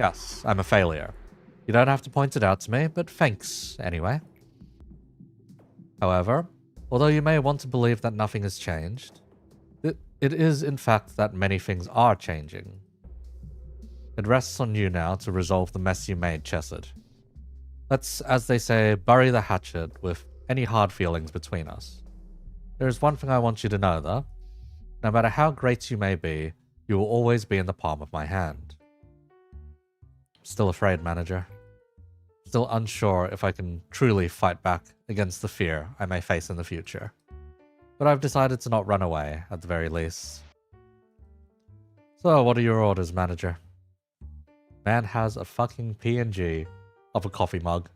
Yes, I'm a failure. You don't have to point it out to me, but thanks anyway. However, although you may want to believe that nothing has changed, it is in fact that many things are changing. It rests on you now to resolve the mess you made, Chesed. Let's, as they say, bury the hatchet with any hard feelings between us. There is one thing I want you to know, though. No matter how great you may be, you will always be in the palm of my hand. I'm still afraid, manager. Still unsure if I can truly fight back against the fear I may face in the future. But I've decided to not run away, at the very least. So, what are your orders, manager? Man has a fucking PNG of a coffee mug.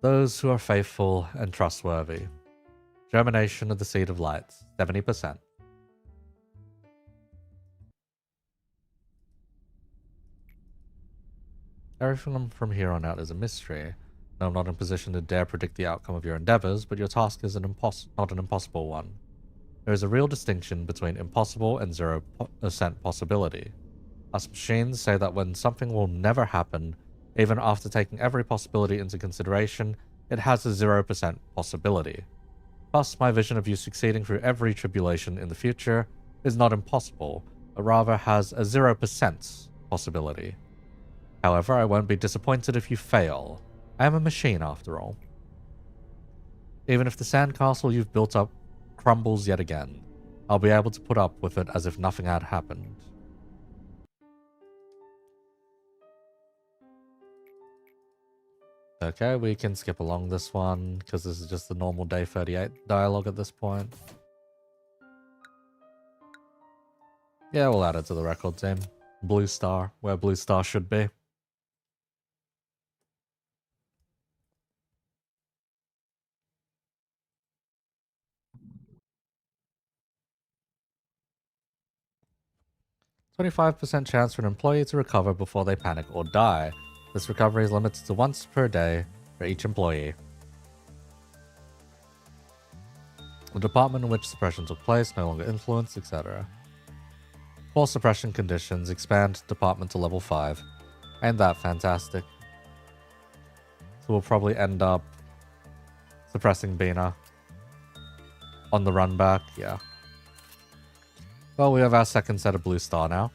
Those who are faithful and trustworthy. Germination of the seed of light, 70%. Everything from here on out is a mystery. No, I'm not in a position to dare predict the outcome of your endeavors, but your task is not an impossible one. There is a real distinction between impossible and 0% possibility. Us machines say that when something will never happen, even after taking every possibility into consideration, it has a 0% possibility. Thus, my vision of you succeeding through every tribulation in the future is not impossible, but rather has a 0% possibility. However, I won't be disappointed if you fail. I am a machine, after all. Even if the sandcastle you've built up crumbles yet again, I'll be able to put up with it as if nothing had happened. Okay, we can skip along this one, because this is just the normal Day 38 dialogue at this point. Yeah, we'll add it to the record team. Blue Star, where Blue Star should be. "25% chance for an employee to recover before they panic or die. This recovery is limited to once per day for each employee. The department in which suppression took place no longer influenced, etc. Core suppression conditions expand department to level 5. Ain't that fantastic? So we'll probably end up Suppressing Bina. On the run back, yeah. Well, we have our second set of blue star now.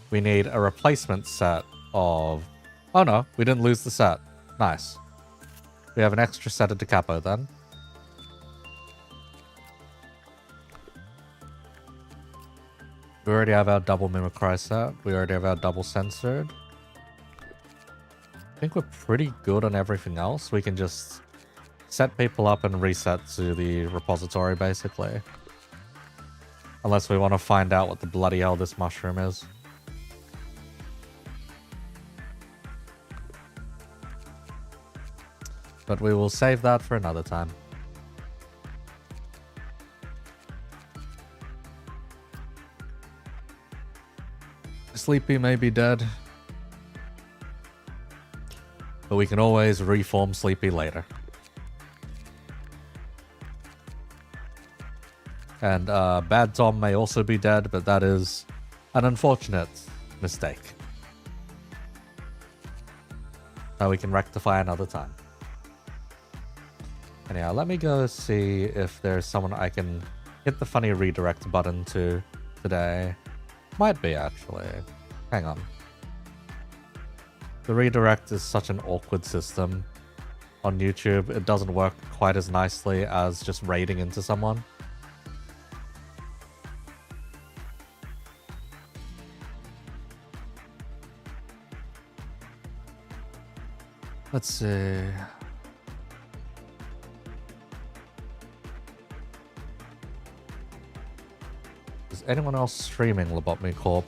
We need a replacement set of... Oh no, we didn't lose the set. Nice. We have an extra set of Da Capo then. We already have our double Mimicry set. We already have our double censored. I think we're pretty good on everything else. We can just set people up and reset to the repository, basically. Unless we want to find out what the bloody hell this mushroom is. But we will save that for another time. Sleepy may be dead. But we can always reform Sleepy later. And Bad Tom may also be dead, but that is an unfortunate mistake. That we can rectify another time. Anyhow, let me go see if there's someone I can hit the funny redirect button to today. Might be, actually. Hang on. The redirect is such an awkward system on YouTube. It doesn't work quite as nicely as just raiding into someone. Let's see. Is anyone else streaming Lobotomy Corp?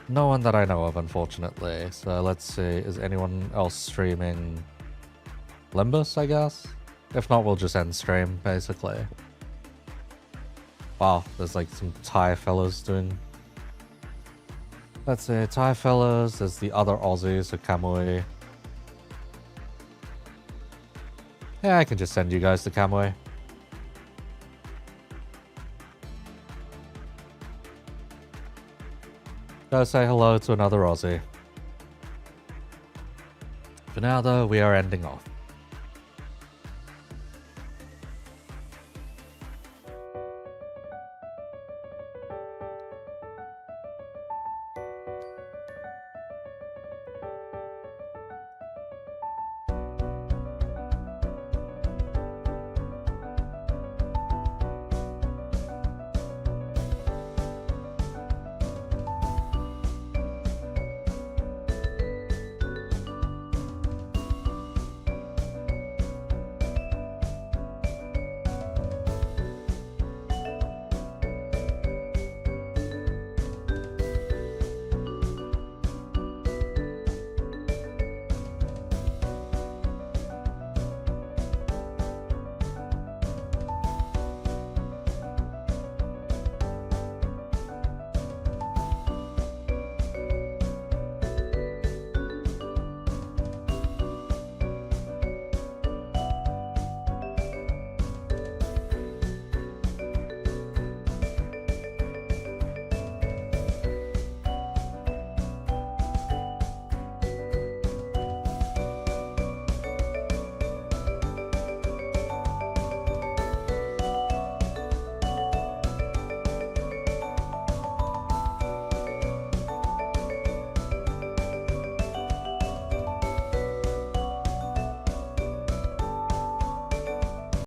No one that I know of, unfortunately. So let's see. Is anyone else streaming Limbus, I guess? If not, we'll just end stream, basically. Wow, there's like some Thai fellas doing... Let's see, Thai fellas. There's the other Aussies, so Kamui. Yeah, I can just send you guys to Kamui. Go say hello to another Aussie. For now, though, we are ending off.